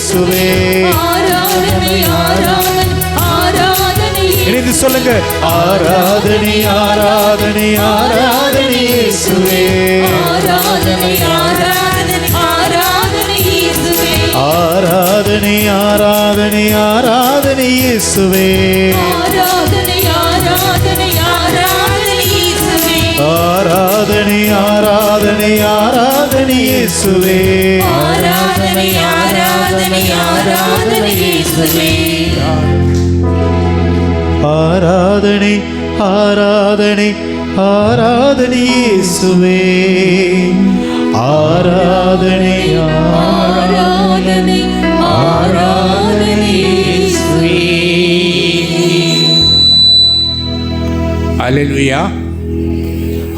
இயேசுவே. இணைந்து சொல்லுங்க. ஆராதனை ஆராதனை ஆராதனை இயேசுவே. ஆராதனை ஆராதனை ஆராதனை இயேசுவே. ஆராதனை ஆராதனை ஆராதனை இயேசுவே. ஆராதனை ஆராதனை ஆராதனை இயேசுவே. ஆராதனை ஆராதனை ஆராதனை இயேசுவே. ஆராதனை ஆராதனை ஆராதனை இயேசுவே. ஆராதனை ஆராதனை ஆராதனை இயேசுவே. ஆராதனை ஆராதனை ஆராதனை இயேசுவே. ஹல்லேலூயா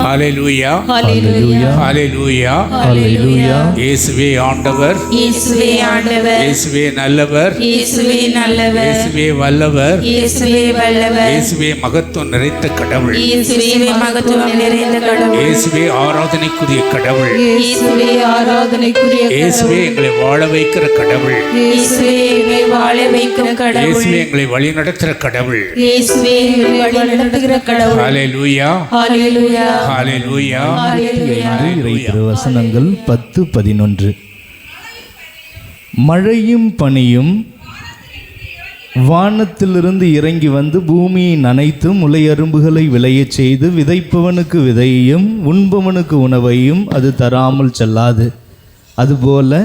ஹல்லேலூயா ஹல்லேலூயா ஹல்லேலூயா ஹல்லேலூயா. இயேசுவே ஆண்டவர், இயேசுவே ஆண்டவர், இயேசுவே நல்லவர், இயேசுவே நல்லவர், இயேசுவே வல்லவர், இயேசுவே வல்லவர், இயேசுவே மகத்துவம் நிறைந்த கடவுள், இயேசுவே மகத்துவம் நிறைந்த கடவுள், இயேசுவே ஆராதனைக்குரிய கடவுள், இயேசுவே ஆராதனைக்குரிய இயேசுவே எங்களை வாழ வைக்கிற கடவுள், இயேசுவே எங்களை வாழ வைக்கும் கடவுள், இயேசுவே எங்களை வழி நடத்துகிற கடவுள். இயேசுவே எங்களை வழி நடத்துகிற கடவுள். ஹல்லேலூயா ஹல்லேலூயா ஹல்லேலூயா ஹல்லேலூயா. இறை திருவசனங்கள் 10-11. மழையும் பனியும் வானத்திலிருந்து இறங்கி வந்து பூமியை நனைத்து முளையரும்புகளை விளையச் செய்து விதைப்பவனுக்கு விதையையும் உண்பவனுக்கு உணவையும் அது தராமல் செல்லாது. அதுபோல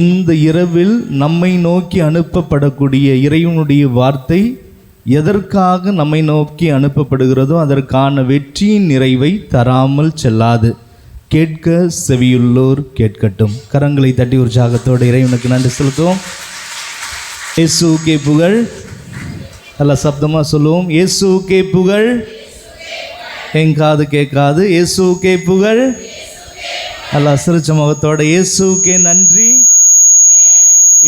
இந்த இரவில் நம்மை நோக்கி அனுப்பப்படக்கூடிய இறைவனுடைய வார்த்தை எதற்காக நம்மை நோக்கி அனுப்பப்படுகிறதோ அதற்கான வெற்றியின் நிறைவை தராமல் செல்லாது. கேட்க செவியுள்ளோர் கேட்கட்டும். கரங்களை தட்டி உற்சாகத்தோடு இறைவனுக்கு நன்றி செலுத்துவோம். இயேசுவுக்கே புகழ். நல்ல சப்தமாக சொல்லுவோம். இயேசுவுக்கே புகழ். எங்காது கேட்காது. இயேசுவுக்கே புகழ். நல்ல சிரிச்ச முகத்தோட இயேசுவுக்கே நன்றி,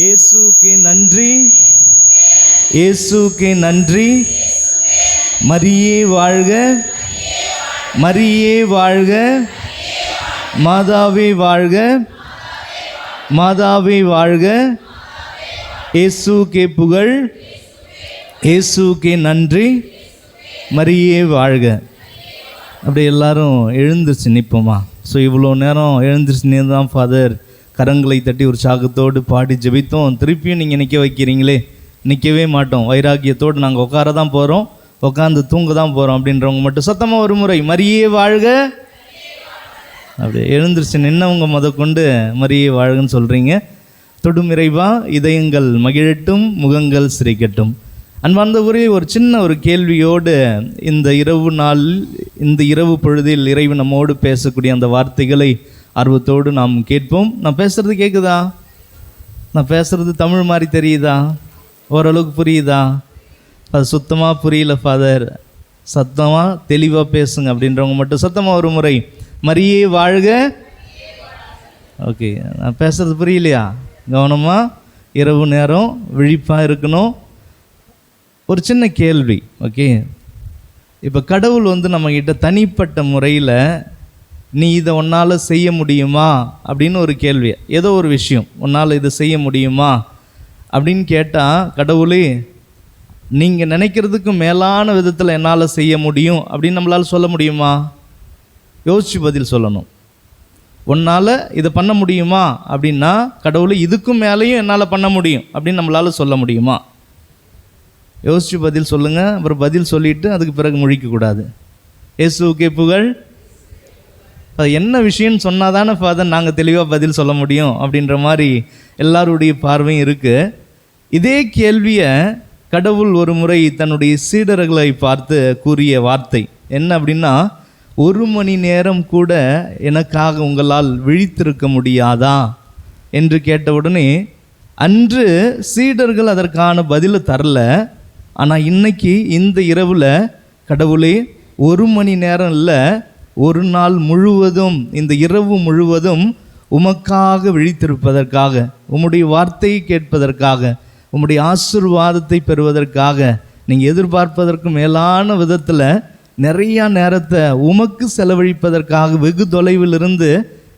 இயேசுவுக்கே நன்றி, இயேசுவுக்கே நன்றி. மரியே வாழ்க, மரியே வாழ்க, மாதாவே வாழ்க, மாதாவே வாழ்க. இயேசுவுக்கே புகழ், இயேசுவுக்கே நன்றி, மரியே வாழ்க. அப்படி எல்லாரும் எழுந்திருச்சு நிற்போமா? ஸோ இவ்வளோ நேரம் எழுந்திருச்சு நீ தான் ஃபாதர் கரங்களை தட்டி உற்சாகத்தோடு பாடி ஜெபித்தோம். திருப்பியும் நீங்கள் நிற்க வைக்கிறீங்களே. நிற்கவே மாட்டோம். வைராக்கியத்தோடு நாங்கள் உட்கார தான் போகிறோம், உட்காந்து தூங்க தான் போகிறோம் அப்படின்றவங்க மட்டும் சத்தமாக ஒரு முறை மரியே வாழ்க. அப்படி எழுந்திருச்சு நின்னவங்க முதற்கொண்டு மரியே வாழ்கன்னு சொல்கிறீங்க. தொடும் இறைவா இதயங்கள் மகிழட்டும், முகங்கள் சிரிக்கட்டும். அன்பார்ந்த ஒரு சின்ன ஒரு கேள்வியோடு இந்த இரவு நாள், இந்த இரவு பொழுதில் இறைவன் நம்மோடு பேசக்கூடிய அந்த வார்த்தைகளை ஆர்வத்தோடு நாம் கேட்போம். நான் பேசுகிறது கேட்குதா? நான் பேசுகிறது தமிழ் மாதிரி தெரியுதா? ஓரளவுக்கு புரியுதா? அது சுத்தமாக புரியல ஃபாதர், சத்தமாக தெளிவாக பேசுங்க அப்படின்றவங்க மட்டும் சத்தமாக ஒரு முறை மரியே வாழ்க. ஓகே, நான் பேசுகிறது புரியலையா? கவனமாக இரவு நேரம் விழிப்பாக இருக்கணும். ஒரு சின்ன கேள்வி. ஓகே, இப்போ கடவுள் நம்மக்கிட்ட தனிப்பட்ட முறையில் நீ இதை உன்னால் செய்ய முடியுமா அப்படின்னு ஒரு கேள்வி, ஏதோ ஒரு விஷயம் உன்னால் இதை செய்ய முடியுமா அப்படின்னு கேட்டால், கடவுளே நீங்கள் நினைக்கிறதுக்கு மேலான விதத்தில் என்னால் செய்ய முடியும் அப்படின்னு நம்மளால் சொல்ல முடியுமா? யோசித்து பதில் சொல்லணும். உன்னால் இதை பண்ண முடியுமா அப்படின்னா, கடவுளை இதுக்கும் மேலேயும் என்னால் பண்ண முடியும் அப்படின்னு நம்மளால் சொல்ல முடியுமா? யோசித்து பதில் சொல்லுங்கள். அப்புறம் பதில் சொல்லிவிட்டு அதுக்கு பிறகு முழிக்கக்கூடாது. இயேசுவுக்கே புகழ். அது என்ன விஷயம்னு சொன்னால் தானே ஃபாதர் நாங்கள் தெளிவாக பதில் சொல்ல முடியும் அப்படின்ற மாதிரி எல்லாருடைய பார்வையும் இருக்குது. இதே கேள்வியை கடவுள் ஒரு முறை தன்னுடைய சீடர்களை பார்த்து கூறிய வார்த்தை என்ன அப்படின்னா, 1 மணி நேரம் கூட எனக்காக உங்களால் விழித்திருக்க முடியாதா என்று கேட்டவுடனே, அன்று சீடர்கள் அதற்கான பதிலை தரல. ஆனால் இன்னைக்கு இந்த இரவில் கடவுளே 1 மணி நேரம் இல்லை, ஒரு நாள் முழுவதும், இந்த இரவு முழுவதும் உமக்காக விழித்திருப்பதற்காக, உம்முடைய வார்த்தையை கேட்பதற்காக, உம்முடைய ஆசீர்வாதத்தை பெறுவதற்காக, நீங்கள் எதிர்பார்ப்பதற்கு மேலான விதத்தில் நிறையா நேரத்தை உமக்கு செலவழிப்பதற்காக வெகு தொலைவிலிருந்து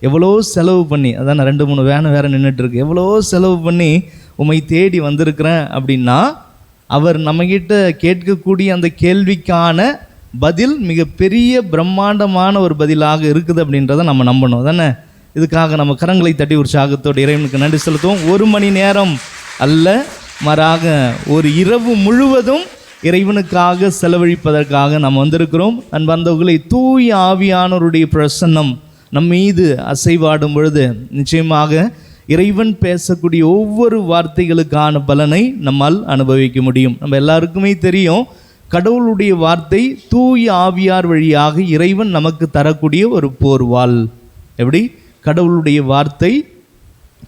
எவ்வளோ செலவு பண்ணி, அதான் 2-3 வேனை வேறு நின்றுட்டுருக்கு, எவ்வளோ செலவு பண்ணி உம்மை தேடி வந்திருக்கிறேன் அப்படின்னா அவர் நம்மகிட்ட கேட்கக்கூடிய அந்த கேள்விக்கான பதில் மிகப்பெரிய பிரம்மாண்டமான ஒரு பதிலாக இருக்குது அப்படின்றத நம்ம நம்பணும் தானே. இதுக்காக நம்ம கரங்களை தட்டி உற்சாகத்தோடு இறைவனுக்கு நன்றி செலுத்துவோம். 1 மணி நேரம் அல்ல, மாறாக ஒரு இரவு முழுவதும் இறைவனுக்காக செலவழிப்பதற்காக நாம் வந்திருக்கிறோம். அன்பார்ந்தவர்களை, தூய ஆவியானவருடைய பிரசன்னம் நம் மீது அசைவாடும் பொழுது நிச்சயமாக இறைவன் பேசக்கூடிய ஒவ்வொரு வார்த்தைகளுக்கான பலனை நம்மால் அனுபவிக்க முடியும். நம்ம எல்லாருக்குமே தெரியும், கடவுளுடைய வார்த்தை தூய ஆவியார் வழியாக இறைவன் நமக்கு தரக்கூடிய ஒரு போர்வாள். எப்படி? கடவுளுடைய வார்த்தை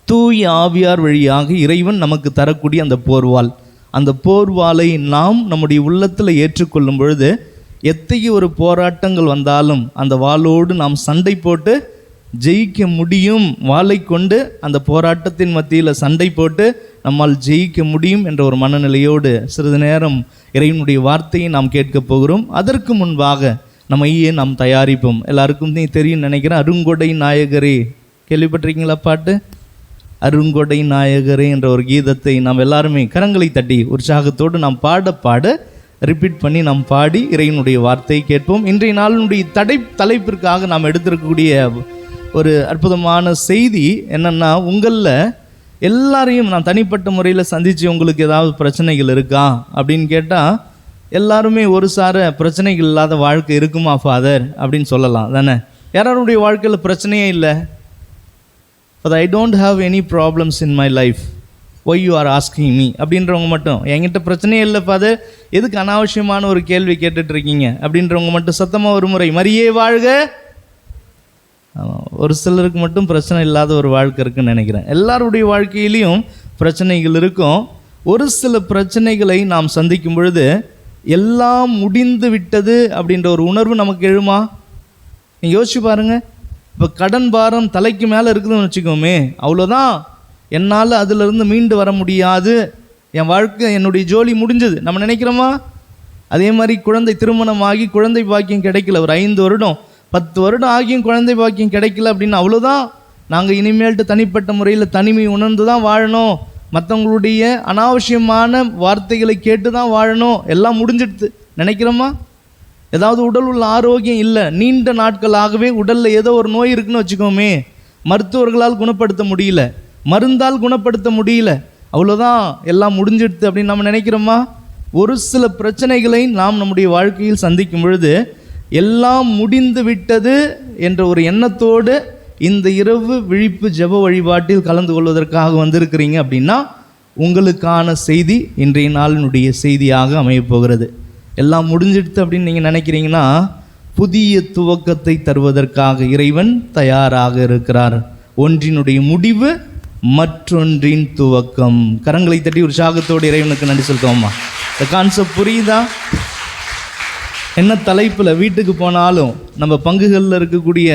தூய ஆவியார் வழியாக இறைவன் நமக்கு தரக்கூடிய அந்த போர்வாள். அந்த போர்வாளை நாம் நம்முடைய உள்ளத்தில் ஏற்றுக்கொள்ளும் பொழுது எத்தகைய ஒரு போராட்டங்கள் வந்தாலும் அந்த வாளோடு நாம் சண்டை போட்டு ஜெயிக்க முடியும். வாளை கொண்டு அந்த போராட்டத்தின் மத்தியில் சண்டை போட்டு நம்மால் ஜெயிக்க முடியும் என்ற ஒரு மனநிலையோடு சிறிது நேரம் இறைவனுடைய வார்த்தையை நாம் கேட்கப் போகிறோம். அதற்கு முன்பாக நம்மையே நாம் தயாரிப்போம். எல்லாருக்கும் நீ தெரியும் நினைக்கிறேன், அருங்கொடை நாயகரே, கேள்விப்பட்டிருக்கீங்களா பாட்டு? அருங்கொடை நாயகரே என்ற ஒரு கீதத்தை நாம் எல்லாருமே கரங்களை தட்டி உற்சாகத்தோடு நாம் பாட ரிப்பீட் பண்ணி நாம் பாடி இறைவனுடைய வார்த்தையை கேட்போம். இன்றைய நாளினுடைய தலைப்பிற்காக நாம் எடுத்திருக்கக்கூடிய ஒரு அற்புதமான செய்தி என்னென்னா, உங்களில் எல்லாரையும் நான் தனிப்பட்ட முறையில் சந்தித்து உங்களுக்கு ஏதாவது பிரச்சனைகள் இருக்கா அப்படின்னு கேட்டால் எல்லாருமே ஒரு சார பிரச்சனைகள் இல்லாத வாழ்க்கை இருக்குமா ஃபாதர் அப்படின்னு சொல்லலாம் தானே. யாருடைய வாழ்க்கையில் பிரச்சனையே இல்லை, but I don't have any problems in my life, why you are asking me அப்படின்றவங்க மட்டும், என்கிட்ட பிரச்சனையே இல்லை ஃபாதர், எதுக்கு அனாவசியமான ஒரு கேள்வி கேட்டுட்ருக்கீங்க அப்படின்றவங்க மட்டும் சத்தமாக ஒரு முறை மரியே வாழ்க. ஒரு சிலருக்கு மட்டும் பிரச்சனை இல்லாத ஒரு வாழ்க்கை இருக்குன்னு நினைக்கிறேன். எல்லாருடைய வாழ்க்கையிலையும் பிரச்சனைகள் இருக்கும். ஒரு சில பிரச்சனைகளை நாம் சந்திக்கும் பொழுது எல்லாம் முடிந்து விட்டது அப்படின்ற ஒரு உணர்வு நமக்கு எழுமா? நீங்கள் யோசிச்சு பாருங்கள். இப்போ கடன் பாரம் தலைக்கு மேலே இருக்குதுன்னு வச்சுக்கோமே, அவ்வளோதான், என்னால் அதிலிருந்து மீண்டு வர முடியாது, என் வாழ்க்கை என்னுடைய ஜோலி முடிஞ்சது நம்ம நினைக்கிறோமா? அதே மாதிரி குழந்தை திருமணமாகி குழந்தை பாக்கியம் கிடைக்கல, ஒரு 5 வருடம் 10 வருடம் ஆகியும் குழந்தை பாக்கியம் கிடைக்கல அப்படின்னா அவ்வளோதான், நாங்கள் இனிமேல்ட்டு தனிப்பட்ட முறையில் தனிமை உணர்ந்து தான் வாழணும், மற்றவங்களுடைய அனாவசியமான வார்த்தைகளை கேட்டு தான் வாழணும், எல்லாம் முடிஞ்சிடுது நினைக்கிறோமா? ஏதாவது உடல் உள்ள ஆரோக்கியம் இல்லை, நீண்ட நாட்களாகவே உடலில் ஏதோ ஒரு நோய் இருக்குன்னு வச்சுக்கோமே, மருத்துவர்களால் குணப்படுத்த முடியல, மருந்தால் குணப்படுத்த முடியல, அவ்வளோதான் எல்லாம் முடிஞ்சிடுது அப்படின்னு நம்ம நினைக்கிறோமா? ஒரு சில பிரச்சனைகளை நாம் நம்முடைய வாழ்க்கையில் சந்திக்கும் பொழுது எல்லாம் முடிந்து விட்டது என்ற ஒரு எண்ணத்தோடு இந்த இரவு விழிப்பு ஜெப வழிபாட்டில் கலந்து கொள்வதற்காக வந்திருக்கிறீங்க அப்படின்னா உங்களுக்கான செய்தி இன்றைய நாளினுடைய செய்தியாக அமையப்போகிறது. எல்லாம் முடிஞ்சிடுது அப்படின்னு நீங்கள் நினைக்கிறீங்கன்னா புதிய துவக்கத்தை தருவதற்காக இறைவன் தயாராக இருக்கிறார். ஒன்றினுடைய முடிவு மற்றொன்றின் துவக்கம். கரங்களை தட்டி உற்சாகத்தோடு இறைவனுக்கு நன்றி சொல்லுவோம்மா. இந்த கான்செப்ட் புரியுதா? என்ன தலைப்பில் வீட்டுக்கு போனாலும் நம்ம பங்குகளில் இருக்கக்கூடிய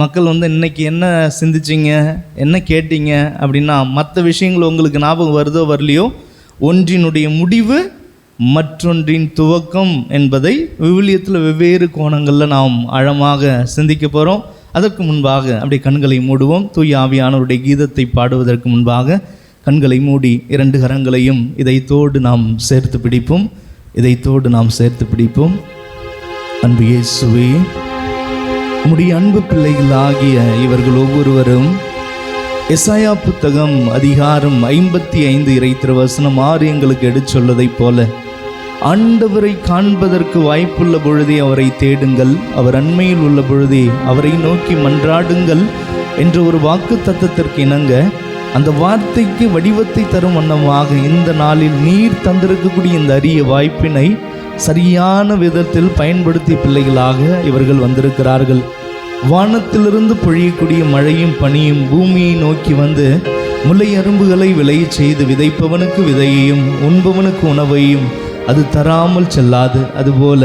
மக்கள் இன்றைக்கி என்ன சிந்திச்சிங்க, என்ன கேட்டீங்க அப்படின்னா மற்ற விஷயங்கள் உங்களுக்கு ஞாபகம் வருதோ வரலையோ, ஒன்றினுடைய முடிவு மற்றொன்றின் துவக்கம் என்பதை விவிலியத்தில் வெவ்வேறு கோணங்களில் நாம் ஆழமாக சிந்திக்க போகிறோம். அதற்கு முன்பாக அப்படியே கண்களை மூடுவோம். தூய ஆவியானவருடைய கீதத்தை பாடுவதற்கு முன்பாக கண்களை மூடி 2 கரங்களையும் இதயத்தோடு நாம் சேர்த்து பிடிப்போம். இதயத்தோடு நாம் சேர்த்து பிடிப்போம். அன்பு இயேசுவே, உம்முடைய அன்பு பிள்ளைகளாகிய இவர்கள் ஒவ்வொருவரும் எசாயா புத்தகம் அதிகாரம் 55 இறை திருவசனம் 6 எங்களுக்கு எடுத்து சொல்வதைப் போல ஆண்டவரை காண்பதற்கு வாய்ப்புள்ள பொழுதே அவரை தேடுங்கள், அவர் அண்மையில் உள்ள பொழுதே அவரை நோக்கி மன்றாடுங்கள் என்ற ஒரு வாக்கு தத்தத்திற்கு இணங்க அந்த வார்த்தைக்கு வடிவத்தை தரும் வண்ணமாக இந்த நாளில் நீர் தந்திருக்கக்கூடிய இந்த அரிய வாய்ப்பினை சரியான விதத்தில் பயன்படுத்தி பிள்ளைகளாக இவர்கள் வந்திருக்கிறார்கள். வானத்திலிருந்து பொழியக்கூடிய மழையும் பனியும் பூமியை நோக்கி வந்து முல்லை அரும்புகளை விளையச் செய்து விதைப்பவனுக்கு விதையையும் உண்பவனுக்கு உணவையும் அது தராமல் செல்லாது. அதுபோல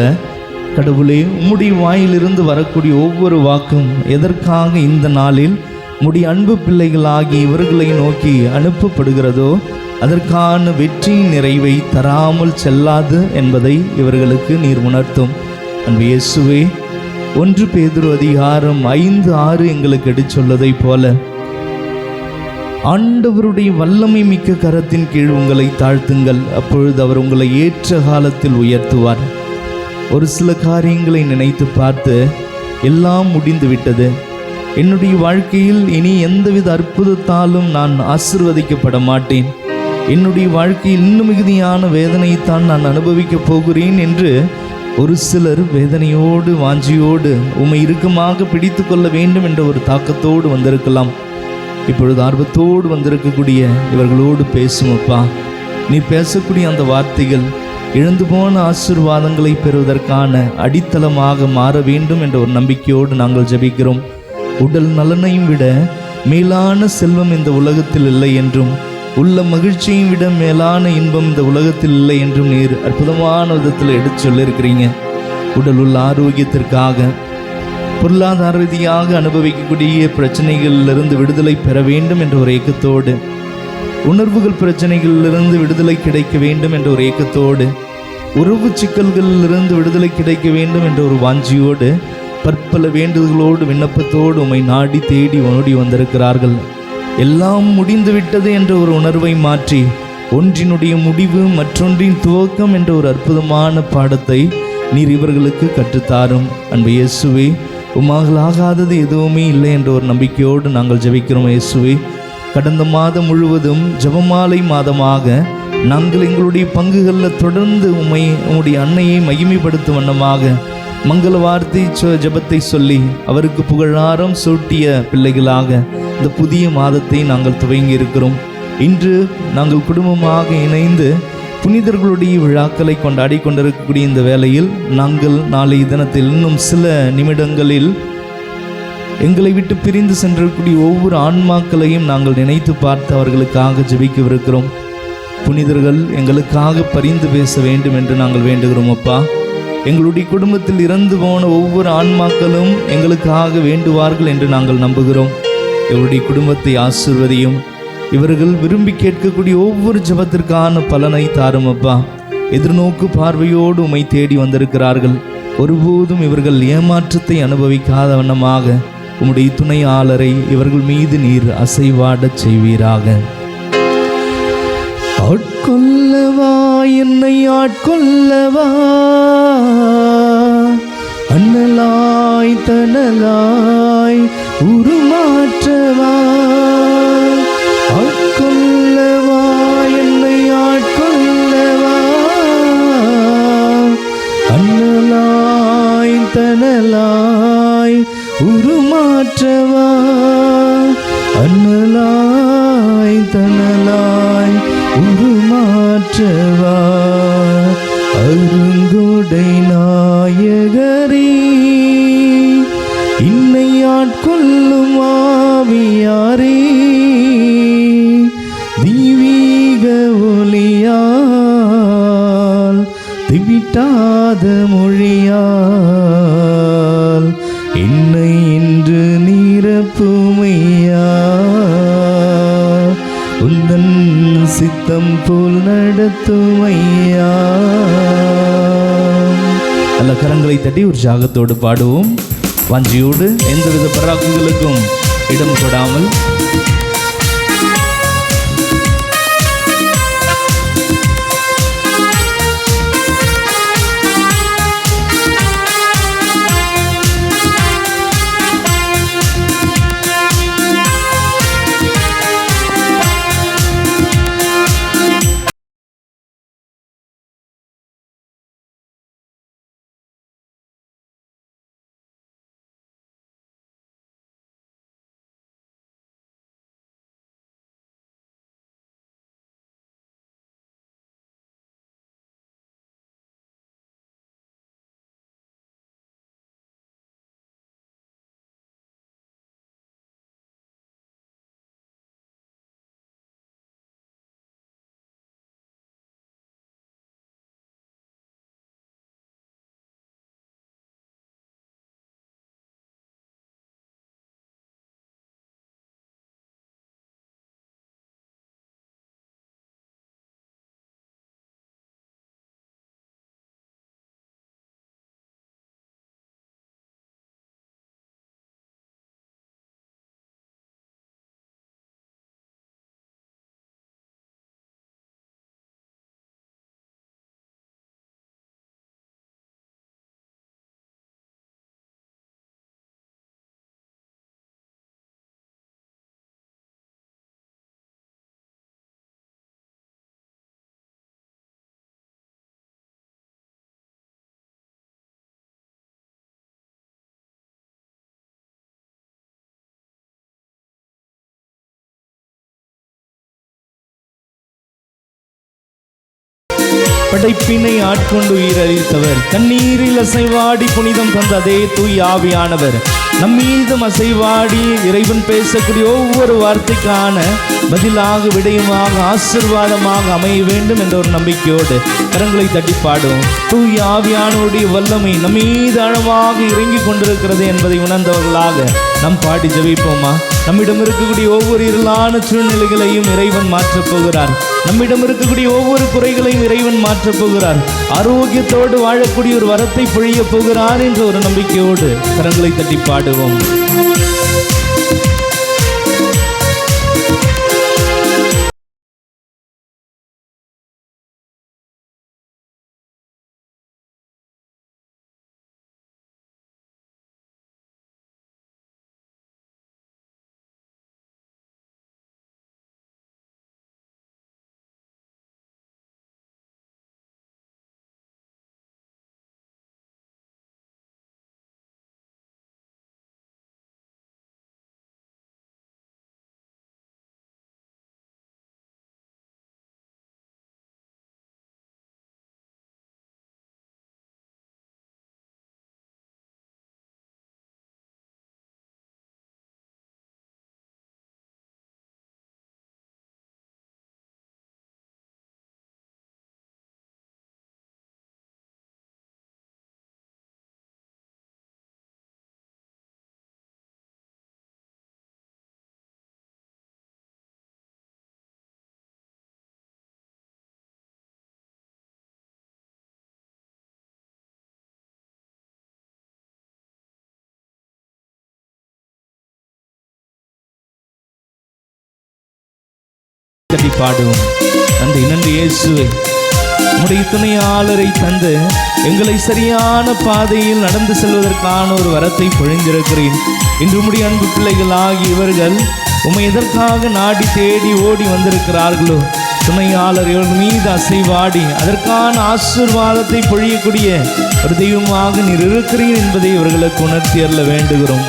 கடவுளே, உம்முடைய வாயிலிருந்து வரக்கூடிய ஒவ்வொரு வாக்கும் எதற்காக இந்த நாளில் உம்முடைய அன்பு பிள்ளைகளாகி இவர்களை நோக்கி அனுப்பப்படுகிறதோ அதற்கான வெற்றியின் நிறைவை தராமல் செல்லாது என்பதை இவர்களுக்கு நீர் உணர்த்தும். அன்பு இயேசுவே, 1 பேதுரு அதிகாரம் 5:6 எங்களுக்கு எடுத்து சொல்லதைப் போல ஆண்டவருடைய வல்லமை மிக்க கரத்தின் கீழ் உங்களை தாழ்த்துங்கள், அப்பொழுது அவர் உங்களை ஏற்ற காலத்தில் உயர்த்துவார். ஒரு சில காரியங்களை நினைத்து பார்த்து எல்லாம் முடிந்து விட்டது, என்னுடைய வாழ்க்கையில் இனி எந்தவித அற்புதத்தாலும் நான் ஆசீர்வதிக்கப்பட மாட்டேன், என்னுடைய வாழ்க்கையில் இன்னும் மிகுதியான வேதனையைத்தான் நான் அனுபவிக்கப் போகிறேன் என்று ஒரு சிலர் வேதனையோடு வாஞ்சியோடு உம்மை இறுக்கமாக பிடித்து கொள்ள வேண்டும் என்ற ஒரு தாக்கத்தோடு வந்திருக்கலாம். இப்பொழுது ஆர்வத்தோடு வந்திருக்கக்கூடிய இவர்களோடு பேசுமப்பா. நீ பேசக்கூடிய அந்த வார்த்தைகள் இழந்து போன ஆசீர்வாதங்களை பெறுவதற்கான அடித்தளமாக மாற வேண்டும் என்ற ஒரு நம்பிக்கையோடு நாங்கள் ஜெபிக்கிறோம். உடல் நலனையும் விட மேலான செல்வம் இந்த உலகத்தில் இல்லை என்றும், உள்ள மகிழ்ச்சியையும் விட மேலான இன்பம் இந்த உலகத்தில் இல்லை என்றும் நீர் அற்புதமான விதத்தில் எடுத்து சொல்லியிருக்கிறீங்க. உடல் உள்ள ஆரோக்கியத்திற்காக, பொருளாதார ரீதியாக அனுபவிக்கக்கூடிய பிரச்சனைகளிலிருந்து விடுதலை பெற வேண்டும் என்ற ஒரு ஏக்கத்தோடு, உணர்வுகள் பிரச்சனைகளிலிருந்து விடுதலை கிடைக்க வேண்டும் என்ற ஒரு ஏக்கத்தோடு, உறவு சிக்கல்களிலிருந்து விடுதலை கிடைக்க வேண்டும் என்ற ஒரு வாஞ்சியோடு, பற்பல வேண்டுதல்களோடு விண்ணப்பத்தோடு உம்மை நாடி தேடி ஓடி வந்திருக்கிறார்கள். எல்லாம் முடிந்து விட்டது என்ற ஒரு உணர்வை மாற்றி ஒன்றினுடைய முடிவு மற்றொன்றின் துவக்கம் என்ற ஒரு அற்புதமான பாடத்தை நீர் இவர்களுக்கு கற்றுத்தாரும். அன்பு இயேசுவே, உம்மாகலாகாதது எதுவுமே இல்லை என்ற ஒரு நம்பிக்கையோடு நாங்கள் ஜெபிக்கிறோம். இயேசுவே, கடந்த மாதம் முழுவதும் ஜெபமாலை மாதமாக நாங்கள் எங்களுடைய பங்குகளில் தொடர்ந்து உம்முடைய அன்னையை மகிமைப்படுத்தும் வண்ணமாக மங்கள வார்த்தை ஜெபத்தை சொல்லி அவருக்கு புகழாரம் சூட்டிய பிள்ளைகளாக இந்த புதிய மாதத்தை நாங்கள் துவங்கி இருக்கிறோம். இன்று நாங்கள் குடும்பமாக இணைந்து புனிதர்களுடைய விழாக்களை கொண்டாடி கொண்டிருக்கக்கூடிய இந்த வேளையில் நாங்கள் நாளைய தினத்தில் இன்னும் சில நிமிடங்களில் எங்களை விட்டு பிரிந்து சென்றிருக்கக்கூடிய ஒவ்வொரு ஆன்மாக்களையும் நாங்கள் நினைத்து பார்த்து அவர்களுக்காக ஜெபிக்கவிருக்கிறோம். புனிதர்கள் எங்களுக்காக பரிந்து பேச வேண்டும் என்று நாங்கள் வேண்டுகிறோம். அப்பா, எங்களுடைய குடும்பத்தில் இறந்து போன ஒவ்வொரு ஆன்மாக்களும் எங்களுக்காக வேண்டுவார்கள் என்று நாங்கள் நம்புகிறோம். எங்களுடைய குடும்பத்தை ஆசீர்வதியும். இவர்கள் விரும்பி கேட்கக்கூடிய ஒவ்வொரு ஜெபத்திற்கான பலனை தாரும் அப்பா. எதிர்நோக்கு பார்வையோடு உம்மை தேடி வந்திருக்கிறார்கள். ஒருபோதும் இவர்கள் ஏமாற்றத்தை அனுபவிக்காத வண்ணமாக உம்முடைய துணையாளரை இவர்கள் மீது நீர் அசைவாடச் செய்வீராக. ஆட்கொள்ளவா என்னை ஆட்கொள்ளவா, அண்ணலாய் தனலாய் உருமாற்றவா. ஆட்கொள்ளவா என்னை ஆட்கொள்ளவா, அண்ணலாய் தனலாய் உருமாற்றவா. அண்ணலாய் தனலாய் உருமாற்றவா. அருங்கொடை நாயகரே, இன்னை ஆட்கொள்ளும் ஆவியாரே, தெய்வீக ஒளியால் திவிட்டாத மொழியால் என்னை இன்று நிரப்புமையா. உந்தன் சித்தம் போல் நடத்துமையா. நல்ல கரங்களை தட்டி உற்சாகத்தோடு பாடுவோம். வாஞ்சியோடு எந்தவித பராக்குகளுக்கும் இடம் கொடாமல் படைப்பினை ஆட்கொண்டு உயிரளித்தவர், கண்ணீரில் அசைவாடி புனிதம் தந்த அதே தூய் ஆவியானவர் நம்மீதும் அசைவாடி இறைவன் பேசக்கூடிய ஒவ்வொரு வார்த்தைக்கான பதிலாக விடயமாக ஆசீர்வாதமாக அமைய வேண்டும் என்ற ஒரு நம்பிக்கையோடு கரங்களை தட்டி பாடும். தூய் ஆவியானவருடைய வல்லமை நம்மீது ஆழமாக இறங்கி கொண்டிருக்கிறது என்பதை உணர்ந்தவர்களாக நாம் பாடி ஜெபிப்போமா? நம்மிடம் இருக்கக்கூடிய ஒவ்வொரு இருளான சூழ்நிலைகளையும் இறைவன் மாற்றப் போகிறார். நம்மிடம் இருக்கக்கூடிய ஒவ்வொரு குறைகளையும் இறைவன் மாற்றப் போகிறார். ஆரோக்கியத்தோடு வாழக்கூடிய ஒரு வரத்தை பொழிய போகிறார் என்ற ஒரு நம்பிக்கையோடு கரங்களை தட்டி பாடுவோம். பாடுவோம். நன்றி இயேசுவே, உம்முடைய துணையாளரை தந்து எங்களை சரியான பாதையில் நடந்து செல்வதற்கான ஒரு வரத்தை பொழிந்திருக்கிறேன். இன்று உம்முடைய அன்பு பிள்ளைகளாகி இவர்கள் உம்மை எதற்காக நாடி தேடி ஓடி வந்திருக்கிறார்களோ, துணையாளர் இவர்கள் மீது அசைவாடி அதற்கான ஆசீர்வாதத்தை பொழியக்கூடிய ஒரு தெய்வமாக நீர் இருக்கிறீர் என்பதை இவர்களுக்கு உணர்த்தி அருள வேண்டுகிறோம்.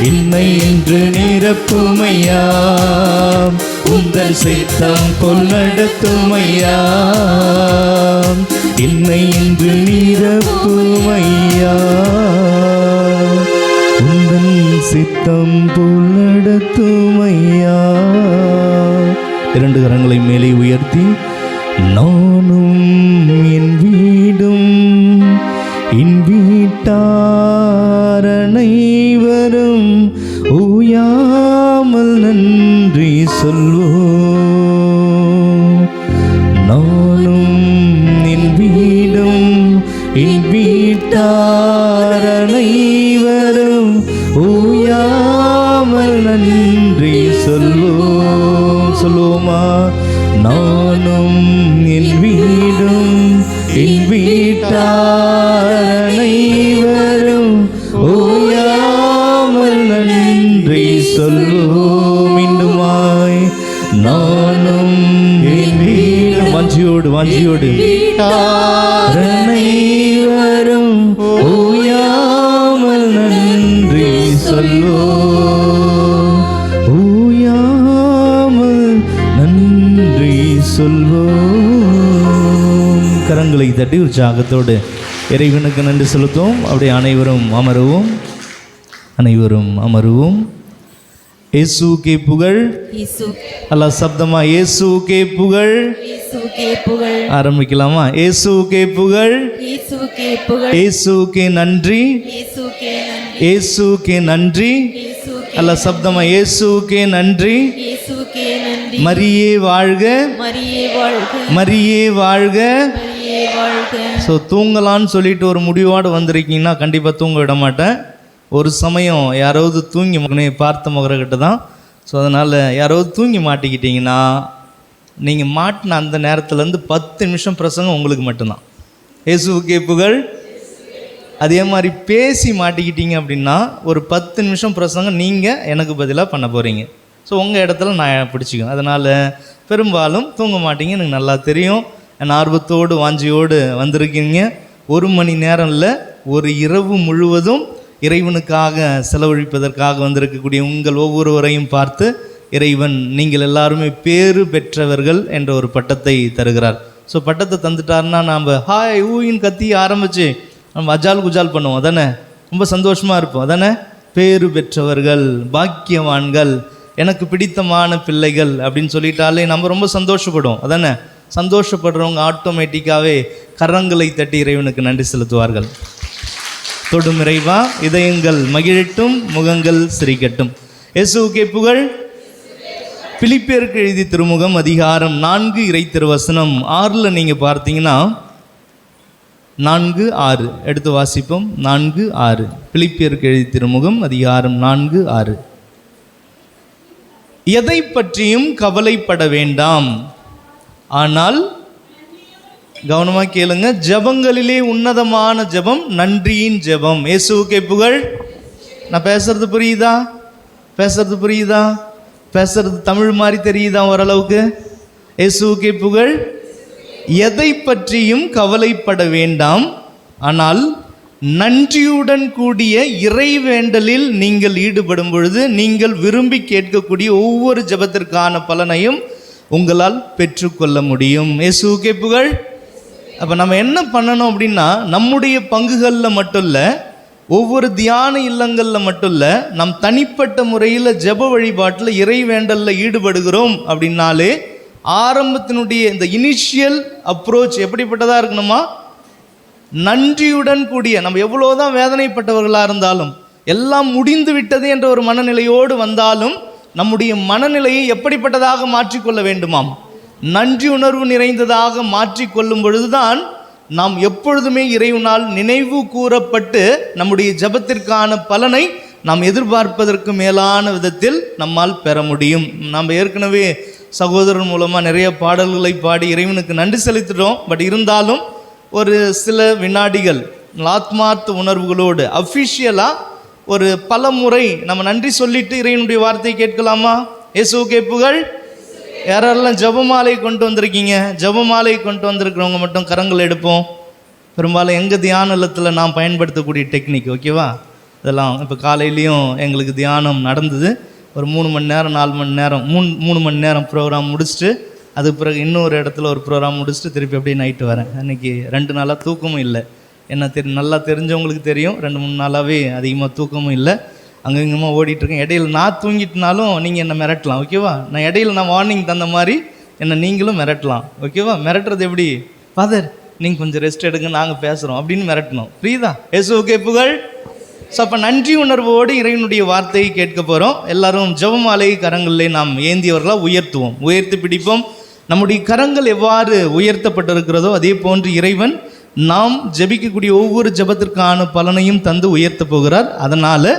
என்னை இன்று நிரப்புமையா, உந்தன் சித்தம் போல் நடத்துமையா. என்னை இன்று நிரப்புமையா, உந்தன் சித்தம் போல் நடத்துமையா. இரண்டு கரங்களை மேலே உயர்த்தி, நானும் என் வீடும் என் வீட்டார் அனைவரும் ஓயாமல் நன்றி சொல்வோம். நானும் என் வீடும் என் வீட்டார் அனைவரும் ஓயாமல் நன்றி சொல்வோம். சொல்லுவோமா? நானும் என் வீடும் என் வீட்டார் அனைவரும் ஓயாமல் நன்றி சொல்வோம். மீண்டுமாய் நானும் என் வீடும் வாஞ்சியோடு அனைவரும் ஓயாமல் நன்றி சொல்வோம். ஓயாமல் நன்றி சொல்வோம். கரங்களை தட்டி உற்சாகத்தோடு இறைவனுக்கு நன்றி செலுத்துவோம். அப்படியே அனைவரும் அமருவோம், அனைவரும் அமருவோம். இயேசுவுக்கே புகழ். அல்லாஹ் சப்தமா இயேசுவுக்கே புகழ். ஆரம்பிக்கலாமா? இயேசுவுக்கே புகழ், இயேசுவுக்கே நன்றி, இயேசுவுக்கே நன்றி. அல்லாஹ் சப்தமா இயேசுவுக்கே நன்றி. மரியே வாழ்க, மரியே வாழ்க. ஸோ தூங்கலான்னு சொல்லிட்டு ஒரு முடிவோடு வந்திருக்கீங்கன்னா கண்டிப்பாக தூங்க விட மாட்டேன். ஒரு சமயம் யாராவது தூங்கி பார்த்த முகரக்கிட்ட தான். ஸோ அதனால் யாராவது தூங்கி மாட்டிக்கிட்டிங்கன்னா நீங்கள் மாட்டின அந்த நேரத்துலேருந்து 10 நிமிஷம் பிரசங்கம் உங்களுக்கு மட்டும்தான். இயேசுவுக்கே புகழ். அதே மாதிரி பேசி மாட்டிக்கிட்டீங்க அப்படின்னா ஒரு 10 நிமிஷம் பிரசங்கம் நீங்கள் எனக்கு பதிலாக பண்ண போகிறீங்க. ஸோ உங்கள் இடத்துல நான் பிடிச்சிக்குவேன். அதனால் பெரும்பாலும் தூங்க மாட்டீங்க, எனக்கு நல்லா தெரியும். என் ஆர்வத்தோடு வாஞ்சியோடு வந்திருக்கீங்க. 1 மணி நேரம் இல்லை, ஒரு இரவு முழுவதும் இறைவனுக்காக செலவழிப்பதற்காக வந்திருக்கக்கூடிய உங்கள் ஒவ்வொருவரையும் பார்த்து இறைவன் நீங்கள் எல்லாருமே பேறு பெற்றவர்கள் என்ற ஒரு பட்டத்தை தருகிறார். ஸோ பட்டத்தை தந்துட்டாருன்னா நாம் ஹாய் ஊயின்னு கத்தி ஆரம்பித்து நம்ம அஜால் குஜால் பண்ணுவோம், அதானே? ரொம்ப சந்தோஷமாக இருப்போம், அதானே? பேறு பெற்றவர்கள், பாக்கியவான்கள், எனக்கு பிடித்தமான பிள்ளைகள் அப்படின்னு சொல்லிட்டாலே நம்ம ரொம்ப சந்தோஷப்படுவோம், அதானே? சந்தோஷப்படுறவங்க ஆட்டோமேட்டிக்காகவே கரங்களை தட்டி இறைவனுக்கு நன்றி செலுத்துவார்கள். தொடும் இறைவா, இதயங்கள் மகிழட்டும், முகங்கள் சிரிக்கட்டும். இயேசுவுக்கே புகழ். பிலிப்பியருக்கு எழுதி திருமுகம் அதிகாரம் 4 இறை திருவசனம் 6 நீங்கள் பார்த்தீங்கன்னா 4:6 எடுத்து வாசிப்போம். 4:6 பிலிப்பியருக்கு எழுதி திருமுகம் அதிகாரம் 4:6. எதை பற்றியும் கவலைப்பட வேண்டாம், ஆனால் கவனமாக கேளுங்க, ஜபங்களிலே உன்னதமான ஜபம் நன்றியின் ஜபம். இயேசுவுக்கே புகழ். நான் பேசுறது புரியுதா? பேசுறது புரியுதா? பேசுறது தமிழ் மாதிரி தெரியுதா ஓரளவுக்கு? இயேசுவுக்கே புகழ். எதை பற்றியும் கவலைப்பட வேண்டாம், ஆனால் நன்றியுடன் கூடிய இறைவேண்டலில் நீங்கள் ஈடுபடும் பொழுது நீங்கள் விரும்பி கேட்கக்கூடிய ஒவ்வொரு ஜபத்திற்கான பலனையும் உங்களால் பெற்றுக்கொள்ள முடியும். இயேசுவுக்கே புகழ். அப்போ நம்ம என்ன பண்ணணும் அப்படின்னா, நம்முடைய பங்குகளில் மட்டும் இல்லை, ஒவ்வொரு தியான இல்லங்களில் மட்டும் இல்லை, நம் தனிப்பட்ட முறையில் ஜெப வழிபாட்டில் இறைவேண்டலில் ஈடுபடுகிறோம் அப்படின்னாலே ஆரம்பத்தினுடைய இந்த இனிஷியல் அப்ரோச் எப்படிப்பட்டதாக இருக்கணுமா? நன்றியுடன் கூடிய, நம்ம எவ்வளோதான் வேதனைப்பட்டவர்களாக இருந்தாலும், எல்லாம் முடிந்து விட்டது என்ற ஒரு மனநிலையோடு வந்தாலும் நம்முடைய மனநிலையை எப்படிப்பட்டதாக மாற்றிக்கொள்ள வேண்டுமாம்? நன்றி உணர்வு நிறைந்ததாக மாற்றிக்கொள்ளும் பொழுதுதான் நாம் எப்பொழுதுமே இறைவனால் நினைவு கூறப்பட்டு நம்முடைய ஜபத்திற்கான பலனை நாம் எதிர்பார்ப்பதற்கு மேலான விதத்தில் நம்மால் பெற முடியும். நாம் ஏற்கனவே சகோதரர் மூலமாக நிறைய பாடல்களை பாடி இறைவனுக்கு நன்றி செலுத்திட்டோம். பட் இருந்தாலும் ஒரு சில வினாடிகள் ஆத்மார்த்த உணர்வுகளோடு அஃபிஷியலாக ஒரு பல முறை நம்ம நன்றி சொல்லிட்டு இறைவனுடைய வார்த்தையை கேட்கலாமா? இயேசுவுக்கே புகழ். யாரெல்லாம் ஜபமாலை கொண்டு வந்திருக்கீங்க? ஜபமாலை கொண்டு வந்திருக்கிறவங்க மட்டும் கரங்கள் எடுப்போம். பெரும்பாலும் எங்கள் தியான இல்லத்தில் நான் பயன்படுத்தக்கூடிய டெக்னிக், ஓகேவா? இதெல்லாம் இப்போ காலையிலையும் எங்களுக்கு தியானம் நடந்தது. ஒரு 3 மணி நேரம் 4 மணி நேரம் 3 மணி நேரம் ப்ரோக்ராம் முடிச்சுட்டு அதுக்கு பிறகு இன்னொரு இடத்துல ஒரு ப்ரோக்ராம் முடிச்சுட்டு திருப்பி அப்படியே நைட்டு வரேன். அன்றைக்கி 2 நாளாக தூக்கமும் இல்லை. என்ன நல்லா தெரிஞ்சவங்களுக்கு தெரியும், 2-3 நாளாகவே அதிகமாக தூக்கமும் இல்லை. அங்கங்கமா ஓடிட்டுருக்கேன். இடையில நான் தூங்கிட்டினாலும் நீங்கள் என்னை மிரட்டலாம், ஓகேவா? நான் இடையில நான் வார்னிங் தந்த மாதிரி என்னை நீங்களும் மிரட்டலாம், ஓகேவா? மிரட்டுறது எப்படி? ஃபாதர் நீங்கள் கொஞ்சம் ரெஸ்ட் எடுங்க, நாங்கள் பேசுகிறோம் அப்படின்னு மிரட்டணும். புரியுதா? இயேசுவுக்கே புகழ். ஸோ அப்போ நன்றி உணர்வோடு இறைவனுடைய வார்த்தையை கேட்க போகிறோம். எல்லாரும் ஜெபமாலை கரங்களிலே நாம் ஏந்தியவர்களாக உயர்த்துவோம், உயர்த்தி பிடிப்போம். நம்முடைய கரங்கள் எவ்வாறு உயர்த்தப்பட்டிருக்கிறதோ அதே போன்று இறைவன் நாம் ஜெபிக்கக்கூடிய ஒவ்வொரு ஜெபத்திற்கான பலனையும் தந்து உயர்த்த போகிறார். அதனால்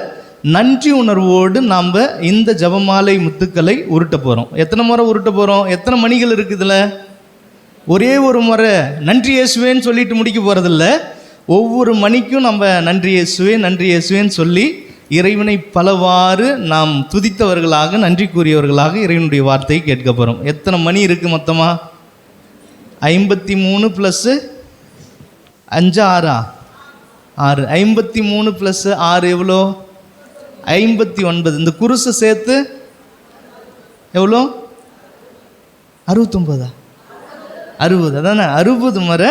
நன்றி உணர்வோடு நாம் இந்த ஜபமாலை முத்துக்களை உருட்ட போகிறோம். எத்தனை முறை உருட்ட போகிறோம்? எத்தனை மணிகள் இருக்குதுல? ஒரே ஒரு முறை நன்றி இயேசுவேன்னு சொல்லிட்டு முடிக்க போகிறதில்ல. ஒவ்வொரு மணிக்கும் நம்ம நன்றி இயேசுவே நன்றி இயேசுவேன்னு சொல்லி இறைவனை பலவாறு நாம் துதித்தவர்களாக நன்றி கூறியவர்களாக இறைவனுடைய வார்த்தையை கேட்க போகிறோம். எத்தனை மணி இருக்குது மொத்தமாக? 53 + 5 6 53 + 6 எவ்வளோ? 59. இந்த குருசை சேர்த்து எவ்வளோ? 69. 60 அதானே? 60 முறை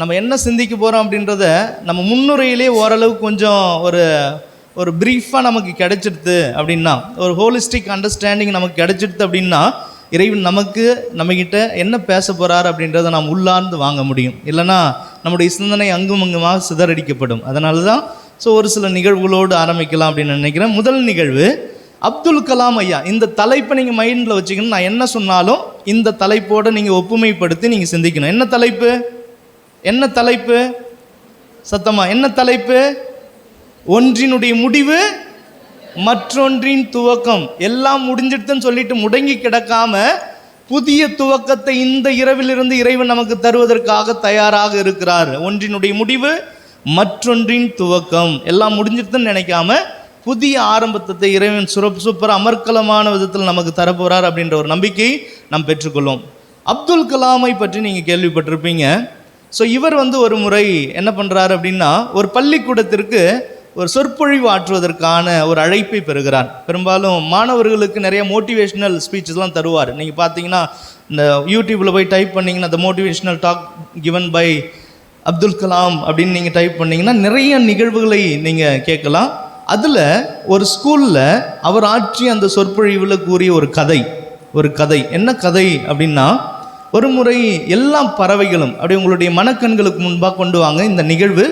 நம்ம என்ன சிந்திக்க போகிறோம் அப்படின்றத நம்ம முன்னுரையிலே ஓரளவு கொஞ்சம் ஒரு ப்ரீஃபாக நமக்கு கிடைச்சிடுது அப்படின்னா, ஒரு ஹோலிஸ்டிக் அண்டர்ஸ்டாண்டிங் நமக்கு கிடைச்சிடுது அப்படின்னா, இறைவன் நம்மக்கிட்ட என்ன பேச போகிறார் அப்படின்றத நாம் உள்ளார்ந்து வாங்க முடியும். இல்லைனா நம்முடைய சிந்தனை அங்கும் அங்குமாக சிதறடிக்கப்படும். அதனால தான் ஒரு சில நிகழ்வுகளோடு ஆரம்பிக்கலாம் அப்படின்னு நினைக்கிறேன். முதல் நிகழ்வு அப்துல் கலாம் ஐயா. இந்த தலைப்பை நீங்கள் மைண்டில் வச்சுக்கணும். நான் என்ன சொன்னாலும் இந்த தலைப்போடு நீங்கள் ஒப்புமைப்படுத்தி நீங்கள் சிந்திக்கணும். என்ன தலைப்பு சத்தமா என்ன தலைப்பு? ஒன்றினுடைய முடிவு மற்றொன்றின் துவக்கம். எல்லாம் முடிஞ்சிடுதுன்னு சொல்லிட்டு முடங்கி கிடக்காம புதிய துவக்கத்தை இந்த இரவிலிருந்து இறைவன் நமக்கு தருவதற்காக தயாராக இருக்கிறார். ஒன்றினுடைய முடிவு மற்றொன்றின் துவக்கம். எல்லாம் முடிஞ்சிடுதுன்னு நினைக்காம புதிய ஆரம்பத்தை இறைவன் சூப்பர் அமர்க்கலமான விதத்தில் நமக்கு தரப்போகிறார் அப்படின்ற ஒரு நம்பிக்கை நாம் பெற்றுக்கொள்வோம். அப்துல் கலாமை பற்றி நீங்கள் கேள்விப்பட்டிருப்பீங்க. இவர் ஒரு முறை என்ன பண்ணுறாரு அப்படின்னா, ஒரு பள்ளிக்கூடத்திற்கு ஒரு சொற்பொழிவு ஆற்றுவதற்கான ஒரு அழைப்பை பெறுகிறார். பெரும்பாலும் மாணவர்களுக்கு நிறைய மோட்டிவேஷ்னல் ஸ்பீச்சஸ்லாம் தருவார். நீங்கள் பார்த்தீங்கன்னா இந்த யூடியூப்பில் போய் டைப் பண்ணிங்கன்னா the motivational talk given by Abdul Kalam அப்படின்னு நீங்கள் டைப் பண்ணிங்கன்னா நிறைய நிகழ்வுகளை நீங்கள் கேட்கலாம். அதில் ஒரு ஸ்கூலில் அவர் ஆற்றிய அந்த சொற்பொழிவில் கூறிய ஒரு கதை. என்ன கதை அப்படின்னா, ஒரு முறை எல்லா பறவைகளும் அப்படி உங்களுடைய மனக்கண்களுக்கு முன்பாக கொண்டு வாங்க. இந்த நிகழ்வு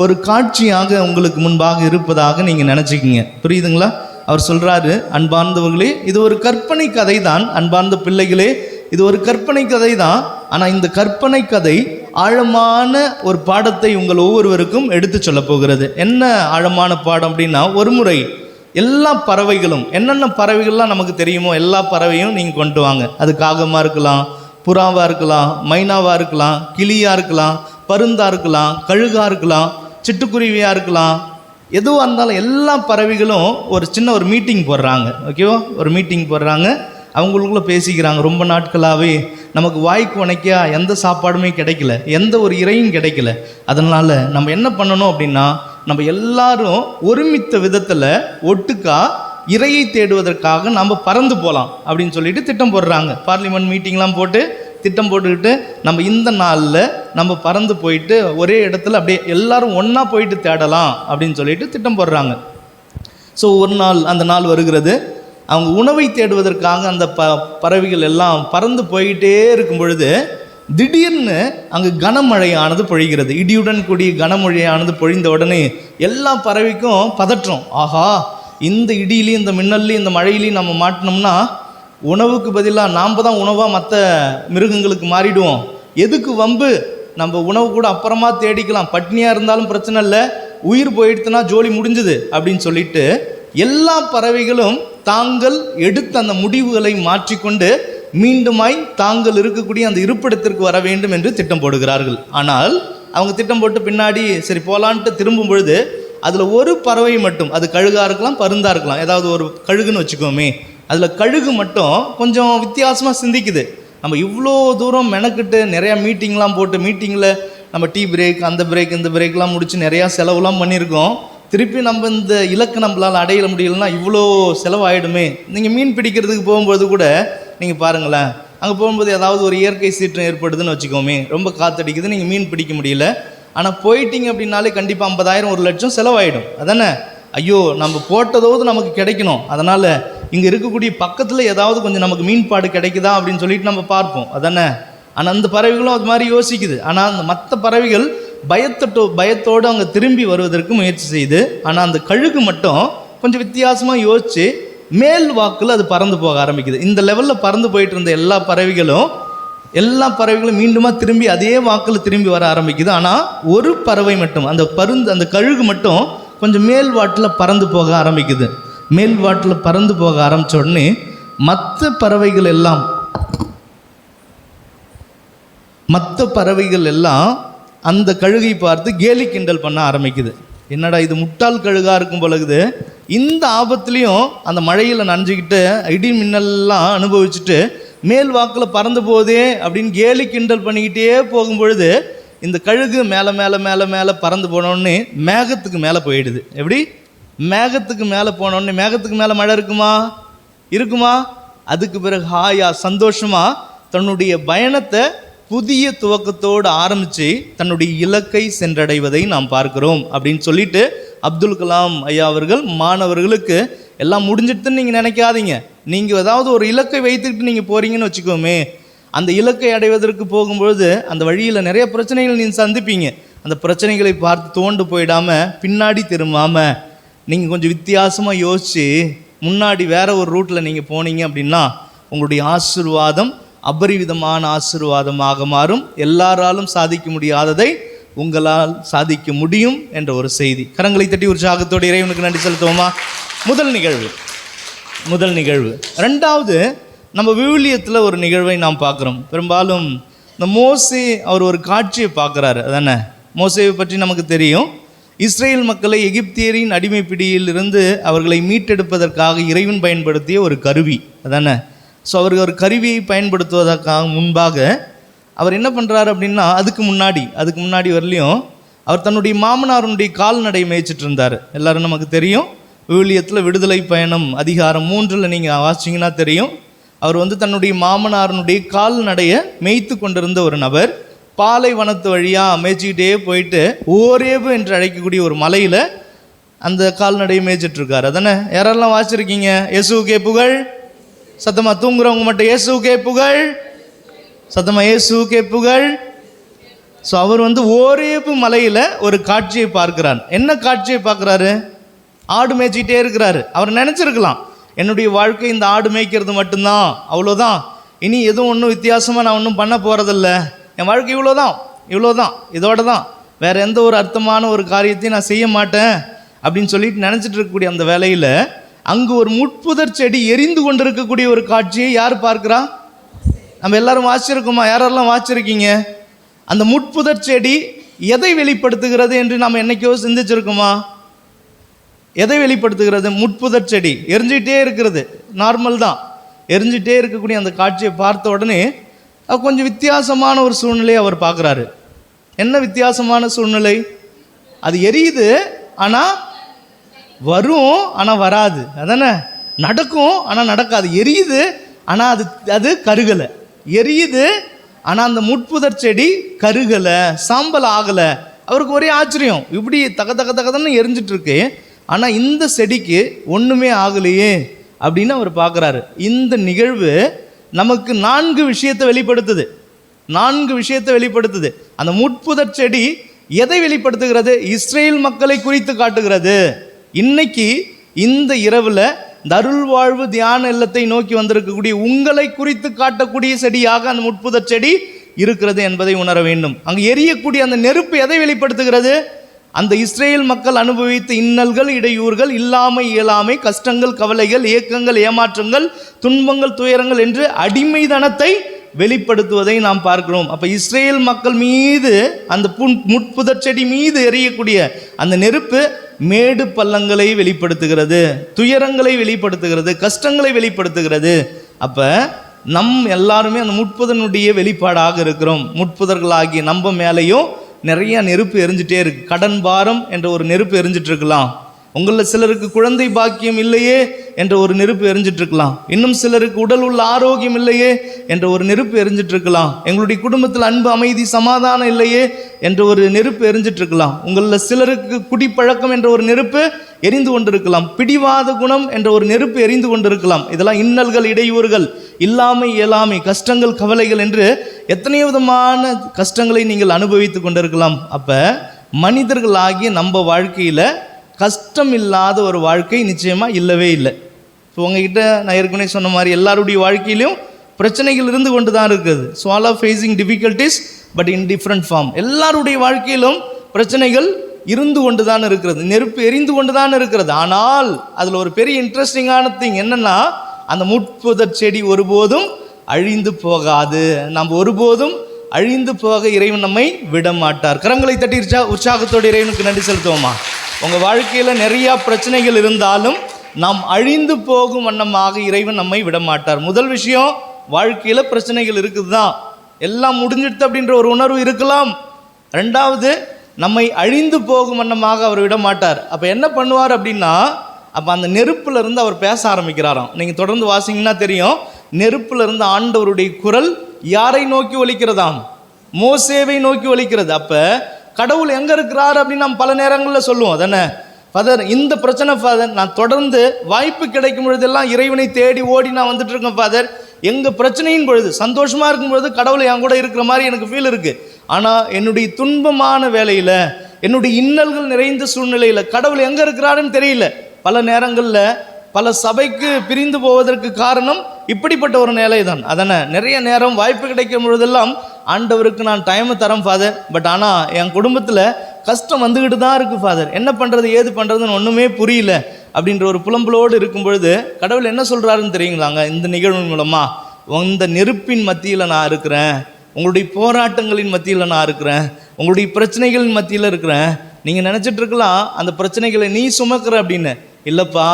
ஒரு காட்சியாக உங்களுக்கு முன்பாக இருப்பதாக நீங்கள் நினச்சிக்கிங்க. புரியுதுங்களா? அவர் சொல்கிறாரு, அன்பார்ந்தவர்களே, இது ஒரு கற்பனை கதை தான். அன்பார்ந்த பிள்ளைகளே, இது ஒரு கற்பனை கதை தான். ஆனால் இந்த கற்பனை கதை ஆழமான ஒரு பாடத்தை உங்கள் ஒவ்வொருவருக்கும் எடுத்து சொல்ல போகிறது. என்ன ஆழமான பாடம் அப்படின்னா, ஒரு முறை எல்லா பறவைகளும் என்னென்ன பறவைகள்லாம் நமக்கு தெரியுமோ எல்லா பறவையும் நீங்கள் கொண்டு வாங்க. அது காகமாக இருக்கலாம், புறாவாக இருக்கலாம், மைனாவாக இருக்கலாம், கிளியாக இருக்கலாம், பருந்தாக இருக்கலாம், கழுகாக இருக்கலாம், சிட்டுக்குருவியாக இருக்கலாம். எதுவாக இருந்தாலும் எல்லா பறவைகளும் ஒரு மீட்டிங் போடுறாங்க. ஓகேவா? ஒரு மீட்டிங் போடுறாங்க. அவங்களுக்குள்ளே பேசிக்கிறாங்க. ரொம்ப நாட்களாகவே நமக்கு வாய்க்கு உனைக்கா எந்த சாப்பாடுமே கிடைக்கல, எந்த ஒரு இறையும் கிடைக்கல. அதனால் நம்ம என்ன பண்ணணும் அப்படின்னா, நம்ம எல்லாரும் ஒருமித்த விதத்தில் ஒட்டுக்கா இறையை தேடுவதற்காக நம்ம பறந்து போகலாம் அப்படின்னு சொல்லிட்டு திட்டம் போடுறாங்க. பார்லிமெண்ட் மீட்டிங்லாம் போட்டு திட்டம் போட்டுக்கிட்டு நம்ம இந்த நாளில் நம்ம பறந்து போயிட்டு ஒரே இடத்துல அப்படியே எல்லாரும் ஒன்றா போயிட்டு தேடலாம் அப்படின்னு சொல்லிட்டு திட்டம் போடுறாங்க. ஒரு நாள் அந்த நாள் வருகிறது. அவங்க உணவை தேடுவதற்காக அந்த பறவைகள் எல்லாம் பறந்து போயிட்டே இருக்கும் பொழுது திடீர்னு அங்கே கனமழையானது பொழிகிறது. இடியுடன் கூடிய கனமழையானது பொழிந்த உடனே எல்லா பறவைக்கும் பதற்றம். ஆஹா, இந்த இடியிலையும் இந்த மின்னல்லையும் இந்த மழையிலையும் நம்ம மாட்டினோம்னா உணவுக்கு பதிலாக நாம் தான் உணவாக மற்ற மிருகங்களுக்கு மாறிடுவோம். எதுக்கு வம்பு? நம்ம உணவு கூட அப்புறமா தேடிக்கலாம், பட்னியாக இருந்தாலும் பிரச்சனை இல்லை, உயிர் போயிடுத்துனா ஜோலி முடிஞ்சுது அப்படின்னு சொல்லிட்டு எல்லா பறவைகளும் தாங்கள் எடுத்த அந்த முடிவுகளை மாற்றிக்கொண்டு மீண்டுமாய் தாங்கள் இருக்கக்கூடிய அந்த இருப்பிடத்திற்கு வர வேண்டும் என்று திட்டம் போடுகிறார்கள். ஆனால் அவங்க திட்டம் போட்டு பின்னாடி சரி போகலான்ட்டு திரும்பும் பொழுது அதில் ஒரு பறவை மட்டும், அது கழுகாக இருக்கலாம், பருந்தாக இருக்கலாம், ஏதாவது ஒரு கழுகுன்னு வச்சுக்கோமே, அதில் கழுகு மட்டும் கொஞ்சம் வித்தியாசமாக சிந்திக்குது. நம்ம இவ்வளோ தூரம் மெனக்கிட்டு நிறையா மீட்டிங்லாம் போட்டு மீட்டிங்கில் நம்ம டீ பிரேக், அந்த பிரேக், இந்த பிரேக்லாம் முடித்து நிறையா செலவுலாம் பண்ணியிருக்கோம். திருப்பி நம்ம இந்த இலக்கை நம்மளால் அடையிட முடியலன்னா இவ்வளோ செலவாயிடுமே. நீங்கள் மீன் பிடிக்கிறதுக்கு போகும்போது கூட நீங்கள் பாருங்களேன், அங்கே போகும்போது ஏதாவது ஒரு இயற்கை சீற்றம் ஏற்படுதுன்னு வச்சுக்கோமே, ரொம்ப காற்றடிக்குது, நீங்கள் மீன் பிடிக்க முடியல. ஆனால் போயிட்டீங்க அப்படின்னாலே கண்டிப்பாக 50,000 1,00,000 செலவாயிடும். அதானே? ஐயோ, நம்ம போட்டதாவது நமக்கு கிடைக்கணும், அதனால் இங்கே இருக்கக்கூடிய பக்கத்தில் ஏதாவது கொஞ்சம் நமக்கு மீன்பாடு கிடைக்குதா அப்படின்னு சொல்லிட்டு நம்ம பார்ப்போம். அதானே? ஆனால் அந்த பறவைகளும் அது மாதிரி யோசிக்குது. ஆனால் அந்த மற்ற பறவைகள் பயத்தோடு அங்கே திரும்பி வருவதற்கு முயற்சி செய்யுது. ஆனால் அந்த கழுகு மட்டும் கொஞ்சம் வித்தியாசமாக யோசித்து மேல் வாக்கில் அது பறந்து போக ஆரம்பிக்குது. இந்த லெவலில் பறந்து போயிட்டு இருந்த எல்லா பறவைகளும் மீண்டுமா திரும்பி அதே வாக்கில் திரும்பி வர ஆரம்பிக்குது. ஆனால் ஒரு பறவை மட்டும், அந்த கழுகு மட்டும் கொஞ்சம் மேல் வாட்டில் பறந்து போக ஆரம்பிக்குது. மேல் வாட்டில் பறந்து போக ஆரம்பித்த உடனே மற்ற பறவைகள் எல்லாம் அந்த கழுகை பார்த்து கேலி கிண்டல் பண்ண ஆரம்பிக்குது. என்னடா இது முட்டாள் கழுகாக இருக்கும் பொழுது இந்த ஆபத்துலேயும் அந்த மழையில் நனைஞ்சிக்கிட்டு இடி மின்னல்லாம் அனுபவிச்சுட்டு மேல் வாக்கில் பறந்து போதே அப்படின்னு கேலி கிண்டல் பண்ணிக்கிட்டே போகும்பொழுது இந்த கழுகு மேலே மேலே மேலே மேலே பறந்து போனோடனே மேகத்துக்கு மேலே போயிடுது. எப்படி? மேகத்துக்கு மேலே போனோடனே, மேகத்துக்கு மேலே மழை இருக்குமா? அதுக்கு பிறகு ஹாயா சந்தோஷமாக தன்னுடைய பயணத்தை புதிய துவக்கத்தோடு ஆரம்பித்து தன்னுடைய இலக்கை சென்றடைவதை நாம் பார்க்கிறோம் அப்படின்னு சொல்லிட்டு அப்துல் கலாம் ஐயா அவர்கள் மாணவர்களுக்கு எல்லாம் முடிஞ்சிட்டுன்னு நீங்கள் நினைக்காதீங்க. நீங்கள் ஏதாவது ஒரு இலக்கை வைத்துக்கிட்டு நீங்கள் போகிறீங்கன்னு வச்சுக்கோமே, அந்த இலக்கை அடைவதற்கு போகும்பொழுது அந்த வழியில் நிறைய பிரச்சனைகள் நீங்கள் சந்திப்பீங்க. அந்த பிரச்சனைகளை பார்த்து தோண்டு போயிடாமல் பின்னாடி திரும்பாமல் நீங்கள் கொஞ்சம் வித்தியாசமாக யோசித்து முன்னாடி வேறு ஒரு ரூட்டில் நீங்கள் போனீங்க அப்படின்னா உங்களுடைய ஆசீர்வாதம் அபரிவிதமான ஆசீர்வாதமாக மாறும். எல்லாராலும் சாதிக்க முடியாததை உங்களால் சாதிக்க முடியும் என்ற ஒரு செய்தி. கரங்களை தட்டி உற்சாகத்தோடு இறைவனுக்கு நன்றி செலுத்துவோமா? முதல் நிகழ்வு. ரெண்டாவது, நம்ம விவிலியத்தில் ஒரு நிகழ்வை நாம் பார்க்குறோம். பெரும்பாலும் இந்த மோசே அவர் ஒரு காட்சியை பார்க்குறாரு. அதானே, மோசேவை பற்றி நமக்கு தெரியும். இஸ்ரேல் மக்களை எகிப்தியரின் அடிமை பிடியிலிருந்து அவர்களை மீட்டெடுப்பதற்காக இறைவன் பயன்படுத்திய ஒரு கருவி. அதானே. ஸோ அவர் ஒரு கருவியை பயன்படுத்துவதற்காக முன்பாக அவர் என்ன பண்ணுறாரு அப்படின்னா, அதுக்கு முன்னாடி வரலையும் அவர் தன்னுடைய மாமனாருடைய கால்நடை மேய்ச்சிட்டு இருந்தார். எல்லோரும் நமக்கு தெரியும். விவிலியத்தில் விடுதலை பயணம் அதிகாரம் 3 நீங்கள் வாசிச்சிங்கன்னா தெரியும். அவர் தன்னுடைய மாமனாருடைய கால்நடையை மேய்த்து கொண்டிருந்த ஒரு நபர் பாலைவனத்து வழியாக மேய்ச்சிக்கிட்டே போயிட்டு ஓரேபு என்று அழைக்கக்கூடிய ஒரு மலையில் அந்த கால்நடையை மேய்ச்சிட்ருக்காரு. அதானே, யாரெல்லாம் வாசிச்சிருக்கீங்க? இயேசுவுக்கே புகழ். சத்தமாக தூங்குறவங்க மட்டும் இயேசுவுக்கே புகழ். சத்தமாக இயேசுவுக்கே புகழ். ஸோ அவர் ஓரேபு மலையில் ஒரு காட்சியை பார்க்கிறார். என்ன காட்சியை பார்க்குறாரு? ஆடு மேய்ச்சிக்கிட்டே இருக்கிறாரு. அவர் நினச்சிருக்கலாம், என்னுடைய வாழ்க்கை இந்த ஆடு மேய்க்கிறது மட்டும்தான், அவ்வளோதான், இனி எதுவும் ஒன்றும் வித்தியாசமாக நான் ஒன்றும் பண்ண போகிறதில்ல, என் வாழ்க்கை இவ்வளோதான், இதோட தான், வேறு எந்த ஒரு அர்த்தமான ஒரு காரியத்தையும் நான் செய்ய மாட்டேன் அப்படின்னு சொல்லிட்டு நினச்சிட்டு இருக்கக்கூடிய அந்த வேலையில் அங்கு ஒரு முட்புதர் செடி எரிந்து கொண்டு இருக்கக்கூடிய ஒரு காட்சியை யார் பார்க்குறா? நம்ம எல்லாரும் வாசிச்சிருக்கோமா? யாரெல்லாம் வாசிச்சிருக்கீங்க? அந்த முட்புதர் செடி எதை வெளிப்படுத்துகிறது என்று நாம் என்னைக்கோ சிந்திச்சிருக்கோமா? எதை வெளிப்படுத்துகிறது? முட்புதர் செடி எரிஞ்சிகிட்டே இருக்கிறது, நார்மல் தான். எரிஞ்சிட்டே இருக்கக்கூடிய அந்த காட்சியை பார்த்த உடனே கொஞ்சம் வித்தியாசமான ஒரு சூழ்நிலையை அவர் பார்க்குறாரு. என்ன வித்தியாசமான சூழ்நிலை? அது எரியுது, ஆனால் வரும், ஆனால் வராது. அதானே, நடக்கும், ஆனால் நடக்காது. எரியுது, ஆனால் அது கருகலை. எரியுது, ஆனால் அந்த முட்புதர் செடி கருகலை, சாம்பல் ஆகலை. அவருக்கு ஒரே ஆச்சரியம், இப்படி தகதன்னு எரிஞ்சிட்டு இருக்கு, ஆனால் இந்த செடிக்கு ஒன்றுமே ஆகலையே அப்படின்னு அவர் பார்க்குறாரு. இந்த நிகழ்வு நமக்கு 4 விஷயத்தை வெளிப்படுத்துது. அந்த முட்புதர் செடி எதை வெளிப்படுத்துகிறது? இஸ்ரேல் மக்களை குறித்து காட்டுகிறது. இன்னைக்கு இந்த இரவில் இந்த அருள்வாழ்வு தியான இல்லத்தை நோக்கி வந்திருக்கக்கூடிய உங்களை குறித்து காட்டக்கூடிய செடியாக அந்த முட்புதர் செடி இருக்கிறது என்பதை உணர வேண்டும். அங்கு எரியக்கூடிய அந்த நெருப்பு எதை வெளிப்படுத்துகிறது? அந்த இஸ்ரேல் மக்கள் அனுபவித்த இன்னல்கள், இடையூறுகள், இயலாமை, கஷ்டங்கள், கவலைகள், ஏக்கங்கள், ஏமாற்றங்கள், துன்பங்கள், துயரங்கள் என்று அடிமைதனத்தை வெளிப்படுத்துவதை நாம் பார்க்கிறோம். அப்போ இஸ்ரேல் மக்கள் மீது அந்த முட்புதர் செடி மீது எரியக்கூடிய அந்த நெருப்பு மேடு பள்ளங்களை வெளிப்படுத்துகிறது, துயரங்களை வெளிப்படுத்துகிறது, கஷ்டங்களை வெளிப்படுத்துகிறது. அப்போ நம் எல்லாருமே அந்த முட்புதனுடைய வெளிப்பாடாக இருக்கிறோம். முட்புதர்களாகிய நம்ம மேலேயும் நிறைய நெருப்பு எரிஞ்சிட்டே இருக்கு. கடன் பாரம் என்ற ஒரு நெருப்பு எரிஞ்சிட்டு இருக்கலாம். உங்களில் சிலருக்கு குழந்தை பாக்கியம் இல்லையே என்ற ஒரு நெருப்பு எரிஞ்சிட்டு இருக்கலாம். இன்னும் சிலருக்கு உடல் உள்ள ஆரோக்கியம் இல்லையே என்ற ஒரு நெருப்பு எரிஞ்சிட்டு இருக்கலாம். எங்களுடைய குடும்பத்தில் அன்பு, அமைதி, சமாதானம் இல்லையே என்ற ஒரு நெருப்பு எரிஞ்சிட்டு இருக்கலாம். உங்களில் சிலருக்கு குடிப்பழக்கம் என்ற ஒரு நெருப்பு எரிந்து கொண்டிருக்கலாம். பிடிவாத குணம் என்ற ஒரு நெருப்பு எரிந்து கொண்டிருக்கலாம். இதெல்லாம் இன்னல்கள், இடையூறுகள், இயலாமை, கஷ்டங்கள், கவலைகள் என்று எத்தனையோ விதமான கஷ்டங்களை நீங்கள் அனுபவித்து கொண்டிருக்கலாம். அப்போ மனிதர்களாகிய நம்ம வாழ்க்கையில் கஷ்டம் இல்லாத ஒரு வாழ்க்கை நிச்சயமாக இல்லவே இல்லை. ஸோ உங்ககிட்ட நான் ஏற்கனவே சொன்ன மாதிரி எல்லாருடைய வாழ்க்கையிலையும் பிரச்சனைகள் இருந்து கொண்டு தான் இருக்குது. So all are facing difficulties but in different form. எல்லாருடைய வாழ்க்கையிலும் பிரச்சனைகள் இருந்து கொண்டு தான் இருக்கிறது, நெருப்பு எரிந்து கொண்டு தான் இருக்கிறது. ஆனால் அதில் ஒரு பெரிய இன்ட்ரெஸ்டிங்கான திங் என்னென்னா, அந்த முட்புதர் செடி ஒருபோதும் அழிந்து போகாது. நாம் ஒருபோதும் அழிந்து போக இறைவன் நம்மை விட மாட்டார். கரங்களை தட்டி உற்சாகத்தோடு இறைவனுக்கு நன்றி செலுத்துவோமா? உங்கள் வாழ்க்கையில் நிறையா பிரச்சனைகள் இருந்தாலும் நாம் அழிந்து போகும் வண்ணமாக இறைவன் நம்மை விட மாட்டார். முதல் விஷயம், வாழ்க்கையில் பிரச்சனைகள் இருக்குது தான், எல்லாம் முடிஞ்சிடுது அப்படின்ற ஒரு உணர்வு இருக்கலாம். ரெண்டாவது, நம்மை அழிந்து போகும் வண்ணமாக அவர் விட மாட்டார். அப்போ என்ன பண்ணுவார் அப்படின்னா, அப்போ அந்த நெருப்புலேருந்து அவர் பேச ஆரம்பிக்கிறாராம். நீங்கள் தொடர்ந்து வாசிங்கன்னா தெரியும். நெருப்புலேருந்து ஆண்டவருடைய குரல் யாரை நோக்கி ஒலிக்கிறதாம்? மோசேவை நோக்கி ஒலிக்கிறது. அப்போ கடவுள் எங்கே இருக்கிறார் அப்படின்னு நாம் பல நேரங்களில் சொல்லுவோம் தானே. ஃபாதர் இந்த பிரச்சனை ஃபாதர், நான் தொடர்ந்து வாய்ப்பு கிடைக்கும் பொழுதெல்லாம் இறைவனை தேடி ஓடி நான் வந்துட்டு இருக்கேன் ஃபாதர். எங்கள் பிரச்சனையின் பொழுது, சந்தோஷமாக இருக்கும் பொழுது கடவுள் என் கூட இருக்கிற மாதிரி எனக்கு ஃபீல் இருக்குது. ஆனால் என்னுடைய துன்பமான வேலையில், என்னுடைய இன்னல்கள் நிறைந்த சூழ்நிலையில் கடவுள் எங்கே இருக்கிறாருன்னு தெரியல. பல நேரங்களில் பல சபைக்கு பிரிந்து போவதற்கு காரணம் இப்படிப்பட்ட ஒரு நிலை தான். அதனை நிறைய நேரம் வாய்ப்பு கிடைக்கும் பொழுதெல்லாம் ஆண்டவருக்கு நான் டைமை தரேன் ஃபாதர், பட் ஆனால் என் குடும்பத்தில் கஷ்டம் வந்துக்கிட்டு தான் இருக்குது ஃபாதர், என்ன பண்ணுறது ஏது பண்ணுறதுன்னு ஒன்றுமே புரியல அப்படின்ற ஒரு புலம்பலோடு இருக்கும் பொழுது கடவுள் என்ன சொல்கிறாருன்னு தெரியுங்களாங்க. இந்த நிகழ்வு மூலமாக இந்த நெருப்பின் மத்தியில் நான் இருக்கிறேன், உங்களுடைய போராட்டங்களின் மத்தியில் நான் இருக்கிறேன், உங்களுடைய பிரச்சனைகளின் மத்தியில் இருக்கிறேன். நீங்கள் நினச்சிட்டு இருக்கலாம் அந்த பிரச்சனைகளை நீ சுமக்கிற அப்படின்னு. இல்லைப்பா,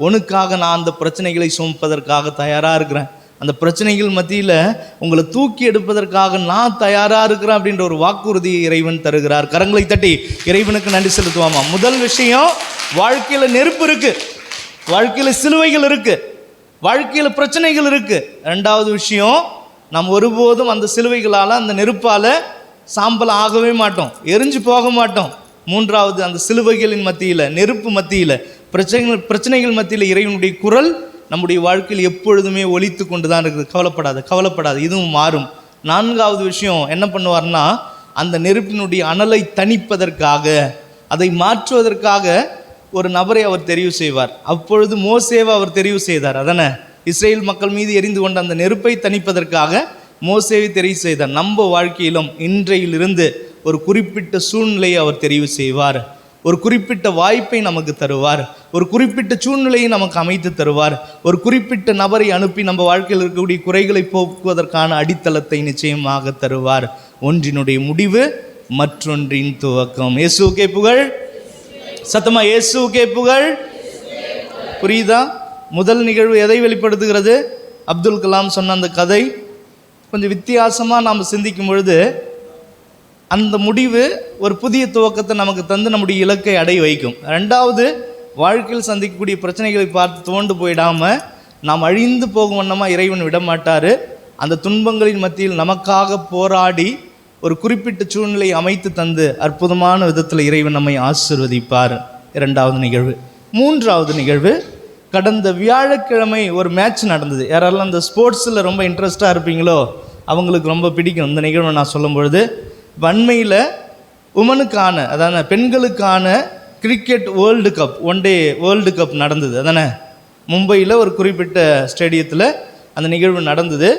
உனக்காக நான் அந்த பிரச்சனைகளை சுமப்பதற்காக தயாராக இருக்கிறேன், அந்த பிரச்சனைகள் மத்தியில் உங்களை தூக்கி எடுப்பதற்காக நான் தயாராக இருக்கிறேன் அப்படின்ற ஒரு வாக்குறுதியை இறைவன் தருகிறார். கரங்களை தட்டி இறைவனுக்கு நன்றி செலுத்துவாமா. முதல் விஷயம், வாழ்க்கையில் நெருப்பு இருக்குது, வாழ்க்கையில் சிலுவைகள் இருக்குது, வாழ்க்கையில் பிரச்சனைகள் இருக்குது. ரெண்டாவது விஷயம், நாம் ஒருபோதும் அந்த சிலுவைகளால், அந்த நெருப்பால் சாம்பல் ஆகவே மாட்டோம், எரிஞ்சு போக மாட்டோம். மூன்றாவது, அந்த சிலுவைகளின் மத்தியில், நெருப்பு மத்தியில், பிரச்சனைகள் மத்தியில் இறைவனுடைய குரல் நம்முடைய வாழ்க்கையில் எப்பொழுதுமே ஒலித்து கொண்டு தான் இருக்குது. கவலைப்படாது, இதுவும் மாறும். நான்காவது விஷயம் என்ன பண்ணுவார்னா, அந்த நெருப்பினுடைய அனலை தணிப்பதற்காக, அதை மாற்றுவதற்காக ஒரு நபரை அவர் தெரிவு செய்வார். அப்பொழுது மோசேவை அவர் தெரிவு செய்தார். அதனை இஸ்ரேல் மக்கள் மீது எரிந்து கொண்ட அந்த நெருப்பை தணிப்பதற்காக மோசேவை தெரிவு செய்தார். நம்ம வாழ்க்கையிலும் இன்றையிலிருந்து ஒரு குறிப்பிட்ட சூழ்நிலையை அவர் தெரிவு செய்வார், ஒரு குறிப்பிட்ட வாய்ப்பை நமக்கு தருவார், ஒரு குறிப்பிட்ட சூழ்நிலையை நமக்கு அமைத்து தருவார், ஒரு குறிப்பிட்ட நபரை அனுப்பி நம்ம வாழ்க்கையில் இருக்கக்கூடிய குறைகளை போக்குவதற்கான அடித்தளத்தை நிச்சயமாக தருவார். ஒன்றினுடைய முடிவு மற்றொன்றின் துவக்கம். இயேசுவுக்கே புகழ். சத்தமா இயேசுவுக்கே புகழ். புரியுதா? முதல் நிகழ்வு எதை வெளிப்படுத்துகிறது? அப்துல் கலாம் சொன்ன அந்த கதை கொஞ்சம் வித்தியாசமாக நாம் சிந்திக்கும் பொழுது அந்த முடிவு ஒரு புதிய துவக்கத்தை நமக்கு தந்து நம்முடைய இலக்கை அடைய வைக்கும். ரெண்டாவது, வாழ்க்கையில் சந்திக்கக்கூடிய பிரச்சனைகளை பார்த்து துவண்டு போயிடாமல் நாம் அழிந்து போகும் வண்ணமாக இறைவன் விடமாட்டார். அந்த துன்பங்களின் மத்தியில் நமக்காக போராடி ஒரு குறிப்பிட்ட சூழ்நிலையை அமைத்து தந்து அற்புதமான விதத்தில் இறைவன் நம்மை ஆசீர்வதிப்பார். இரண்டாவது நிகழ்வு. மூன்றாவது நிகழ்வு, கடந்த வியாழக்கிழமை ஒரு மேட்ச் நடந்தது. யாரெல்லாம் அந்த ஸ்போர்ட்ஸில் ரொம்ப இன்ட்ரெஸ்டாக இருப்பீங்களோ அவங்களுக்கு ரொம்ப பிடிக்கும் இந்த நிகழ்வை நான் சொல்லும் பொழுது. அண்மையில் உமனுக்கான, அதான பெண்களுக்கான cricket world cup, one day world cup நடந்தது. அதானே மும்பையில் ஒரு குறிப்பிட்ட ஸ்டேடியத்தில் அந்த நிகழ்வு நடந்தது.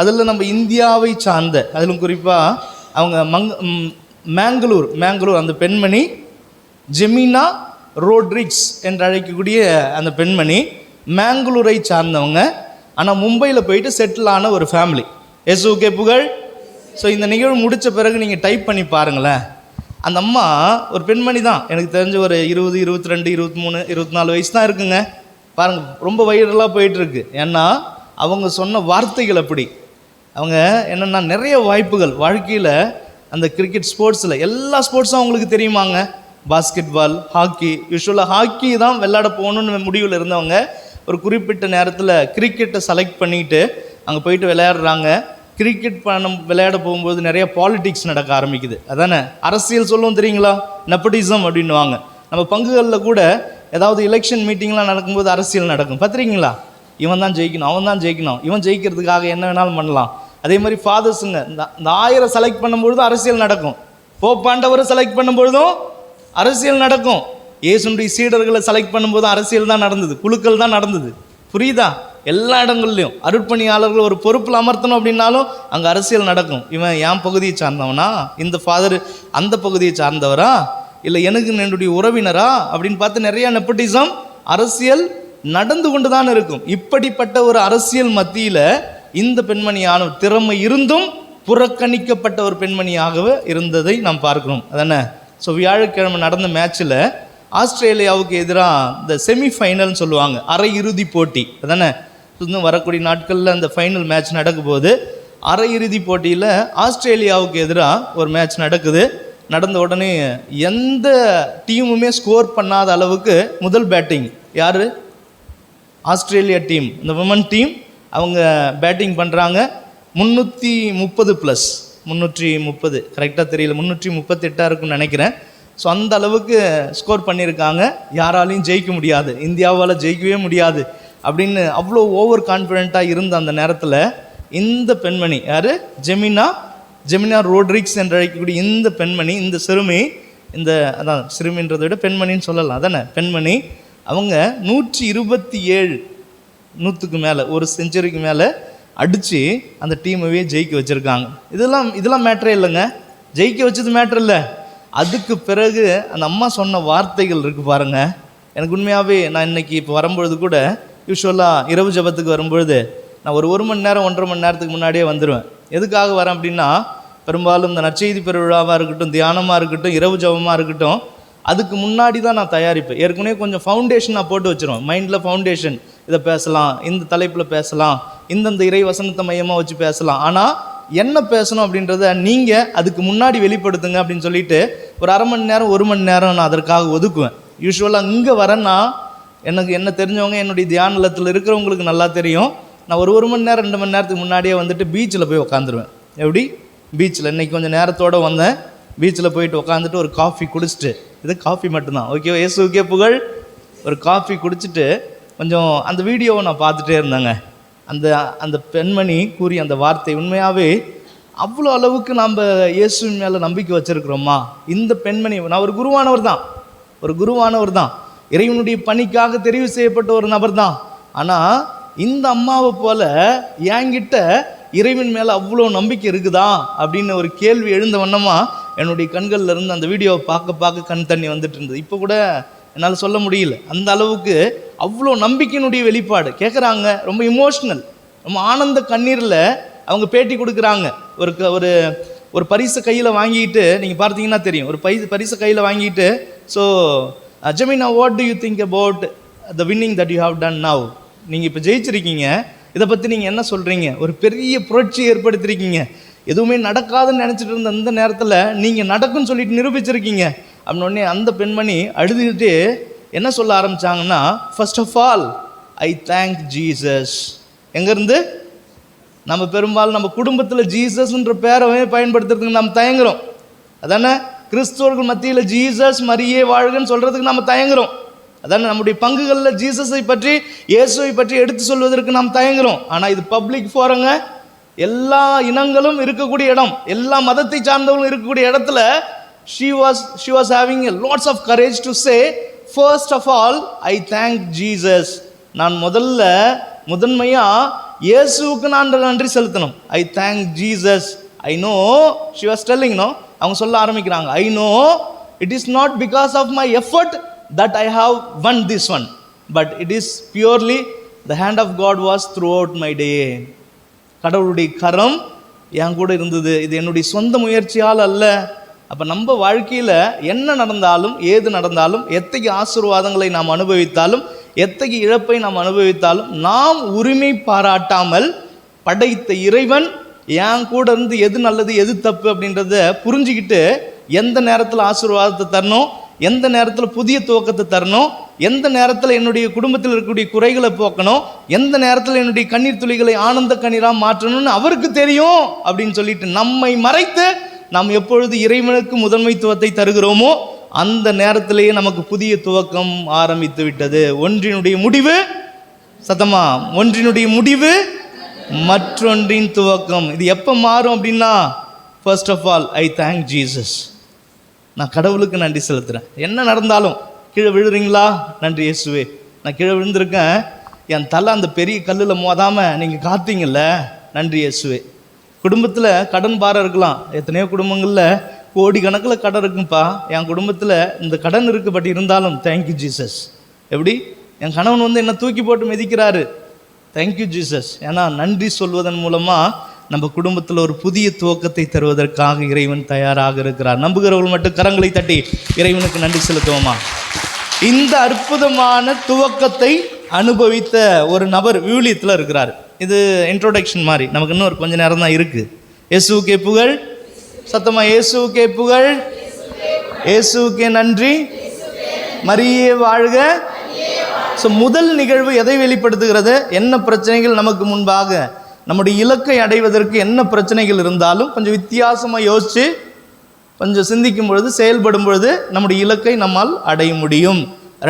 அதில் நம்ம இந்தியாவை சார்ந்த, அதிலும் குறிப்பாக அவங்க மேங்களூர் அந்த பெண்மணி ஜெமினா ரோட்ரிக்ஸ் என்று அழைக்கக்கூடிய அந்த பெண்மணி மேங்களூரை சார்ந்தவங்க, ஆனால் மும்பையில் போயிட்டு செட்டில் ஆன ஒரு ஃபேமிலி. இயேசுவுக்கே புகழ். ஸோ இந்த நிகழ்வு முடித்த பிறகு நீங்கள் டைப் பண்ணி பாருங்களேன். அந்த அம்மா ஒரு பெண்மணி தான், எனக்கு தெரிஞ்ச ஒரு 20, 22, 23, 24 வயசு தான் இருக்குங்க. பாருங்கள், ரொம்ப வைரலாக போயிட்டுருக்கு. ஏன்னா அவங்க சொன்ன வார்த்தைகள் அப்படி. அவங்க என்னென்னா, நிறைய வாய்ப்புகள் வாழ்க்கையில், அந்த கிரிக்கெட் ஸ்போர்ட்ஸில் எல்லா ஸ்போர்ட்ஸும் அவங்களுக்கு தெரியுமாங்க. பாஸ்கெட்பால், ஹாக்கி, யூஸ்வலாக ஹாக்கி தான் விளையாட போகணுன்னு முடிவில் இருந்தவங்க ஒரு குறிப்பிட்ட நேரத்தில் கிரிக்கெட்டை செலக்ட் பண்ணிவிட்டு அங்கே போயிட்டு விளையாடுறாங்க. கிரிக்கெட் விளையாட போகும்போது நிறைய பாலிடிக்ஸ் நடக்க ஆரம்பிக்குது. அதானே அரசியல் சொல்லுவோம் தெரியுங்களா, நெப்போட்டிசம் அப்படின்வாங்க. நம்ம பங்குகளில் கூட ஏதாவது எலெக்ஷன் மீட்டிங்லாம் நடக்கும்போது அரசியல் நடக்கும், பார்த்துருக்கீங்களா? இவன் தான் ஜெயிக்கணும், அவன் தான் ஜெயிக்கணும், இவன் ஜெயிக்கிறதுக்காக என்ன வேணாலும் பண்ணலாம். அதே மாதிரி ஃபாதர்ஸுங்க இந்த 1000 செலக்ட் பண்ணும்பொழுதும் அரசியல் நடக்கும், போப்பாண்டவரை செலக்ட் பண்ணும்பொழுதும் அரசியல் நடக்கும், இயேசுனுடைய சீடர்களை செலக்ட் பண்ணும்போதும் அரசியல் தான் நடந்தது, குழுக்கள் தான் நடந்தது. புரியுதா? எல்லா இடங்கள்லையும் அருட்பணியாளர்கள் ஒரு பொறுப்பில் அமர்த்தணும் அப்படின்னாலும் அங்கே அரசியல் நடக்கும். இவன் என் பகுதியை சார்ந்தவனா, இந்த ஃபாதர் அந்த பகுதியை சார்ந்தவரா, இல்லை எனக்கு என்னுடைய உறவினரா அப்படின்னு பார்த்து நிறையா நெப்போட்டிசம், அரசியல் நடந்து கொண்டு தான் இருக்கும். இப்படிப்பட்ட ஒரு அரசியல் மத்தியில் இந்த பெண்மணியான திறமை இருந்தும் புறக்கணிக்கப்பட்ட ஒரு பெண்மணியாகவே இருந்ததை நாம் பார்க்கிறோம். அதானே? ஸோ வியாழக்கிழமை நடந்த மேட்ச்சில் ஆஸ்திரேலியாவுக்கு எதிராக இந்த செமிஃபைனல்னு சொல்லுவாங்க, அரை இறுதி போட்டி. அதானே? இன்னும் வரக்கூடிய நாட்களில் அந்த ஃபைனல் மேட்ச் நடக்கும்போது அரை இறுதி போட்டியில் ஆஸ்திரேலியாவுக்கு எதிராக ஒரு மேட்ச் நடக்குது. நடந்த உடனே எந்த டீமுமே ஸ்கோர் பண்ணாத அளவுக்கு முதல் பேட்டிங் யார்? ஆஸ்திரேலியா டீம், இந்த விமன் டீம் அவங்க பேட்டிங் பண்ணுறாங்க. 330+, 330 கரெக்டாக தெரியல, 338 இருக்குன்னு நினைக்கிறேன். ஸோ அந்த அளவுக்கு ஸ்கோர் பண்ணியிருக்காங்க. யாராலையும் ஜெயிக்க முடியாது, இந்தியாவால் ஜெயிக்கவே முடியாது அப்படின்னு அவ்வளோ ஓவர் கான்ஃபிடென்ட்டாக இருந்த அந்த நேரத்தில் இந்த பெண்மணி யார், ஜெமினா ரோட்ரிக்ஸ் என்று அழைக்கக்கூடிய இந்த பெண்மணி, இந்த சிறுமி, இந்த அதான் சிறுமின்றதை விட பெண்மணின்னு சொல்லலாம் அதானே, பெண்மணி, அவங்க 127 100க்கு மேலே, ஒரு செஞ்சுரிக்கு மேலே அடித்து அந்த டீமையே ஜெயிக்க வச்சுருக்காங்க. இதெல்லாம் மேட்ரே இல்லைங்க, ஜெயிக்க வச்சது மேட்ரு இல்லை. அதுக்கு பிறகு அந்த அம்மா சொன்ன வார்த்தைகள் இருக்குது பாருங்கள். எனக்கு உண்மையாகவே நான் இன்றைக்கி இப்போ வரும்பொழுது கூட யூஸ்வலாக இரவு ஜபத்துக்கு வரும்பொழுது நான் ஒரு மணி நேரம் 1.5 மணி நேரத்துக்கு முன்னாடியே வந்துடுவேன். எதுக்காக வரேன் அப்படின்னா, பெரும்பாலும் இந்த நற்செய்தி பெருவிழாவாக இருக்கட்டும், தியானமாக இருக்கட்டும், இரவு ஜபமாக இருக்கட்டும், அதுக்கு முன்னாடி தான் நான் தயாரிப்பேன். ஏற்கனவே கொஞ்சம் ஃபவுண்டேஷன் நான் போட்டு வச்சுருவேன் மைண்டில். ஃபவுண்டேஷன், இதை பேசலாம், இந்த தலைப்பில் பேசலாம், இந்தந்த இறை வசனத்தை மையமாக வச்சு பேசலாம், ஆனால் என்ன பேசணும் அப்படின்றத நீங்கள் அதுக்கு முன்னாடி வெளிப்படுத்துங்க அப்படின்னு சொல்லிட்டு ஒரு அரை மணி நேரம் 1 மணி நேரம் நான் அதற்காக ஒதுக்குவேன். யூஸ்வலாக இங்கே வரேன்னா எனக்கு என்ன தெரிஞ்சவங்க, என்னுடைய தியான நிலத்தில் இருக்கிறவங்களுக்கு நல்லா தெரியும், நான் ஒரு மணி நேரம் 2 மணி நேரத்துக்கு முன்னாடியே வந்துட்டு பீச்சில் போய் உட்காந்துருவேன். எப்படி பீச்சில் இன்றைக்கி கொஞ்சம் நேரத்தோடு வந்தேன், பீச்சில் போயிட்டு உட்காந்துட்டு ஒரு காஃபி குடிச்சிட்டு, இது காஃபி மட்டும்தான், ஓகே இயேசுவுக்கே புகழ், ஒரு காஃபி குடிச்சிட்டு கொஞ்சம் அந்த வீடியோவை நான் பார்த்துட்டே இருந்தேங்க. அந்த பெண்மணி கூறிய அந்த வார்த்தை உண்மையாகவே அவ்வளோ அளவுக்கு நம்ம இயேசுவின் மேலே நம்பிக்கை வச்சுருக்கிறோமா. இந்த பெண்மணி, நான் ஒரு குருவானவர் தான், இறைவனுடைய பணிக்காக தெரிவு செய்யப்பட்ட ஒரு நபர் தான். ஆனால் இந்த அம்மாவை போல என்கிட்ட இறைவன் மேலே அவ்வளோ நம்பிக்கை இருக்குதா அப்படின்னு ஒரு கேள்வி எழுந்த வண்ணமா என்னுடைய கண்களில் இருந்து அந்த வீடியோவை பார்க்க கண் தண்ணி வந்துட்டு இருந்தது. இப்போ கூட என்னால் சொல்ல முடியல, அந்த அளவுக்கு அவ்வளோ நம்பிக்கையினுடைய வெளிப்பாடு. கேட்குறாங்க, ரொம்ப இமோஷ்னல், ரொம்ப ஆனந்த கண்ணீரில் அவங்க பேட்டி கொடுக்குறாங்க. ஒரு பரிசை கையில் வாங்கிட்டு, நீங்கள் பார்த்தீங்கன்னா தெரியும், ஒரு பரிசை கையில் வாங்கிட்டு, so Jemina, what do you think about the winning that you have done now? நீங்கள் இப்போ ஜெயிச்சிருக்கீங்க, இதை பற்றி நீங்கள் என்ன சொல்கிறீங்க? ஒரு பெரிய புரட்சி ஏற்படுத்திருக்கீங்க, எதுவுமே நடக்காதுன்னு நினச்சிட்டு இருந்த அந்த நேரத்தில் நீங்கள் நடக்குன்னு சொல்லிட்டு நிரூபிச்சிருக்கீங்க அப்படின்னே அந்த பெண்மணி அழுதுகிட்டு என்ன சொல்ல ஆரம்பித்தாங்கன்னா, first of all I thank Jesus. எங்கேருந்து? நம்ம பெரும்பாலும் நம்ம குடும்பத்தில் ஜீசஸ்ன்ற பேரவே பயன்படுத்துறதுக்கு நம்ம தயங்குறோம் அதானே. கிறிஸ்தவர்கள் மத்தியில் ஜீசஸ் மரியே வாழ்கன்னு சொல்கிறதுக்கு நம்ம தயங்குறோம் அதானே. நம்முடைய பங்குகளில் ஜீசஸை பற்றி, இயேசுவை பற்றி எடுத்து சொல்வதற்கு நாம் தயங்குறோம். ஆனால் இது பப்ளிக் ஃபோரங்க, எல்லா இனங்களும் இருக்கக்கூடிய இடம், எல்லா மதத்தை சார்ந்தவங்களும் இருக்கக்கூடிய இடத்துல she was having a lots of courage to say, first of all I thank Jesus. நான் முதன்மையாக இயேசுவுக்கு நான் நன்றி செலுத்தணும். I thank Jesus. I know, she was telling, no, அவங்க சொல்ல ஆரம்பிக்கிறாங்க, I know it is not because of my effort that I have won this one, but it is purely the hand of God was throughout my day. கடவுளுடைய கரம் என் கூட இருந்தது, இது என்னுடைய சொந்த முயற்சியால் அல்ல. அப்போ நம்ம வாழ்க்கையில் என்ன நடந்தாலும், ஏது நடந்தாலும், எத்தகைய ஆசீர்வாதங்களை நாம் அனுபவித்தாலும், எத்தகைய இழப்பை நாம் அனுபவித்தாலும், நாம் உரிமை பாராட்டாமல் படைத்த இறைவன் என் கூட இருந்து எது நல்லது எது தப்பு அப்படின்றத புரிஞ்சுக்கிட்டு எந்த நேரத்தில் ஆசீர்வாதத்தை தரணும், எந்த நேரத்தில் புதிய துவக்கத்தை தரணும், எந்த நேரத்தில் என்னுடைய குடும்பத்தில் இருக்கக்கூடிய குறைகளை போக்கணும், எந்த நேரத்தில் என்னுடைய கண்ணீர் துளிகளை ஆனந்த கண்ணீராக மாற்றணும்னு அவருக்கு தெரியும் அப்படின்னு சொல்லிட்டு நம்மை மறைத்து நாம் எப்பொழுது இறைவனுக்கு முதன்மைத்துவத்தை தருகிறோமோ அந்த நேரத்திலேயே நமக்கு புதிய துவக்கம் ஆரம்பித்து விட்டது. ஒன்றினுடைய முடிவு மற்றொன்றின் துவக்கம். இது எப்போ மாறும் அப்படின்னா, first of all I thank Jesus. நான் கடவுளுக்கு நன்றி செலுத்துகிறேன். என்ன நடந்தாலும், கீழே விழுறீங்களா, நன்றி இயேசுவே, நான் கீழே விழுந்திருக்கேன், என் தலை அந்த பெரிய கல்லில் மோதாமல் நீங்கள் காத்தீங்கல்ல, நன்றி இயேசுவே. குடும்பத்தில் கடன் பாரம் இருக்கலாம், எத்தனையோ குடும்பங்களில் கோடிக்கணக்கில் கடன் இருக்குப்பா, என் குடும்பத்தில் இந்த கடன் இருக்குது, பட் இருந்தாலும் தேங்க்யூ ஜீசஸ். எப்படி என் கணவன் என்னை தூக்கி போட்டு மிதிக்கிறாரு, தேங்க்யூ ஜீசஸ். ஏன்னா நன்றி சொல்வதன் மூலமாக நம்ம குடும்பத்தில் ஒரு புதிய துவக்கத்தை தருவதற்காக இறைவன் தயாராக இருக்கிறார். நம்புகிறவர்கள் மட்டும் கரங்களை தட்டி இறைவனுக்கு நன்றி செலுத்துவோமா? இந்த அற்புதமான துவக்கத்தை அனுபவித்த ஒரு நபர் விவிலியத்தில் இருக்கிறார். இது இன்ட்ரோடக்ஷன் மாதிரி, நமக்கு இன்னும் ஒரு கொஞ்ச நேரம் தான் இருக்குது. இயேசுவுக்கே புகழ், சத்தமாக இயேசுவுக்கே புகழ், இயேசுவுக்கே நன்றி, மரியே வாழ்க. ஸோ முதல் நிகழ்வு எதை வெளிப்படுத்துகிறது? என்ன பிரச்சனைகள் நமக்கு முன்பாக நம்முடைய இலக்கை அடைவதற்கு என்ன பிரச்சனைகள் இருந்தாலும் கொஞ்சம் வித்தியாசமாக யோசித்து கொஞ்சம் சிந்திக்கும் பொழுது, செயல்படும் பொழுது நம்முடைய இலக்கை நம்மால் அடைய முடியும்.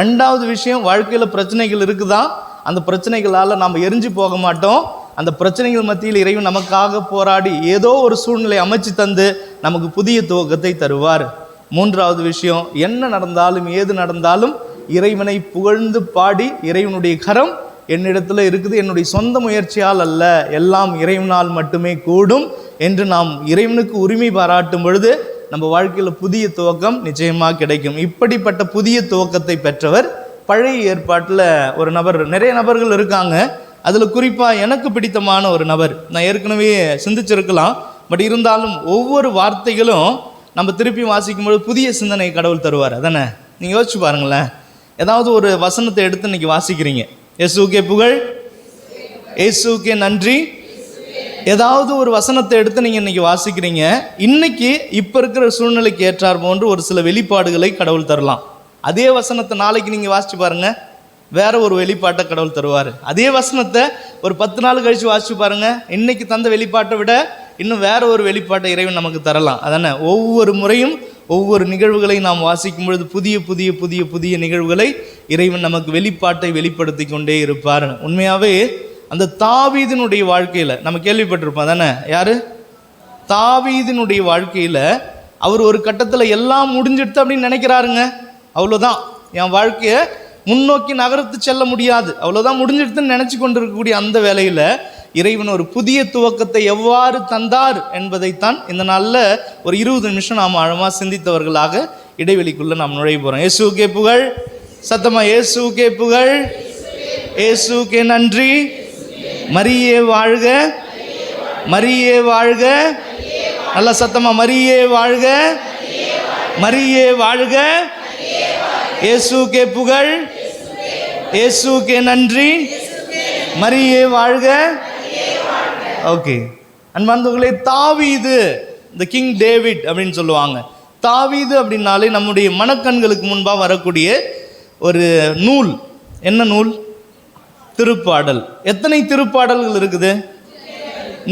ரெண்டாவது விஷயம், வாழ்க்கையில் பிரச்சனைகள் இருக்குதா, அந்த பிரச்சனைகளால் நாம் எரிஞ்சு போக மாட்டோம். அந்த பிரச்சனைகள் மத்தியில் இறைவன் நமக்காக போராடி ஏதோ ஒரு சூழ்நிலை அமைச்சு தந்து நமக்கு புதிய துவக்கத்தை தருவார். மூன்றாவது விஷயம், என்ன நடந்தாலும் ஏது நடந்தாலும் இறைவனை புகழ்ந்து பாடி, இறைவனுடைய கரம் என்னிடத்தில் இருக்குது, என்னுடைய சொந்த முயற்சியால் அல்ல, எல்லாம் இறைவனால் மட்டுமே கூடும் என்று நாம் இறைவனுக்கு உரிமை பாராட்டும் பொழுது நம்ம வாழ்க்கையில் புதிய துவக்கம் நிச்சயமாக கிடைக்கும். இப்படிப்பட்ட புதிய துவக்கத்தை பெற்றவர் பழைய ஏற்பாட்டில் ஒரு நபர். நிறைய நபர்கள் இருக்காங்க, அதில் குறிப்பாக எனக்கு பிடித்தமான ஒரு நபர். நான் ஏற்கனவே சிந்திச்சிருக்கலாம், பட் இருந்தாலும் ஒவ்வொரு வார்த்தைகளும் நம்ம திருப்பி வாசிக்கும்போது புதிய சிந்தனை கடவுள் தருவார். அதானே? நீங்கள் யோசிச்சு பாருங்களேன். ஏதாவது ஒரு வசனத்தை எடுத்து இன்றைக்கி வாசிக்கிறீங்க, இயேசுவுக்கே புகழ், இயேசுவுக்கே நன்றி. ஏதாவது ஒரு வசனத்தை எடுத்து நீங்கள் இன்றைக்கி வாசிக்கிறீங்க, இன்றைக்கி இப்போ இருக்கிற சூழ்நிலைக்கு ஏற்றார் போன்று ஒரு சில வெளிப்பாடுகளை கடவுள் தரலாம். அதே வசனத்தை நாளைக்கு நீங்கள் வாசித்து பாருங்கள், வேற ஒரு வெளிப்பாட்டை கடவுள் தருவார். அதே வசனத்தை ஒரு 10 நாள் கழித்து வாசித்து பாருங்கள், இன்றைக்கி தந்த வெளிப்பாட்டை விட இன்னும் வேற ஒரு வெளிப்பாட்டை இறைவன் நமக்கு தரலாம். அதானே? ஒவ்வொரு முறையும் ஒவ்வொரு நிகழ்வுகளை நாம் வாசிக்கும் பொழுது புதிய புதிய புதிய புதிய நிகழ்வுகளை இறைவன் நமக்கு வெளிப்பாட்டை வெளிப்படுத்தி கொண்டே இருப்பார். உண்மையாகவே அந்த தாவீதினுடைய வாழ்க்கையில் நம்ம கேள்விப்பட்டிருப்போம் தானே? யார்? தாவீதினுடைய வாழ்க்கையில் அவர் ஒரு கட்டத்தில் எல்லாம் முடிஞ்சிடுது அப்படின்னு நினைக்கிறாருங்க. அவ்வளோதான், என் வாழ்க்கையை முன்னோக்கி நகர்த்து செல்ல முடியாது, அவ்வளோதான் முடிஞ்சிடுதுன்னு நினச்சி கொண்டிருக்கக்கூடிய அந்த வேளையில் இறைவன் ஒரு புதிய துவக்கத்தை எவ்வாறு தந்தார் என்பதைத்தான் இந்த நாளில் ஒரு 20 நிமிஷம் நாம் ஆழமாக சிந்தித்தவர்களாக இடைவெளிக்குள்ளே நாம் நுழைய போகிறோம். இயேசுவுக்கே புகழ். சத்தமாக இயேசுவுக்கே புகழ், இயேசுவுக்கே நன்றி. மரியே வாழ்க, மரியே வாழ்க. நல்ல சத்தமாக மரியே வாழ்க, மரியே வாழ்க. இயேசுவுக்கே புகழ், இயேசுவுக்கே நன்றி, மரியே வாழ்க. ஓகே, அன்பார்ந்தவர்களே, தாவீது, இந்த கிங் டேவிட் அப்படின்னு சொல்லுவாங்க. தாவீது அப்படின்னாலே நம்முடைய மனக்கண்களுக்கு முன்பாக வரக்கூடிய ஒரு நூல். என்ன நூல்? திருப்பாடல். எத்தனை திருப்பாடல்கள் இருக்குது?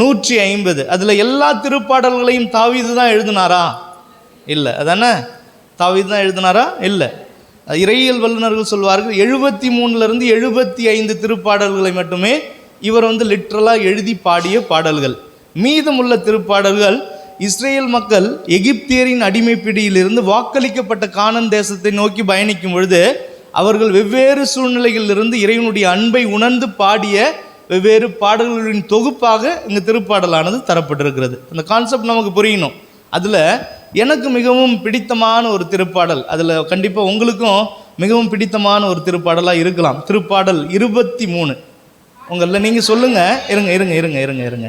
150. அதில் எல்லா திருப்பாடல்களையும் தாவீது தான் எழுதினாரா? இல்லை. அதானே? தாவீது தான் எழுதினாரா? இல்லை. இறையியல் வல்லுநர்கள் சொல்வார்கள் 73லிருந்து 75 திருப்பாடல்களை மட்டுமே இவர் லிட்ரலாக எழுதி பாடிய பாடல்கள். மீதமுள்ள திருப்பாடல்கள் இஸ்ரேல் மக்கள் எகிப்தியரின் அடிமைப்பிடியிலிருந்து வாக்களிக்கப்பட்ட கானான் தேசத்தை நோக்கி பயணிக்கும் பொழுது அவர்கள் வெவ்வேறு சூழ்நிலைகளிலிருந்து இறைவனுடைய அன்பை உணர்ந்து பாடிய வெவ்வேறு பாடல்களின் தொகுப்பாக இங்கே திருப்பாடலானது தரப்பட்டிருக்கிறது. அந்த கான்செப்ட் நமக்கு புரியணும். அதில் எனக்கு மிகவும் பிடித்தமான ஒரு திருப்பாடல், அதில் கண்டிப்பாக உங்களுக்கும் மிகவும் பிடித்தமான ஒரு திருப்பாடலாக இருக்கலாம். திருப்பாடல் 23. உங்களில் நீங்கள் சொல்லுங்கள். இருங்க.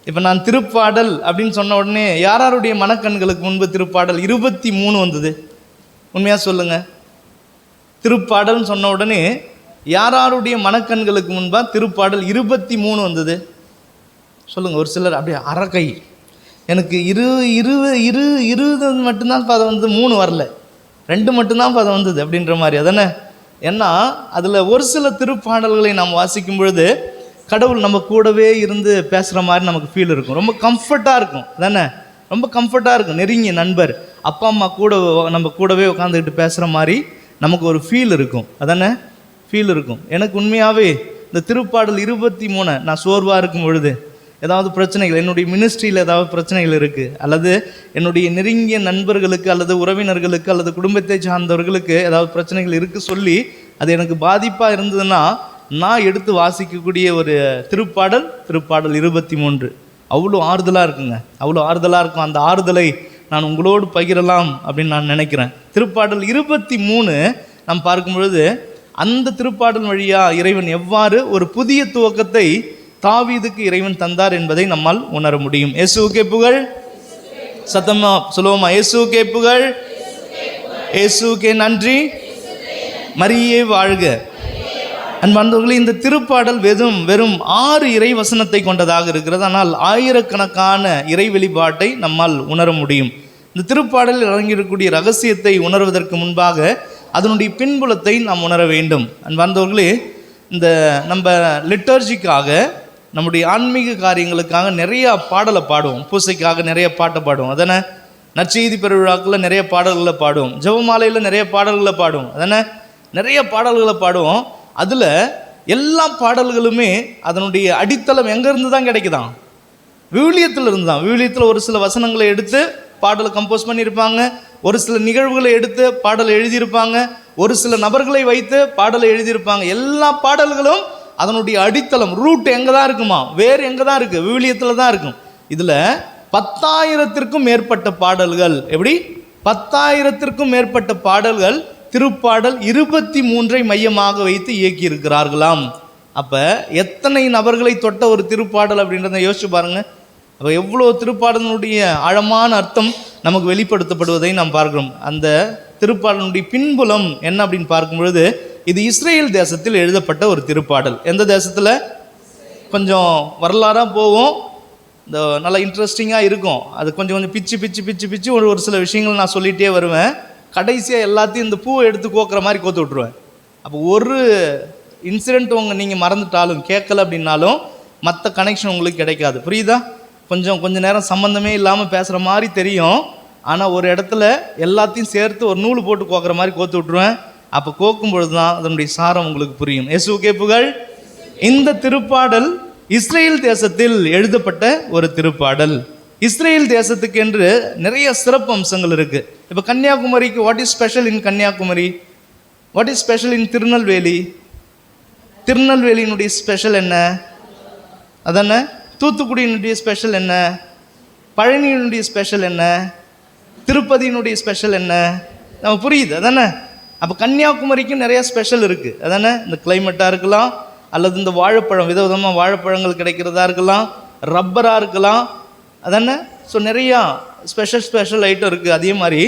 இப்போ நான் திருப்பாடல் அப்படின்னு சொன்ன உடனே யாருடைய மனக்கண்களுக்கு முன்பு திருப்பாடல் 23 வந்தது? உண்மையாக சொல்லுங்கள். திருப்பாடல்னு சொன்ன உடனே யாருடைய மனக்கண்களுக்கு முன்பாக திருப்பாடல் 23 வந்தது? சொல்லுங்கள். ஒரு சிலர் அப்படியே அறக்கை. எனக்கு 20 மட்டும்தான் பதம் 3 வரல, 2 மட்டும்தான் பதம் வந்தது அப்படின்ற மாதிரி. அதானே? ஏன்னா அதில் ஒரு சில திருப்பாடல்களை நாம் வாசிக்கும் பொழுது கடவுள் நம்ம கூடவே இருந்து பேசுகிற மாதிரி நமக்கு ஃபீல் இருக்கும். ரொம்ப கம்ஃபர்ட்டாக இருக்கும். தானே? ரொம்ப கம்ஃபர்ட்டாக இருக்கும். நெருங்கிய நண்பர், அப்பா அம்மா கூட நம்ம கூடவே உட்காந்துக்கிட்டு பேசுகிற மாதிரி நமக்கு ஒரு ஃபீல் இருக்கும். அதானே? ஃபீல் இருக்கும். எனக்கு உண்மையாகவே இந்த திருப்பாடல் 23 நான் சோர்வாக இருக்கும் பொழுது, ஏதாவது பிரச்சனைகள், என்னுடைய மினிஸ்ட்ரியில் ஏதாவது பிரச்சனைகள் இருக்குது, அல்லது என்னுடைய நெருங்கிய நண்பர்களுக்கு அல்லது உறவினர்களுக்கு அல்லது குடும்பத்தை சார்ந்தவர்களுக்கு ஏதாவது பிரச்சனைகள் இருக்குது சொல்லி அது எனக்கு பாதிப்பாக இருந்ததுன்னா நான் எடுத்து வாசிக்கக்கூடிய ஒரு திருப்பாடல் 23. அவ்வளோ ஆறுதலாக இருக்குங்க, அவ்வளோ ஆறுதலாக இருக்கும். அந்த ஆறுதலை நான் உங்களோடு பகிரலாம் அப்படின்னு நான் நினைக்கிறேன். திருப்பாடல் 23 நாம் பார்க்கும் பொழுது அந்த திருப்பாடல் வழியாக இறைவன் எவ்வாறு ஒரு புதிய துவக்கத்தை தாவீதுக்கு இறைவன் தந்தார் என்பதை நம்மால் உணர முடியும். இயேசுவுக்கே புகழ். சத்தமா சொல்லுவோமா? இயேசுவுக்கே புகழ், இயேசுவுக்கே நன்றி, மரியே வாழ்க. அன்பார்ந்தவர்களே, இந்த திருப்பாடல் வெறும் 6 இறை வசனத்தை கொண்டதாக இருக்கிறது. ஆனால் ஆயிரக்கணக்கான இறை வெளிப்பாட்டை நம்மால் உணர முடியும். இந்த திருப்பாடலில் இறங்கியிருக்கக்கூடிய ரகசியத்தை உணர்வதற்கு முன்பாக அதனுடைய பின்புலத்தை நாம் உணர வேண்டும். அன்பார்ந்தவர்களே, இந்த நம்ம லிட்டர்ஜிக்காக நம்முடைய ஆன்மீக காரியங்களுக்காக நிறையா பாடலை பாடுவோம், பூசைக்காக நிறைய பாட்டை பாடுவோம், அதானே. நற்செய்தி பெருவிழாக்களில் நிறைய பாடல்களை பாடுவோம், ஜெபமாலையில் நிறைய பாடல்களை பாடுவோம், அதானே. நிறைய பாடல்களை பாடுவோம். அதில் எல்லா பாடல்களுமே அதனுடைய அடித்தளம் எங்கேருந்து தான் கிடைக்குதான்? விவிலியத்தில் இருந்து தான். விவிலியத்தில் ஒரு சில வசனங்களை எடுத்து பாடலை கம்போஸ் பண்ணியிருப்பாங்க, ஒரு சில நிகழ்வுகளை எடுத்து பாடலை எழுதியிருப்பாங்க, ஒரு சில நபர்களை வைத்து பாடலை எழுதியிருப்பாங்க. எல்லா பாடல்களும் அதனுடைய அடித்தளம் ரூட் எங்கே தான் இருக்குமா? வேறு எங்கே தான் இருக்குது? விவிலியத்தில் தான் இருக்கும். இதில் 10,000த்திற்கும் மேற்பட்ட பாடல்கள், எப்படி 10,000த்திற்கும் மேற்பட்ட பாடல்கள் திருப்பாடல் 23 மையமாக வைத்து இயக்கி இருக்கிறார்களாம். அப்போ எத்தனை நபர்களை தொட்ட ஒரு திருப்பாடல் அப்படின்றத யோசிச்சு பாருங்க. அப்போ எவ்வளோ திருப்பாடலினுடைய ஆழமான அர்த்தம் நமக்கு வெளிப்படுத்தப்படுவதை நாம் பார்க்கிறோம். அந்த திருப்பாடலுடைய பின்புலம் என்ன அப்படின்னு பார்க்கும் பொழுது, இது இஸ்ரேல் தேசத்தில் எழுதப்பட்ட ஒரு திருப்பாடல். எந்த தேசத்தில்? கொஞ்சம் வரலாறாக போவோம், இந்த நல்லா இன்ட்ரெஸ்டிங்காக இருக்கும். அது கொஞ்சம் கொஞ்சம் பிச்சு பிச்சு பிச்சு பிச்சு ஒரு சில விஷயங்கள் நான் சொல்லிகிட்டே வருவேன். கடைசியாக எல்லாத்தையும் இந்த பூவை எடுத்து கோக்குற மாதிரி கோத்து விட்ருவேன். அப்போ ஒரு இன்சிடெண்ட் நீங்கள் மறந்துட்டாலும் கேட்கல அப்படின்னாலும் மற்ற கனெக்ஷன் உங்களுக்கு கிடைக்காது. புரியுதா? கொஞ்சம் நேரம் சம்மந்தமே இல்லாமல் பேசுகிற மாதிரி தெரியும், ஆனால் ஒரு இடத்துல எல்லாத்தையும் சேர்த்து ஒரு நூல் போட்டு கோக்குற மாதிரி கோத்து விட்ருவேன். அப்போ கோக்கும் பொழுது தான் அதனுடைய சாரம் உங்களுக்கு புரியும். இயேசுவுக்கே புகழ். இந்த திருப்பாடல் இஸ்ரேல் தேசத்தில் எழுதப்பட்ட ஒரு திருப்பாடல். இஸ்ரேல் தேசத்துக்கு என்று நிறைய சிறப்பு அம்சங்கள் இருக்குது. இப்போ கன்னியாகுமரிக்கு what is special in Kanyakumari? What is special in Tirunelveli? திருநெல்வேலியினுடைய ஸ்பெஷல் என்ன? அதானே. தூத்துக்குடியினுடைய ஸ்பெஷல் என்ன? பழனியினுடைய ஸ்பெஷல் என்ன? திருப்பதியினுடைய ஸ்பெஷல் என்ன? நம்ம புரியுது அதானே. அப்போ கன்னியாகுமரிக்கு நிறைய ஸ்பெஷல் இருக்குது அதானே. இந்த கிளைமேட்டாக இருக்கலாம், அல்லது இந்த வாழைப்பழம் விதவிதமாக வாழைப்பழங்கள் கிடைக்கிறதா இருக்கலாம், ரப்பராக இருக்கலாம், அதானே. ஸோ நிறையா ஸ்பெஷல் ஐட்டம் இருக்குது. அதே மாதிரி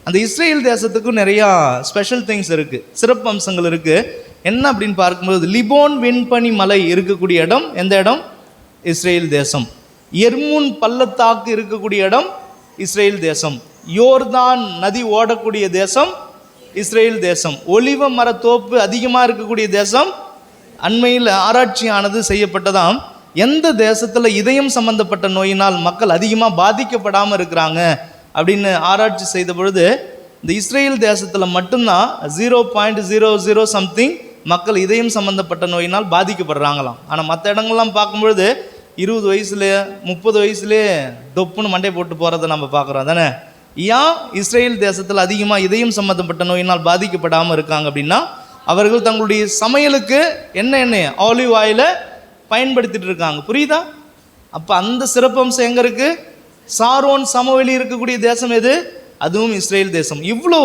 அந்த இஸ்ரேல் தேசத்துக்கும் நிறையா ஸ்பெஷல் திங்ஸ் இருக்குது, சிறப்பு அம்சங்கள் இருக்குது. என்ன அப்படின்னு பார்க்கும்போது, லிபோன் வெண்பனி மலை இருக்கக்கூடிய இடம் எந்த இடம்? இஸ்ரேல் தேசம். எர்முன் பள்ளத்தாக்கு இருக்கக்கூடிய இடம் இஸ்ரேல் தேசம். யோர்தான் நதி ஓடக்கூடிய தேசம் இஸ்ரேல் தேசம். ஒலிவ மரத்தோப்பு அதிகமாக இருக்கக்கூடிய தேசம். அண்மையில் ஆராய்ச்சியானது செய்யப்பட்டதாம், எந்த தேசத்தில் இதயம் சம்பந்தப்பட்ட நோயினால் மக்கள் அதிகமாக பாதிக்கப்படாமல் இருக்கிறாங்க அப்படின்னு ஆராய்ச்சி செய்த பொழுது, இந்த இஸ்ரேல் தேசத்தில் மட்டும்தான் 0.00 சம்திங் மக்கள் இதயம் சம்பந்தப்பட்ட நோயினால் பாதிக்கப்படுறாங்களாம். ஆனால் மற்ற இடங்கள்லாம் பார்க்கும்பொழுது 20 வயசுலேயே 30 வயசுலேயே டொப்புன்னு மண்டை போட்டு போகிறத நம்ம பார்க்குறோம் தானே. ஏன் இஸ்ரேல் தேசத்தில் அதிகமாக இதயம் சம்பந்தப்பட்ட நோயினால் பாதிக்கப்படாமல் இருக்காங்க அப்படின்னா, அவர்கள் தங்களுடைய சமையலுக்கு என்ன எண்ணெய்? ஆலிவ் ஆயிலை பயன்படுத்திட்டு இருக்காங்க. புரியுதா? அப்போ அந்த சிறப்பம்சம் எங்கே இருக்குது? சாரோன் சமவெளி இருக்கக்கூடிய தேசம் எது? அதுவும் இஸ்ரேல் தேசம். இவ்வளோ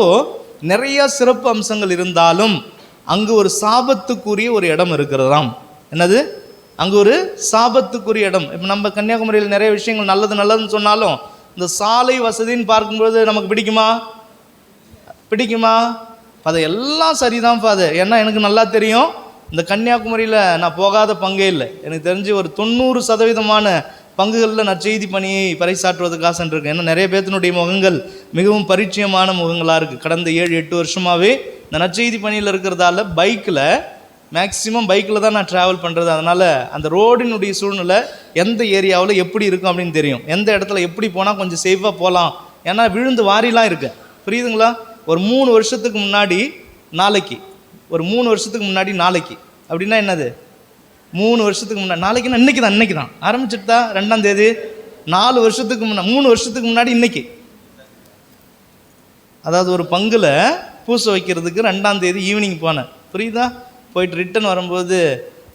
நிறைய சிறப்பு அம்சங்கள் இருந்தாலும் அங்கு ஒரு சாபத்துக்குரிய ஒரு இடம் இருக்கிறதாம். என்னது? அங்கே ஒரு சாபத்துக்குரிய இடம். இப்போ நம்ம கன்னியாகுமரியில் நிறைய விஷயங்கள் நல்லதுன்னு சொன்னாலும் இந்த சாலை வசதின்னு பார்க்கும்போது நமக்கு பிடிக்குமா? அதையெல்லாம் சரிதான் ஃபாதர். ஏன்னா எனக்கு நல்லா தெரியும், இந்த கன்னியாகுமரியில் நான் போகாத பங்கே இல்லை. எனக்கு தெரிஞ்சு ஒரு 90% பங்குகளில் நற்செய்தி பணியை பறைசாற்றுவதற்காக சென்றிருக்கேன். ஏன்னா நிறைய பேர்த்தினுடைய முகங்கள் மிகவும் பரிச்சயமான முகங்களாக இருக்குது. கடந்த 7-8 வருஷமாகவே இந்த நற்செய்தி பணியில் இருக்கிறதால மேக்ஸிமம் பைக்கில் தான் நான் ட்ராவல் பண்ணுறது. அதனால் அந்த ரோடினுடைய சூழ்நிலை எந்த ஏரியாவில் எப்படி இருக்கும் அப்படின்னு தெரியும், எந்த இடத்துல எப்படி போனால் கொஞ்சம் சேஃபாக போகலாம். ஏன்னா விழுந்து வாரிலாம் இருக்கு. புரியுதுங்களா? ஒரு 3 வருஷத்துக்கு முன்னாடி நாளைக்கு அப்படின்னா என்னது? 3 வருஷத்துக்கு முன்னாடி நாளைக்குன்னா இன்னைக்கு தான் ஆரம்பிச்சுட்டா 2ஆம் தேதி. 4 வருஷத்துக்கு முன்னாடி 3 வருஷத்துக்கு முன்னாடி இன்னைக்கு, அதாவது ஒரு பங்குல பூசை வைக்கிறதுக்கு 2ஆம் தேதி ஈவினிங் போனேன். புரியுதா? போயிட்டு ரிட்டன் வரும்போது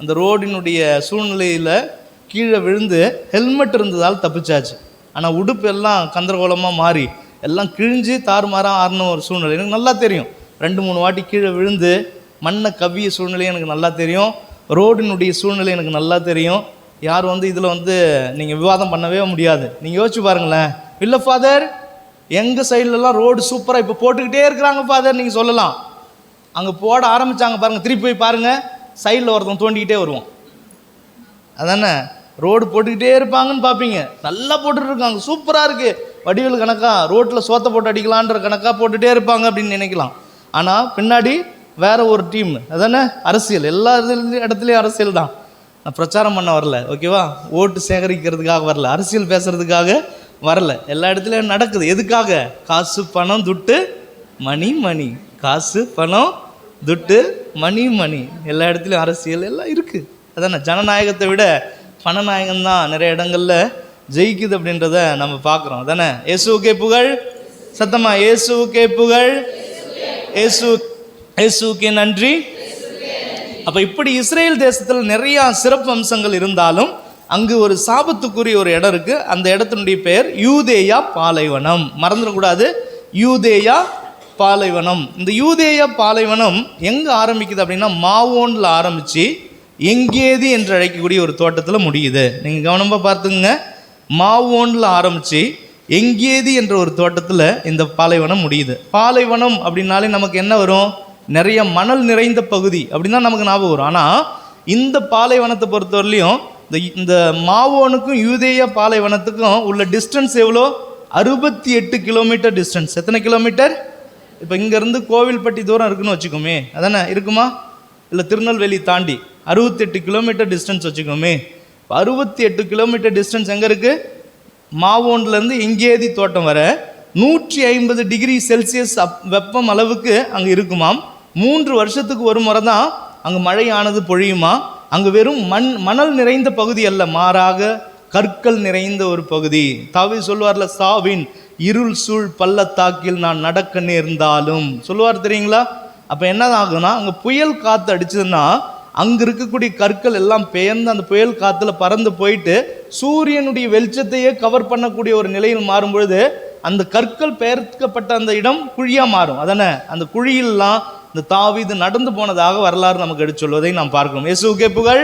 அந்த ரோடினுடைய சூழ்நிலையில் கீழே விழுந்து ஹெல்மெட் இருந்ததால் தப்பிச்சாச்சு. ஆனால் உடுப்பு எல்லாம் கந்தரகோலமாக மாறி எல்லாம் கிழிஞ்சு தாறுமாறாக ஆறின ஒரு சூழ்நிலை எனக்கு நல்லா தெரியும். 2-3 வாட்டி கீழே விழுந்து மண்ணை கவ்விய சூழ்நிலையும் எனக்கு நல்லா தெரியும். ரோடினுடைய சூழ்நிலை எனக்கு நல்லா தெரியும். யார் இதில் நீங்கள் விவாதம் பண்ணவே முடியாது. நீங்கள் யோசிச்சு பாருங்களேன். இல்லை ஃபாதர், எங்கள் சைட்லலாம் ரோடு சூப்பராக இப்போ போட்டுக்கிட்டே இருக்கிறாங்க ஃபாதர் நீங்கள் சொல்லலாம். அங்கே போட ஆரம்பித்தாங்க பாருங்கள், திருப்பி போய் பாருங்கள், சைடில் ஒருத்தன் தோண்டிக்கிட்டே வருவோம். அதானே, ரோடு போட்டுக்கிட்டே இருப்பாங்கன்னு பார்ப்பீங்க. நல்லா போட்டுட்ருக்காங்க, சூப்பராக இருக்குது, வடிவேல் கணக்காக ரோட்டில் சோத்தை போட்டு அடிக்கலான்ற கணக்காக போட்டுகிட்டே இருப்பாங்க அப்படின்னு நினைக்கலாம். ஆனால் பின்னாடி வேற ஒரு டீம். அதானே அரசியல், எல்லா இடத்துலையும் அரசியல் தான். நான் பிரச்சாரம் பண்ண வரல, ஓகேவா? ஓட்டு சேகரிக்கிறதுக்காக வரல, அரசியல் பேசுறதுக்காக வரல. எல்லா இடத்துலையும் நடக்குது. எதுக்காக? காசு பணம் துட்டு மணி மணி, காசு பணம் துட்டு மணி மணி. எல்லா இடத்துலையும் அரசியல் எல்லாம் இருக்குது. அதானே, ஜனநாயகத்தை விட பணநாயகம் தான் நிறைய இடங்கள்ல ஜெயிக்குது அப்படின்றத நம்ம பார்க்குறோம். அதானே. இயேசுவுக்கே புகழ். சத்தமா இயேசுவுக்கே புகழ், இயேசுவுக்கே நன்றி. அப்போ இப்படி இஸ்ரேல் தேசத்தில் நிறையா சிறப்பு அம்சங்கள் இருந்தாலும் அங்கு ஒரு சாபத்துக்குரிய ஒரு இடம் இருக்குது. அந்த இடத்தினுடைய பெயர் யூதேயா பாலைவனம். மறந்துடக்கூடாது, யூதேயா பாலைவனம். இந்த யூதேயா பாலைவனம் எங்கே ஆரம்பிக்குது அப்படின்னா மாவோனில் ஆரம்பித்து எங்கேதி என்று அழைக்கக்கூடிய ஒரு தோட்டத்தில் முடியுது. நீங்கள் கவனமாக பார்த்துங்க. மாவோனில் ஆரம்பித்து எங்கேதி என்ற ஒரு தோட்டத்தில் இந்த பாலைவனம் முடியுது. பாலைவனம் அப்படின்னாலே நமக்கு என்ன வரும்? நிறைய மணல் நிறைந்த பகுதி அப்படின்னா நமக்கு ஞாபகம் வரும். ஆனால் இந்த பாலைவனத்தை பொறுத்தவரையிலையும் இந்த மாவோனுக்கும் யூதேயா பாலைவனத்துக்கும் உள்ள டிஸ்டன்ஸ் எவ்வளோ? 68 கிலோமீட்டர் டிஸ்டன்ஸ். எத்தனை கிலோமீட்டர்? இப்போ இங்கேருந்து கோவில்பட்டி தூரம் இருக்குன்னு வச்சுக்கோமே, அதானே இருக்குமா? இல்லை திருநெல்வேலி தாண்டி 68 கிலோமீட்டர் டிஸ்டன்ஸ் வச்சுக்கோமே. 68 கிலோமீட்டர் டிஸ்டன்ஸ் எங்கே இருக்குது? மாவோன்லேருந்து எங்கேதி தோட்டம் வர 150 டிகிரி செல்சியஸ் வெப்பம் அளவுக்கு அங்கே இருக்குமாம். 3 வருஷத்துக்கு ஒரு முறை தான் அங்கே மழையானது பொழியுமா. அங்கே வெறும் மணல் நிறைந்த பகுதி அல்ல, மாறாக கற்கள் நிறைந்த ஒரு பகுதி. தாவீது சொல்வார்ல, சாவின் இருள் சூழ் பள்ளத்தாக்கில் நான் நடக்க நேர்ந்தாலும் சொல்லுவார், தெரியுங்களா? அப்போ என்ன ஆகுனா, அங்கே புயல் காற்று அடிச்சதுன்னா அங்கே இருக்கக்கூடிய கற்கள் எல்லாம் பெயர்ந்து அந்த புயல் காற்றுல பறந்து போயிட்டு சூரியனுடைய வெளிச்சத்தையே கவர் பண்ணக்கூடிய ஒரு நிலையில் மாறும் பொழுது அந்த கற்கள் பெயர்க்கப்பட்ட அந்த இடம் குழியாக மாறும். அதானே, அந்த குழியிலாம் இந்த தாவீது நடந்து போனதாக வரலாறு நமக்கு எடுத்து சொல்வதை நாம் பார்க்கிறோம். இயேசுவுக்கே புகழ்.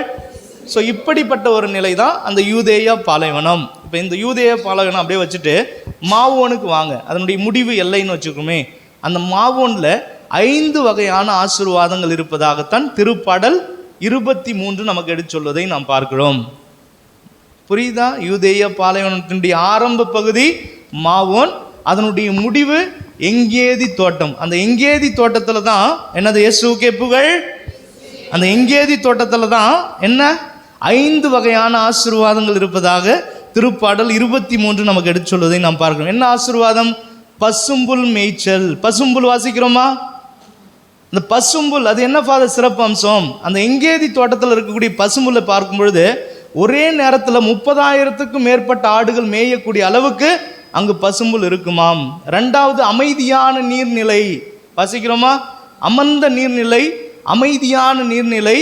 ஸோ இப்படிப்பட்ட ஒரு நிலை தான் அந்த யூதேயா பாலைவனம். இப்போ இந்த யூதேயா பாலைவனம் அப்படியே வச்சுட்டு மாவோனுக்கு வாங்க. அதனுடைய முடிவு எல்லைன்னு வச்சுக்கோமே. அந்த மாவோனில் 5 வகையான ஆசீர்வாதங்கள் இருப்பதாகத்தான் திருப்பாடல் 23 நமக்கு எடுத்து சொல்வதை நாம் பார்க்கிறோம். புரியுதா? யூதேயா பாலைவனத்தினுடைய ஆரம்ப பகுதி மாவோன், அதனுடைய முடிவு எங்கேதி தோட்டம். அந்த எங்கேதி தோட்டத்தில் தான் என்னது? இயேசுவுக்கே புகழ். அந்த எங்கேதி தோட்டத்தில் தான் என்ன? 5 வகையான ஆசீர்வாதங்கள் இருப்பதாக திருப்பாடல் 23 நமக்கு எடுத்து சொல்வதை நாம் பார்க்கிறோம். என்ன ஆசீர்வாதம்? பசும்புல் மேய்ச்சல். பசும்புல் வாசிக்கிறோமா? இந்த பசும்புல் அது என்ன ஃபாதர் சிறப்பு அம்சம்? அந்த எங்கேதி தோட்டத்தில் இருக்கக்கூடிய பசும்புல்லை பார்க்கும் பொழுது ஒரே நேரத்தில் 30,000க்கும் மேற்பட்ட ஆடுகள் மேயக்கூடிய அளவுக்கு அங்கு பசும்புல் இருக்குமாம். 2வது அமைதியான நீர்நிலை. வாசிக்கிறோமா? அமர்ந்த நீர்நிலை, அமைதியான நீர்நிலை,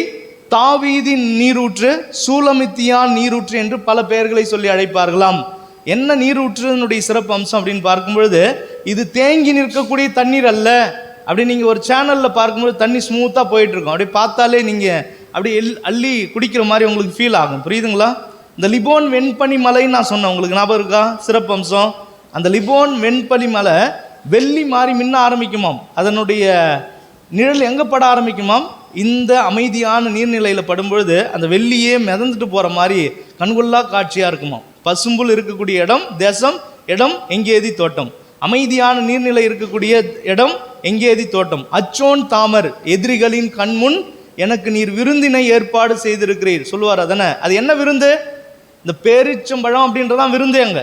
தாவீதின் நீரூற்று, சூலமித்தியான் நீரூற்று என்று பல பெயர்களை சொல்லி அழைப்பார்களாம். என்ன நீரூற்றுனுடைய சிறப்பு அம்சம் அப்படின்னு பார்க்கும் பொழுது இது தேங்கி நிற்கக்கூடிய தண்ணீர் அல்ல. அப்படி நீங்கள் ஒரு சேனலில் பார்க்கும்போது தண்ணி ஸ்மூத்தாக போயிட்டுருக்கும். அப்படி பார்த்தாலே நீங்கள் அப்படி அள்ளி குடிக்கிற மாதிரி உங்களுக்கு ஃபீல் ஆகும். புரியுதுங்களா? இந்த லிபோன் வெண்பனி மலைன்னு நான் சொன்னேன், உங்களுக்கு ஞாபகம் இருக்கா? சிறப்பு அம்சம், அந்த லிபோன் வெண்பனி மலை வெள்ளி மாதிரி மின்ன ஆரம்பிக்குமாம். அதனுடைய நிழல் எங்கே பட ஆரம்பிக்குமாம்? இந்த அமைதியான நீர்நிலையில் படும்பொழுது அந்த வெள்ளியே மிதந்துட்டு போகிற மாதிரி கண்கொள்ளா காட்சியாக இருக்குமாம். பசும்புல் இருக்கக்கூடிய இடம் தேசம், இடம் எங்கேதி தோட்டம். அமைதியான நீர்நிலை இருக்கக்கூடிய இடம் எங்கேதி தோட்டம். அச்சோன் தாமர், எதிரிகளின் கண்முன் எனக்கு நீர் விருந்தினை ஏற்பாடு செய்திருக்கிறீர் சொல்லுவார். அதானே, அது என்ன விருந்து? இந்த பேரிச்சம்பழம் அப்படின்றதான் விருந்து. அங்கே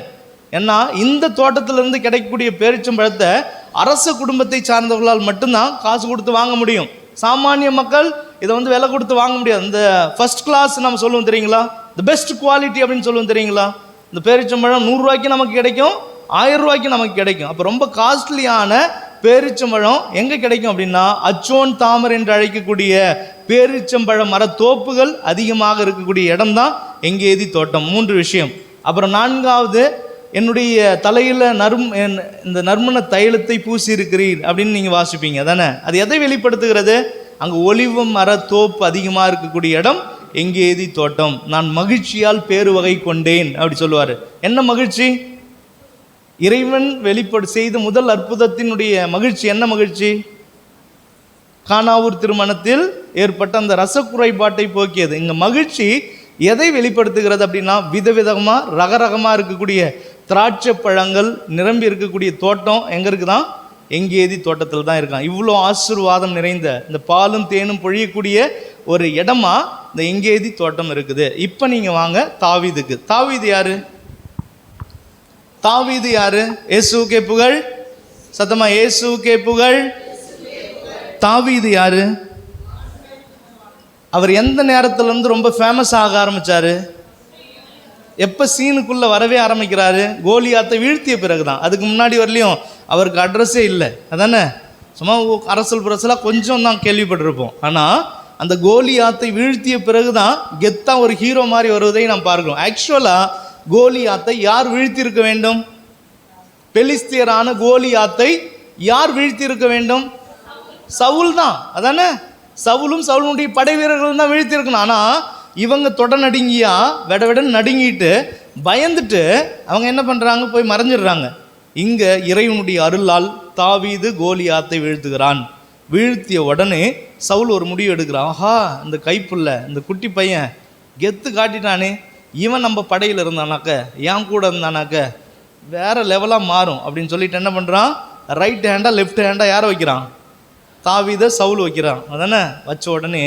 ஏன்னா இந்த தோட்டத்திலிருந்து கிடைக்கக்கூடிய பேரிச்சம்பழத்தை அரச குடும்பத்தை சார்ந்தவர்களால் மட்டும்தான் காசு கொடுத்து வாங்க முடியும். சாமானிய மக்கள் இதை விலை கொடுத்து வாங்க முடியாது. இந்த ஃபர்ஸ்ட் கிளாஸ் நம்ம சொல்லுவோம் தெரியுங்களா, இந்த பெஸ்ட் குவாலிட்டி அப்படின்னு சொல்லுவோம் தெரியுங்களா. இந்த பேரிச்சம்பழம் 100 ரூபாய்க்கு நமக்கு கிடைக்கும், 1000 ரூபாய்க்கு நமக்கு கிடைக்கும். அப்போ ரொம்ப காஸ்ட்லியான பேரிச்சம்பழம் எங்கே கிடைக்கும் அப்படின்னா அச்சோன் தாமர் என்று அழைக்கக்கூடிய பேரிச்சம்பழ மரத்தோப்புகள் அதிகமாக இருக்கக்கூடிய இடம் தான் எங்கேதி தோட்டம். 3 விஷயம். அப்புறம் 4வது, என்னுடைய தலையில் இந்த நறுமண தைலத்தை பூசி இருக்கிறீர் அப்படின்னு நீங்கள் வாசிப்பீங்க. அதானே, அது எதை வெளிப்படுத்துகிறது? அங்கே ஒலிவ மரத்தோப்பு அதிகமாக இருக்கக்கூடிய இடம் எங்கேதி தோட்டம். நான் மகிழ்ச்சியால் பேரு வகை கொண்டேன் அப்படி சொல்லுவார். என்ன மகிழ்ச்சி? இறைவன் செய்த முதல் அற்புதத்தினுடைய மகிழ்ச்சி. என்ன மகிழ்ச்சி? கானாவூர் திருமணத்தில் ஏற்பட்ட அந்த ரசக்குறைபாட்டை போக்கியது. இங்கே மகிழ்ச்சி எதை வெளிப்படுத்துகிறது அப்படின்னா விதவிதமாக ரகரகமாக இருக்கக்கூடிய திராட்சை பழங்கள் நிரம்பி இருக்கக்கூடிய தோட்டம் எங்கே இருக்குதான்? எங்கேதி தோட்டத்தில் தான் இருக்கான். இவ்வளோ ஆசீர்வாதம் நிறைந்த இந்த பாலும் தேனும் பொழியக்கூடிய ஒரு இடமா இந்த எங்கேதி தோட்டம் இருக்குது. இப்போ நீங்கள் வாங்க தாவீதுக்கு. தாவீது யாரு? தாவீது யாரு? இயேசுவுக்கே புகழ். சத்தமா இயேசுவுக்கே புகழ். தாவீது யாரு? அவர் எந்த நேரத்துல இருந்து ரொம்ப ஃபேமஸ் ஆக ஆரம்பிச்சாரு? எப்போ சீனுக்குள்ளே வரவே ஆரம்பிக்கிறாரு? கோலியாத்தை வீழ்த்திய பிறகு தான். அதுக்கு முன்னாடி வரலையும் அவருக்கு அட்ரஸே இல்லை. அதானே, சும்மா அரசல் புரசலாக கொஞ்சம் தான் கேள்விப்பட்டிருப்போம். ஆனால் அந்த கோலியாத்தை வீழ்த்திய பிறகு தான் கெத்தாக ஒரு ஹீரோ மாதிரி வருவதை நாம் பார்க்கிறோம். ஆக்சுவலாக கோலியாத்தை யார் வீழ்த்தியிருக்க வேண்டும்? பெலிஸ்தியரான கோலியாத்தை யார் வீழ்த்தியிருக்க வேண்டும்? சவுல் தான். அதானே, சவுலும் சவுலுடைய படை வீரர்களும் தான் வீழ்த்தியிருக்கணும். ஆனால் இவங்க தொட நடுங்கியா வெடன்னு நடுங்கிட்டு பயந்துட்டு அவங்க என்ன பண்ணுறாங்க? போய் மறைஞ்சிடுறாங்க. இங்கே இறைவனுடைய அருளால் தாவீது கோலியாத்தை வீழ்த்துகிறான். வீழ்த்திய உடனே சவுல் ஒரு முடிவு எடுக்கிறான். ஆஹா, இந்த கைப்புள்ள இந்த குட்டி பையன் கெத்து காட்டிட்டானே, இவன் நம்ம படையில் இருந்தானாக்க, ஏன் கூட இருந்தானாக்க வேற லெவலாக மாறும் அப்படின்னு சொல்லிட்டு என்ன பண்ணுறான்? ரைட் ஹேண்டா லெஃப்ட் ஹேண்டா யாரை வைக்கிறான்? தாவீதை சவுல் வைக்கிறான். அதானே, வச்ச உடனே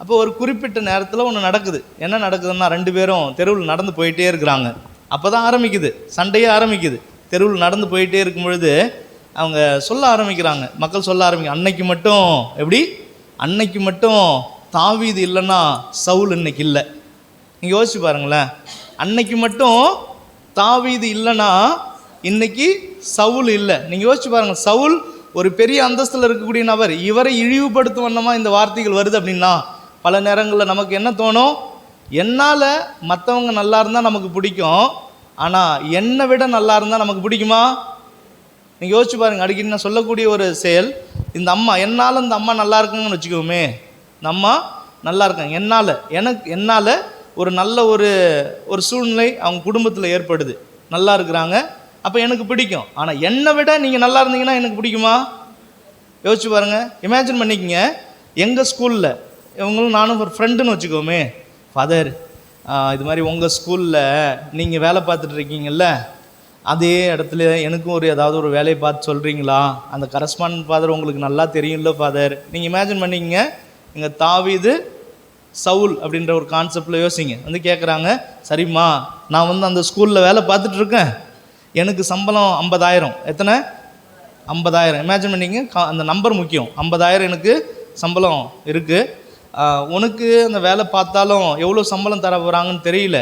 அப்போ ஒரு குறிப்பிட்ட நேரத்தில் ஒன்று நடக்குது. என்ன நடக்குதுன்னா, 2 பேரும் தெருவில் நடந்து போயிட்டே இருக்கிறாங்க. அப்போ தான் ஆரம்பிக்குது, சண்டையே ஆரம்பிக்குது. தெருவில் நடந்து போயிட்டே இருக்கும் பொழுது அவங்க சொல்ல ஆரம்பிக்கிறாங்க, மக்கள் சொல்ல ஆரம்பிக்கிறாங்க, அன்னைக்கு மட்டும் எப்படி? அன்னைக்கு மட்டும் தாவீது இல்லைன்னா சவுல் இன்னைக்கு இல்லை. நீங்கள் யோசிச்சு பாருங்களேன், அன்னைக்கு மட்டும் தாவீது இல்லைன்னா இன்னைக்கு சவுல் இல்லை. நீங்கள் யோசிச்சு பாருங்கள், சவுல் ஒரு பெரிய அந்தஸ்தில் இருக்கக்கூடிய நபர், இவரை இழிவுபடுத்தும் வண்ணமாக இந்த வார்த்தைகள் வருது அப்படின்னா பல நேரங்களில் நமக்கு என்ன தோணும்? என்னால் மற்றவங்க நல்லா இருந்தால் நமக்கு பிடிக்கும், ஆனால் என்னை விட நல்லா இருந்தால் நமக்கு பிடிக்குமா? நீங்கள் யோசிச்சு பாருங்கள். அடிக்கடி நான் சொல்லக்கூடிய ஒரு செயல், இந்த அம்மா என்னால் இந்த அம்மா நல்லா இருக்குங்கன்னு வச்சுக்கோமே, இந்த அம்மா நல்லா இருக்காங்க, என்னால் ஒரு நல்ல ஒரு சூழ்நிலை அவங்க குடும்பத்தில் ஏற்படுது, நல்லா இருக்கிறாங்க, அப்போ எனக்கு பிடிக்கும். ஆனால் என்னை விட நீங்கள் நல்லா இருந்தீங்கன்னா எனக்கு பிடிக்குமா? யோசிச்சு பாருங்கள், இமேஜின் பண்ணிக்கங்க. எங்கள் ஸ்கூலில் இவங்களும் நானும் ஒரு ஃப்ரெண்டுன்னு வச்சுக்கோமே, ஃபாதர் இது மாதிரி உங்கள் ஸ்கூலில் நீங்கள் வேலை பார்த்துட்டு இருக்கீங்கல்ல, அதே இடத்துல எனக்கும் ஏதாவது ஒரு வேலையை பார்த்து சொல்கிறீங்களா? அந்த கரஸ்பாண்டன்ட் ஃபாதர் உங்களுக்கு நல்லா தெரியும்ல ஃபாதர். நீங்கள் இமேஜின் பண்ணிக்கங்க, எங்கள் தாவீது சவுல் அப்படின்ற ஒரு கான்செப்டில் யோசிங்க. வந்து கேட்குறாங்க, சரிம்மா நான் அந்த ஸ்கூலில் வேலை பார்த்துட்ருக்கேன், எனக்கு சம்பளம் 50,000. எத்தனை? 50,000. இமேஜின் பண்ணிங்க, அந்த நம்பர் முக்கியம். 50,000 எனக்கு சம்பளம் இருக்குது. உனக்கு அந்த வேலை பார்த்தாலும் எவ்வளோ சம்பளம் தர போகிறாங்கன்னு தெரியல.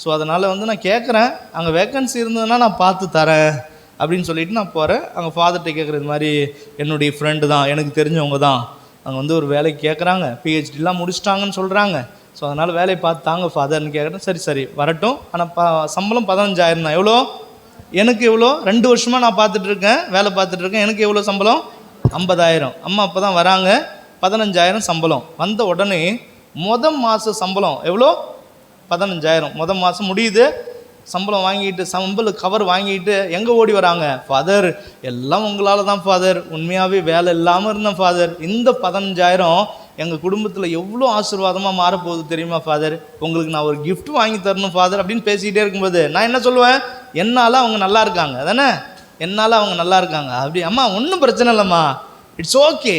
ஸோ அதனால் நான் கேட்குறேன், அங்கே வேக்கன்சி இருந்ததுன்னா நான் பார்த்து தரேன் அப்படின்னு சொல்லிட்டு நான் போகிறேன். அங்கே ஃபாதர்கிட்ட கேட்குறது மாதிரி என்னுடைய ஃப்ரெண்டு தான், எனக்கு தெரிஞ்சவங்க தான், அங்கே ஒரு வேலைக்கு கேட்குறாங்க, பிஹெச்டிலாம் முடிச்சிட்டாங்கன்னு சொல்கிறாங்க. ஸோ அதனால் வேலையை பார்த்து தாங்க ஃபாதர்னு கேட்குறேன். சரி வரட்டும், ஆனால் சம்பளம் 15,000 தான். எவ்வளோ? எனக்கு எவ்வளோ? 2 வருஷமாக நான் பார்த்துட்ருக்கேன், வேலை பார்த்துட்ருக்கேன், எனக்கு எவ்வளோ சம்பளம்? 50,000. அம்மா அப்போ தான் வராங்க, 15,000 சம்பளம். வந்த உடனே மாத சம்பளம் எவ்வளோ? 15,000. மாதம் முடியுது, சம்பளம் வாங்கிட்டு சம்பள கவர் வாங்கிட்டு எங்கே ஓடி வராங்க? ஃபாதர் எல்லாம் உங்களால் தான் ஃபாதர், உண்மையாகவே வேலை இல்லாமல் இருந்தேன் ஃபாதர், இந்த 15,000 எங்கள் குடும்பத்தில் எவ்வளோ ஆசீர்வாதமாக மாறப்போகுது தெரியுமா ஃபாதர், உங்களுக்கு நான் ஒரு கிஃப்ட் வாங்கி தரணும் ஃபாதர் அப்படின்னு பேசிக்கிட்டே இருக்கும்போது நான் என்ன சொல்லுவேன்? என்னால் அவங்க நல்லா இருக்காங்க, அதானே, என்னால் அவங்க நல்லா இருக்காங்க. அப்படி அம்மா ஒன்றும் பிரச்சனை இல்லைம்மா, இட்ஸ் ஓகே,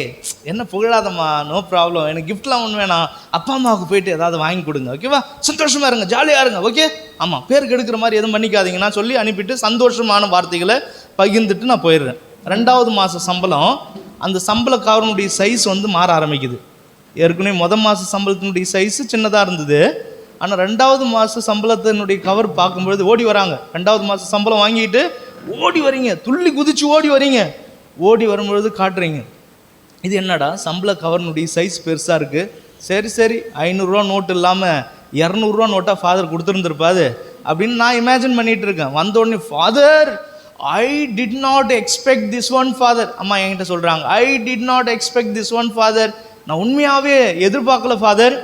என்ன புகழாதம்மா, நோ ப்ராப்ளம், எனக்கு கிஃப்ட்லாம் ஒன்று வேணாம், அப்பா அம்மாவுக்கு போயிட்டு ஏதாவது வாங்கி கொடுங்க, ஓகேவா, சந்தோஷமாக இருங்க, ஜாலியாக இருங்க, ஓகே, ஆமாம், பேருக்கு எடுக்கிற மாதிரி எதுவும் பண்ணிக்காதீங்கன்னா சொல்லி அனுப்பிட்டு சந்தோஷமான வார்த்தைகளை பகிர்ந்துட்டு நான் போயிடுறேன். 2வது மாத சம்பளம், அந்த சம்பள கவரனுடைய சைஸ் மாற ஆரம்பிக்குது. ஏற்கனவே மாத சம்பளத்தினுடைய சைஸு சின்னதாக இருந்தது, ஆனால் 2வது மாத சம்பளத்தினுடைய கவர் பார்க்கும்பொழுது ஓடி வராங்க. 2வது மாத சம்பளம் வாங்கிட்டு ஓடி வரீங்க, துள்ளி குதிச்சு ஓடி வரீங்க. ஓடி வரும்பொழுது காட்டுறீங்க, இது என்னடா சம்பள கவர்னுடைய சைஸ் பெருசாக இருக்குது. சரி 500 நோட்டு இல்லாமல் 200 நோட்டாக ஃபாதர் கொடுத்துருந்துருப்பாது அப்படின்னு நான் இமேஜின் பண்ணிகிட்டு இருக்கேன். வந்தோடனே father I did not expect this one father, அம்மா என்கிட்ட சொல்கிறாங்க, I did not expect this one father, நான் உண்மையாகவே எதிர்பார்க்கல ஃபாதர்,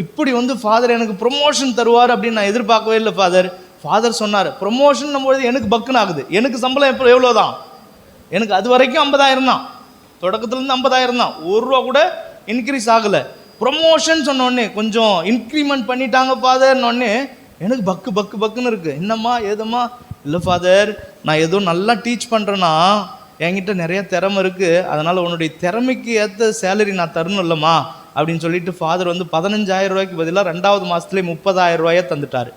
இப்படி ஃபாதர் எனக்கு ப்ரொமோஷன் தருவார் அப்படின்னு நான் எதிர்பார்க்கவே இல்லை ஃபாதர். ஃபாதர் சொன்னார் ப்ரொமோஷன் பொழுது எனக்கு பக்குன்னு ஆகுது. எனக்கு சம்பளம் எவ்வளோ தான்? எனக்கு அது வரைக்கும் 50,000 தான், தொடக்கத்துலேருந்து 50,000 தான், ₹1 கூட இன்க்ரீஸ் ஆகலை. ப்ரொமோஷன் சொன்னோடனே கொஞ்சம் இன்க்ரிமெண்ட் பண்ணிட்டாங்க ஃபாதர்னோடனே எனக்கு பக்குன்னு இருக்குது. என்னம்மா ஏதம்மா? இல்லை ஃபாதர், நான் ஏதோ நல்லா டீச் பண்ணுறேன்னா என்கிட்ட நிறைய திறமை இருக்குது, அதனால் உன்னுடைய திறமைக்கு ஏற்ற சேலரி நான் தரணும் இல்லைம்மா அப்படின்னு சொல்லிட்டு ஃபாதர் வந்து 15,000 ரூபாய்க்கு பதிலாக 2வது மாதத்துலேயே 30,000 ரூபாயை தந்துட்டார்.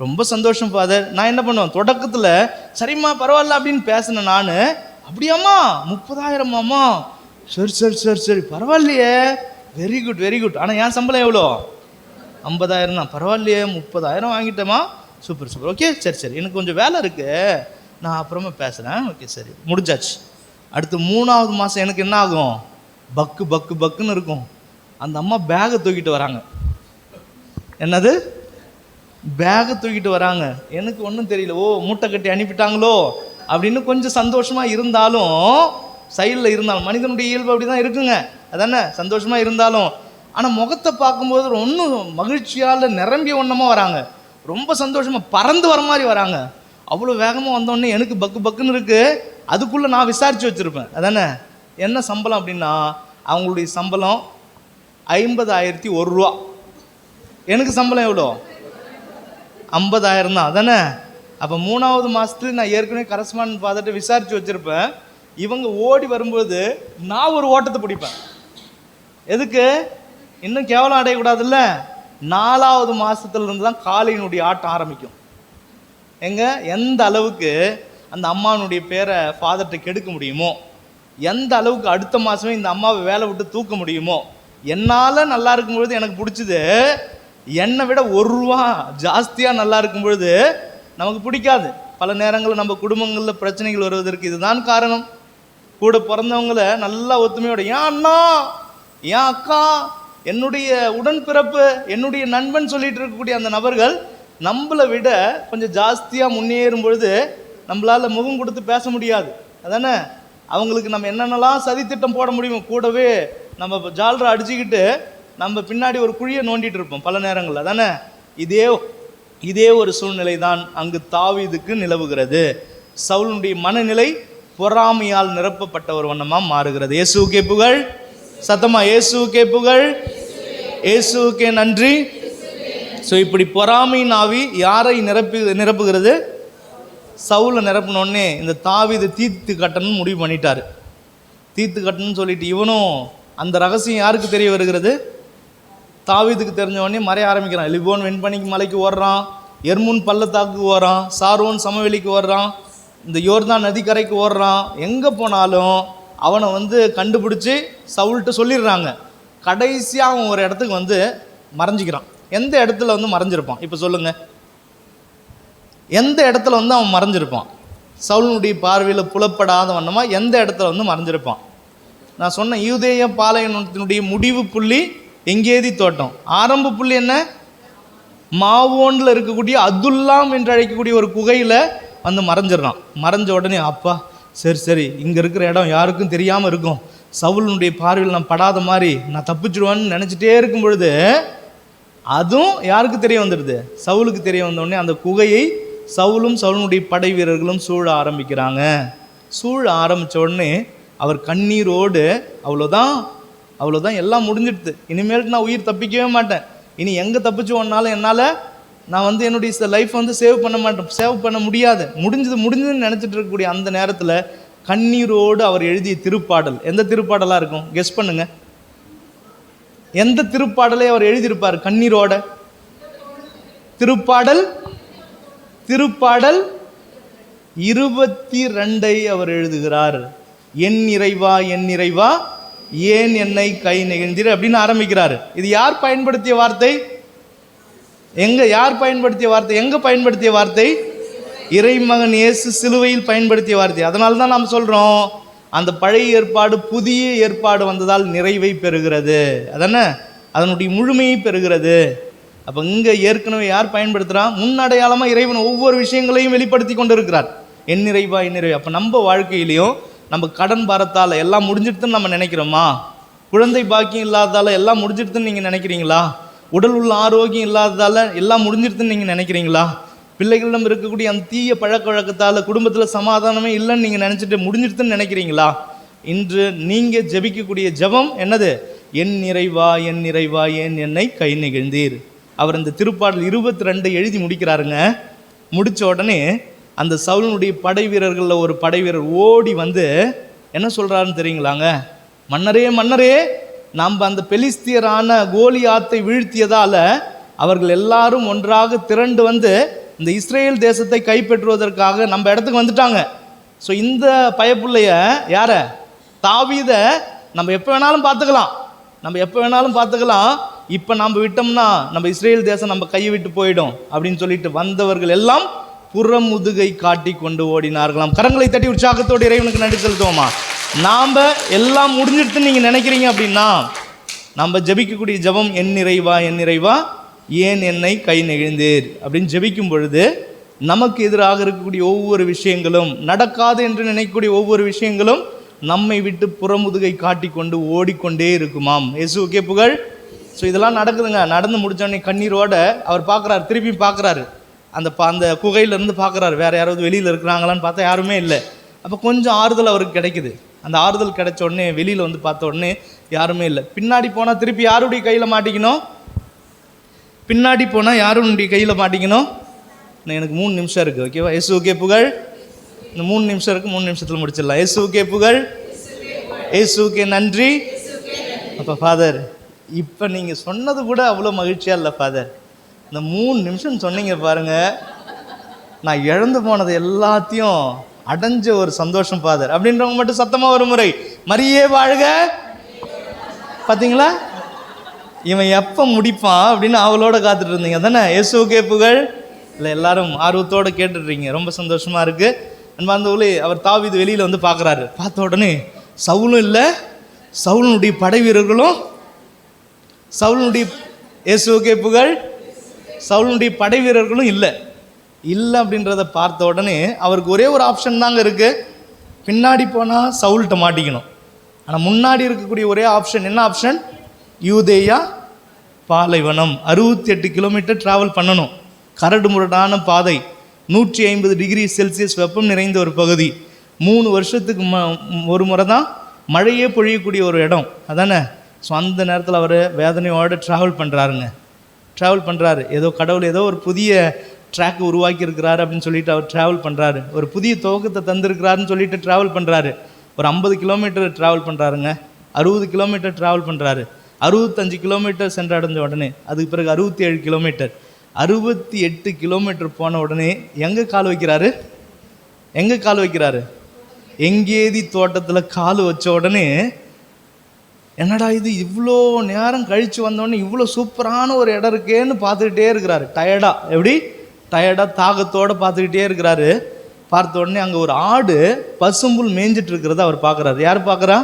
ரொம்ப சந்தோஷம் ஃபாதர். நான் என்ன பண்ணுவேன், தொடக்கத்தில் சரிம்மா பரவாயில்ல அப்படின்னு பேசினேன் நான். அப்படியாம்மா 30,000மாம்மா, சரி சரி சரி சரி பரவாயில்லையே, வெரி குட் வெரி குட். ஆனால் என் சம்பளம் எவ்வளோ, 50,000 தான். பரவாயில்லையே 30,000 வாங்கிட்டேம்மா, சூப்பர் சூப்பர், ஓகே சரி சரி எனக்கு கொஞ்சம் வேலை இருக்குது, நான் அப்புறமா பேசுகிறேன், ஓகே சரி முடிஞ்சாச்சு. அடுத்து 3வது மாதம் எனக்கு என்ன ஆகும், பக்கு பக்கு பக்குன்னு இருக்கும். அந்த அம்மா பேகை தூக்கிட்டு வராங்க. என்னது, பேகை தூக்கிட்டு வராங்க. எனக்கு ஒன்றும் தெரியல, ஓ மூட்டை கட்டி அனுப்பிட்டாங்களோ அப்படின்னு கொஞ்சம் சந்தோஷமாக இருந்தாலும், சைடில் இருந்தாலும் மனிதனுடைய இயல்பு அப்படி தான் இருக்குங்க, அதானே சந்தோஷமாக இருந்தாலும். ஆனால் முகத்தை பார்க்கும்போது ஒன்றும் மகிழ்ச்சியால் நிரம்பிய ஒன்றமாக வராங்க, ரொம்ப சந்தோஷமாக பறந்து வர மாதிரி வராங்க. அவ்வளோ வேகமாக வந்தோடனே எனக்கு பக்கு பக்குன்னு இருக்குது. அதுக்குள்ளே நான் விசாரித்து வச்சுருப்பேன், அதானே என்ன சம்பளம் அப்படின்னா, அவங்களுடைய சம்பளம் 50,001 ரூபா, எனக்கு சம்பளம் எவ்வளோ 50,000 தான், அதானே. அப்போ 3வது மாதத்துல நான் ஏற்கனவே கரஸ்பாண்ட் ஃபாதர்கிட்ட விசாரித்து வச்சுருப்பேன். இவங்க ஓடி வரும்போது நான் ஒரு ஓட்டத்தை பிடிப்பேன். எதுக்கு, இன்னும் கேவலம் அடையக்கூடாதுல்ல. 4வது மாதத்துலேருந்து தான் காலையினுடைய ஆட்டம் ஆரம்பிக்கும். எந்த அளவுக்கு அந்த அம்மானுடைய பேரை ஃபாதர்கிட்ட கெடுக்க முடியுமோ, எந்த அளவுக்கு அடுத்த மாதமே இந்த அம்மாவை வேலை விட்டு தூக்க முடியுமோ. என்னால் நல்லா இருக்கும்பொழுது எனக்கு பிடிச்சது, என்னை விட 1 ரூபா ஜாஸ்தியாக நல்லா இருக்கும் பொழுது நமக்கு பிடிக்காது. பல நேரங்களில் நம்ம குடும்பங்களில் பிரச்சனைகள் வருவதற்கு இதுதான் காரணம். கூட பிறந்தவங்களை நல்லா ஒத்துமையோட, ஏன் அண்ணா ஏன் அக்கா, என்னுடைய உடன்பிறப்பு என்னுடைய நண்பன் சொல்லிட்டு இருக்கக்கூடிய அந்த நபர்கள் நம்மளை விட கொஞ்சம் ஜாஸ்தியாக முன்னேறும் பொழுது நம்மளால் முகம் கொடுத்து பேச முடியாது, அதானே. அவங்களுக்கு நம்ம என்னென்னலாம் சதித்திட்டம் போட முடியுமோ கூடவே நம்ம ஜால்ரை அடிச்சுக்கிட்டு நம்ம பின்னாடி ஒரு குழியை நோண்டிட்டு இருப்போம் பல நேரங்கள், அதானே. இதே ஒரு சூழ்நிலை தான் அங்கு தாவீதுக்கு நிலவுகிறது. சவுலுடைய மனநிலை பொறாமையால் நிரப்பப்பட்ட ஒரு வண்ணமாக மாறுகிறது. இயேசுவுக்கே புகழ், சத்தமா இயேசுவுக்கே புகழ், இயேசுவுக்கே நன்றி. ஸோ இப்படி பொறாமையின் ஆவி யாரை நிரப்புகிறது, சவுலை நிரப்பினோடனே இந்த தாவீது தீர்த்து கட்டணும்னு முடிவு பண்ணிட்டார். தீர்த்து கட்டணும்னு சொல்லிட்டு இவனும், அந்த ரகசியம் யாருக்கு தெரிய வருகிறது, தாவீதுக்கு தெரிஞ்ச உடனே மறைய ஆரம்பிக்கிறான். லிபோன் வெண்பனிக்கு மலைக்கு ஓடுறான், எர்முன் பள்ளத்தாக்குக்கு ஓடுறான், சாரோன் சமவெளிக்கு ஓடுறான், இந்த யோர்தான் நதிக்கரைக்கு ஓடுறான். எங்கே போனாலும் அவனை வந்து கண்டுபிடிச்சி சவுல்கிட்ட சொல்லிடுறாங்க. கடைசியாக அவன் ஒரு இடத்துக்கு வந்து மறைஞ்சிக்கிறான். எந்த இடத்துல வந்து மறைஞ்சிருப்பான், இப்போ சொல்லுங்கள், எந்த இடத்துல வந்து அவன் மறைஞ்சிருப்பான், சவுலுடைய பார்வையில் புலப்படாத வண்ணமாக எந்த இடத்துல வந்து மறைஞ்சிருப்பான். நான் சொன்ன யூதேய பாளையத்தினுடைய முடிவு புள்ளி எங்கேதி தோட்டம், ஆரம்ப புள்ளி என்ன, மாவோனில் இருக்கக்கூடிய அதுல்லாம் என்று அழைக்கக்கூடிய ஒரு குகையில் வந்து மறைஞ்சிடறான். மறைஞ்ச உடனே அப்பா சரி சரி இங்கே இருக்கிற இடம் யாருக்கும் தெரியாமல் இருக்கும், சவுலுடைய பார்வையில் நான் படாத மாதிரி நான் தப்பிச்சிடுவேன்னு நினச்சிட்டே இருக்கும் பொழுது அதுவும் யாருக்கு தெரிய வந்துடுது, சவுலுக்கு தெரிய வந்தோடனே அந்த குகையை சவுலும் சவுலுடைய படை வீரர்களும் சூழ ஆரம்பிக்கிறாங்க. சூழ ஆரம்பித்த உடனே அவர் கண்ணீரோடு, அவ்வளோதான் எல்லாம் முடிஞ்சிடுது, இனிமேல்ட்டு நான் உயிர் தப்பிக்கவே மாட்டேன், இனி எங்கே தப்பிச்சு ஒன்னாலும் என்னால் நான் வந்து என்னுடைய லைஃப் வந்து சேவ் பண்ண முடியாது, முடிஞ்சதுன்னு நினச்சிட்டு இருக்கக்கூடிய அந்த நேரத்தில் கண்ணீரோடு அவர் எழுதிய திருப்பாடல் எந்த திருப்பாடலாக இருக்கும், கெஸ் பண்ணுங்க, எந்த திருப்பாடலை அவர் எழுதியிருப்பார் கண்ணீரோட? திருப்பாடல் 22 அவர் எழுதுகிறார். என் இறைவா என் இறைவா ஏன் என்னை கை நெகிழ்ந்தீர் அப்படின்னு ஆரம்பிக்கிறார். இது யார் பயன்படுத்திய வார்த்தை, யார் பயன்படுத்திய வார்த்தை, எங்க பயன்படுத்திய வார்த்தை, இறைமகன் இயேசு சிலுவையில் பயன்படுத்திய வார்த்தை. அதனால தான் நாம் சொல்றோம், அந்த பழைய ஏற்பாடு புதிய ஏற்பாடு வந்ததால் நிறைவை பெறுகிறது, அதானே, அதனுடைய முழுமையை பெறுகிறது. அப்போ இங்கே ஏற்கனவே யார் பயன்படுத்துகிறா, முன்னடையாளமாக இறைவன் ஒவ்வொரு விஷயங்களையும் வெளிப்படுத்தி கொண்டு இருக்கிறார். என் நிறைவா என் நிறைவா. அப்போ நம்ம வாழ்க்கையிலையும் நம்ம கடன் பாரத்தால் எல்லாம் முடிஞ்சிடுதுன்னு நம்ம நினைக்கிறோமா, குழந்தை பாக்கியம் இல்லாததால் எல்லாம் முடிஞ்சிடுதுன்னு நீங்கள் நினைக்கிறீங்களா, உடல் உள்ள ஆரோக்கியம் இல்லாததால் எல்லாம் முடிஞ்சிடுதுன்னு நீங்கள் நினைக்கிறீங்களா, பிள்ளைகளிடம் இருக்கக்கூடிய அந்த தீய பழக்க வழக்கத்தால் குடும்பத்தில் சமாதானமே இல்லைன்னு நீங்கள் நினச்சிட்டு முடிஞ்சிடுதுன்னு நினைக்கிறீங்களா? இன்று நீங்கள் ஜெபிக்கக்கூடிய ஜெபம் என்னது, என் நிறைவா என் நிறைவா ஏன் என்னை கை நெகிழ்ந்தீர். அவர் இந்த திருப்பாடல் 22 எழுதி முடிக்கிறாருங்க. முடித்த உடனே அந்த சவுலுடைய படை வீரர்களில் ஒரு படை வீரர் ஓடி வந்து என்ன சொல்கிறாருன்னு தெரியுங்களாங்க? மன்னரே மன்னரே, நாம் அந்த பெலிஸ்தியரான கோலியாத்தை வீழ்த்தியதால் அவர்கள் எல்லாரும் ஒன்றாக திரண்டு வந்து இந்த இஸ்ரேல் தேசத்தை கைப்பற்றுவதற்காக நம்ம இடத்துக்கு வந்துட்டாங்க. ஸோ இந்த பயப்புள்ளைய யார, தாவீதை நம்ம எப்போ வேணாலும் பார்த்துக்கலாம், இப்போ நம்ம விட்டோம்னா நம்ம இஸ்ரேல் தேசம் நம்ம கையை விட்டு போயிடும் அப்படின்னு சொல்லிட்டு வந்தவர்கள் எல்லாம் புறமுதுகை காட்டி கொண்டு ஓடினார்களாம். கரங்களை தட்டி உற்சாகத்தோடு இறைவனுக்கு நன்றி செலுத்துவோமா? நாம் எல்லாம் முடிஞ்சிடுதுன்னு நீங்கள் நினைக்கிறீங்க அப்படின்னா நம்ம ஜெபிக்கக்கூடிய ஜெபம், என் நிறைவா என் நிறைவா ஏன் என்னை கை நெகிழ்ந்தீர் அப்படின்னு ஜெபிக்கும் பொழுது நமக்கு எதிராக இருக்கக்கூடிய ஒவ்வொரு விஷயங்களும், நடக்காது என்று நினைக்கக்கூடிய ஒவ்வொரு விஷயங்களும் நம்மை விட்டு புறமுதுகை காட்டி கொண்டு ஓடிக்கொண்டே இருக்குமாம். இயேசுவுக்கே புகழ். ஸோ இதெல்லாம் நடக்குதுங்க. நடந்து முடித்தோடனே கண்ணீரோட அவர் பார்க்குறாரு, திருப்பி பார்க்குறாரு, அந்த குகையிலேருந்து பார்க்குறாரு, வேறு யாராவது வெளியில் இருக்கிறாங்களான்னு பார்த்தா யாருமே இல்லை. அப்போ கொஞ்சம் ஆறுதல் அவருக்கு கிடைக்குது. அந்த ஆறுதல் கிடைச்ச உடனே வெளியில் வந்து பார்த்த உடனே யாருமே இல்லை. பின்னாடி போனால் திருப்பி யாருடைய கையில் மாட்டிக்கணும்? பின்னாடி போனால் யாருடைய கையில் மாட்டிக்கணும்? எனக்கு 3 நிமிஷம் இருக்குது, ஓகேவா? இயேசுவுக்கே புகழ். இந்த 3 நிமிஷம் இருக்குது, 3 நிமிஷத்தில் முடிச்சிடலாம். இயேசுவுக்கே புகழ், இயேசுவுக்கே நன்றி. அப்போ ஃபாதர், இப்போ நீங்கள் சொன்னது கூட அவ்வளோ மகிழ்ச்சியாக இல்லை ஃபாதர். இந்த 3 நிமிஷம் சொன்னீங்க பாருங்கள், நான் இழந்து போனது எல்லாத்தையும் அடைஞ்ச ஒரு சந்தோஷம் ஃபாதர் அப்படின்றவங்க மட்டும் சத்தமாக ஒரு முறை மரியே வாழ்க. பார்த்தீங்களா, இவன் எப்போ முடிப்பான் அப்படின்னு அவளோட காத்துட்டு இருந்தீங்க தானே? இயேசுவுக்கே புகழ். இல்லை, எல்லாரும் ஆர்வத்தோடு கேட்டுடுறீங்க, ரொம்ப சந்தோஷமாக இருக்குது. அன்பார்ந்தவர்களே, அவர் தாவீது வெளியில் வந்து பார்க்குறாரு. பார்த்த உடனே சவுலும் இல்லை, சவுலுடைய படை வீரர்களும், சவுலுடைய, இயேசுவுக்கே புகழ், சவுலுடைய படை வீரர்களும் இல்லை அப்படின்றத பார்த்த உடனே அவருக்கு ஒரே ஒரு ஆப்ஷன் தாங்க இருக்குது. பின்னாடி போனால் சவுல்கிட்ட மாட்டிக்கணும். ஆனால் முன்னாடி இருக்கக்கூடிய ஒரே ஆப்ஷன் என்ன ஆப்ஷன்? யூதேயா பாலைவனம், 68 கிலோமீட்டர் ட்ராவல் பண்ணணும். கரடு முரடான பாதை, 150 டிகிரி செல்சியஸ் வெப்பம் நிறைந்த ஒரு பகுதி, 3 வருஷத்துக்கு ஒரு முறை தான் மழையே பொழியக்கூடிய ஒரு இடம் அதானே? ஸோ அந்த நேரத்தில் அவர் வேதனையோடு ட்ராவல் பண்ணுறாரு. ஏதோ கடவுள் ஏதோ ஒரு புதிய ட்ராக் உருவாக்கி இருக்கிறாரு அப்படின்னு சொல்லிட்டு அவர் ட்ராவல் பண்ணுறாரு. ஒரு புதிய துவக்கத்தை தந்திருக்கிறாருன்னு சொல்லிட்டு ட்ராவல் பண்ணுறாரு. ஒரு 50 கிலோமீட்டர் ட்ராவல் பண்ணுறாருங்க, 60 கிலோமீட்டர் ட்ராவல் பண்ணுறாரு. 65 கிலோமீட்டர் சென்றடைஞ்ச உடனே அதுக்கு பிறகு 67 கிலோமீட்டர், 68 கிலோமீட்டர் போன உடனே எங்கே கால் வைக்கிறாரு? எங்கேதி தோட்டத்தில் கால் வச்ச உடனே என்னடா இது, இவ்வளோ நேரம் கழித்து வந்தோடனே இவ்வளோ சூப்பரான ஒரு இடம் இருக்கேன்னு பார்த்துக்கிட்டே இருக்கிறாரு. டயர்டாக தாகத்தோடு பார்த்துக்கிட்டே இருக்கிறாரு. பார்த்த உடனே அங்கே ஒரு ஆடு பசும்புல் மேய்ஞ்சிட்டு இருக்கிறத அவர் பார்க்குறாரு. யார் பார்க்குறா?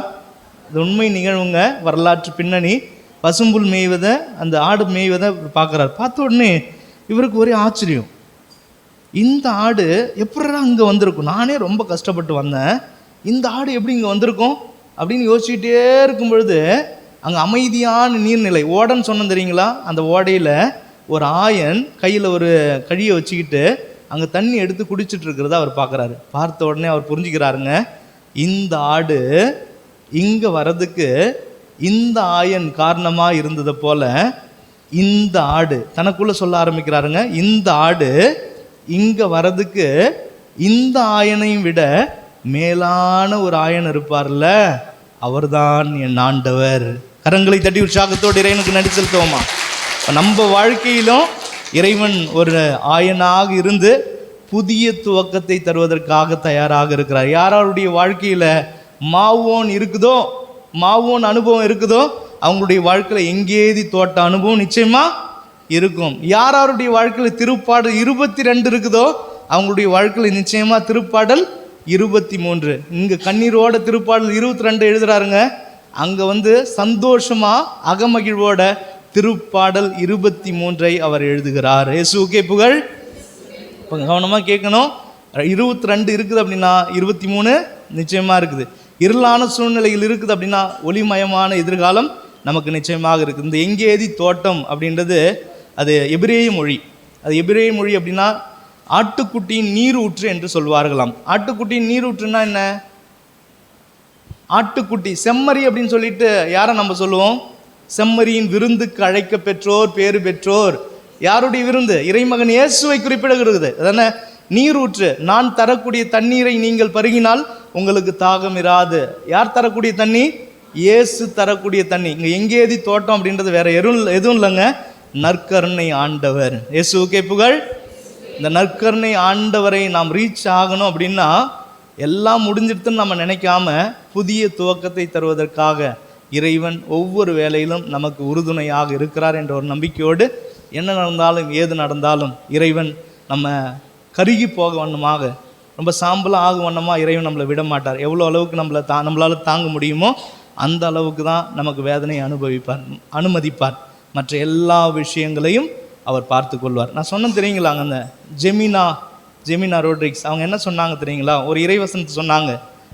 இது உண்மை நிகழ்வுங்க, வரலாற்று பின்னணி. பசும்புல் மேய்வதை, அந்த ஆடு மேய்வதை பார்க்குறாரு. பார்த்த உடனே இவருக்கு ஒரே ஆச்சரியம், இந்த ஆடு எப்படா இங்கே வந்திருக்கும்? நானே ரொம்ப கஷ்டப்பட்டு வந்தேன், இந்த ஆடு எப்படி இங்கே வந்திருக்கும் அப்படின்னு யோசிச்சுட்டே இருக்கும் பொழுது அங்கே அமைதியான நீர்நிலை, ஓடன்னு சொன்னோம் தெரியுங்களா? அந்த ஓடையில் ஒரு ஆயன் கையில் ஒரு கழியை வச்சுக்கிட்டு அங்கே தண்ணி எடுத்து குடிச்சிட்டு இருக்கிறத அவர் பார்க்குறாரு. பார்த்த உடனே அவர் புரிஞ்சுக்கிறாருங்க, இந்த ஆடு இங்கே வர்றதுக்கு இந்த ஆயன் காரணமாக இருந்ததை போல இந்த ஆடு தனக்குள்ளே சொல்ல ஆரம்பிக்கிறாருங்க, இந்த ஆடு இங்கே வர்றதுக்கு இந்த ஆயனையும் விட மேலான ஒரு ஆயன் இருப்பார்ல, அவர்தான் என் ஆண்டவர். கரங்களை தட்டி உற்சாகத்தோடு இறைவனுக்கு நன்றி செலுத்துவோமா? நம்ம வாழ்க்கையிலும் இறைவன் ஒரு ஆயனாக இருந்து புதிய துவக்கத்தை தருவதற்காக தயாராக இருக்கிறார். யாராருடைய வாழ்க்கையில் மாவோன் அனுபவம் இருக்குதோ அவங்களுடைய வாழ்க்கையில் எங்கேதி தோட்ட அனுபவம் நிச்சயமாக இருக்கும். யாருடைய வாழ்க்கையில் திருப்பாடல் 22 இருக்குதோ அவங்களுடைய வாழ்க்கையில் நிச்சயமாக திருப்பாடல் 23. இங்கே கண்ணீரோட திருப்பாடல் 22 எழுதுறாருங்க. அங்கே சந்தோஷமாக அகமகிழ்வோட திருப்பாடல் 23 அவர் எழுதுகிறார். இயேசுவுக்கே புகழ். இப்போ கவனமாக கேட்கணும், 22 இருக்குது அப்படின்னா 23 நிச்சயமாக இருக்குது. இருளான சூழ்நிலையில் இருக்குது அப்படின்னா ஒளிமயமான எதிர்காலம் நமக்கு நிச்சயமாக இருக்குது. இந்த எங்கேதி தோட்டம் அப்படின்றது அது எபிரேய மொழி. அப்படின்னா ஆட்டுக்குட்டியின் நீரூற்று என்று சொல்வார்களாம். ஆட்டுக்குட்டியின் நீரூற்றுன்னா என்ன? ஆட்டுக்குட்டி செம்மறி அப்படின்னு சொல்லிட்டு யாரை நம்ம சொல்லுவோம்? செம்மறியின் விருந்துக்கு அழைக்க பெற்றோர், பேறு பெற்றோர். யாருடைய விருந்து? இறைமகன் இயேசுவை குறிப்பிடுகிறது. அதானே நீரூற்று, நான் தரக்கூடிய தண்ணீரை நீங்கள் பருகினால் உங்களுக்கு தாகம் இராது. யார் தரக்கூடிய தண்ணி? இயேசு தரக்கூடிய தண்ணி. இங்கே எங்கேதி தோட்டம் அப்படின்றது வேற எதுவும் இல்லைங்க, நற்கருணை ஆண்டவர். இயேசுக்கே புகழ். இந்த நற்கருணை ஆண்டவரை நாம் ரீச் ஆகணும் அப்படின்னா எல்லாம் முடிஞ்சிடுதுன்னு நம்ம நினைக்காம புதிய துவக்கத்தை தருவதற்காக இறைவன் ஒவ்வொரு வேலையிலும் நமக்கு உறுதுணையாக இருக்கிறார் என்ற ஒரு நம்பிக்கையோடு என்ன நடந்தாலும் ஏது நடந்தாலும் இறைவன் நம்ம கருகி போக வண்ணமாக, ரொம்ப சாம்பலாக ஆகும் வண்ணமாக இறைவன் நம்மளை விட மாட்டார். எவ்வளோ அளவுக்கு நம்மளால் தாங்க முடியுமோ அந்த அளவுக்கு தான் நமக்கு வேதனையை அனுமதிப்பார். மற்ற எல்லா விஷயங்களையும் அவர் பார்த்து கொள்வார். நான் சொன்னேன் தெரியுங்களாங்க, அந்த ஜெமினா ரோட்ரிக்ஸ் அவங்க என்ன சொன்னாங்க தெரியுங்களா? ஒரு இறைவசனத்தை சொன்னாங்க.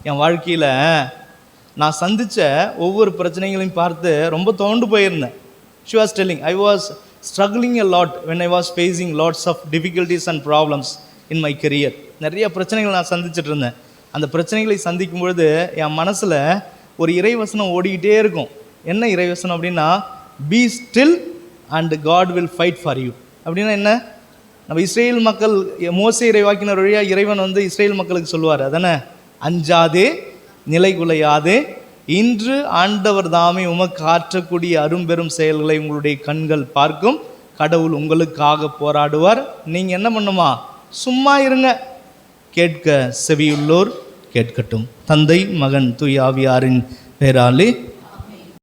என் வாழ்க்கையில் நான் சந்தித்த ஒவ்வொரு பிரச்சனைகளையும் பார்த்து ரொம்ப தோண்டு போயிருந்தேன். She was telling, I was struggling a lot when I was facing lots of difficulties and problems in my career. நிறைய பிரச்சனைகள் நான் சந்திச்சுட்டு இருந்தேன். அந்த பிரச்சனைகளை சந்திக்கும் பொழுது என் மனசில் ஒரு இறைவசனம் ஓடிக்கிட்டே இருக்கும். என்ன இறைவசனம் அப்படின்னா, be still and God will fight for you. அப்படின்னா என்ன? நம்ம இஸ்ரேல் மக்கள், மோசே இறைவாக்கினர் வழியாக இறைவன் இஸ்ரேல் மக்களுக்கு சொல்லுவார், அதானே, அஞ்சாதே நிலைகுலையாதே, இன்று ஆண்டவர் தாமே உமக்கு ஆற்றக்கூடிய அரும்பெரும் செயல்களை உங்களுடைய கண்கள் பார்க்கும், கடவுள் உங்களுக்காக போராடுவார். நீங்கள் என்ன பண்ணுமா? சும்மா இருங்க. கேட்க செவியுள்ளோர் கேட்கட்டும். தந்தை, மகன், தூய ஆவியாரின் பெயராலே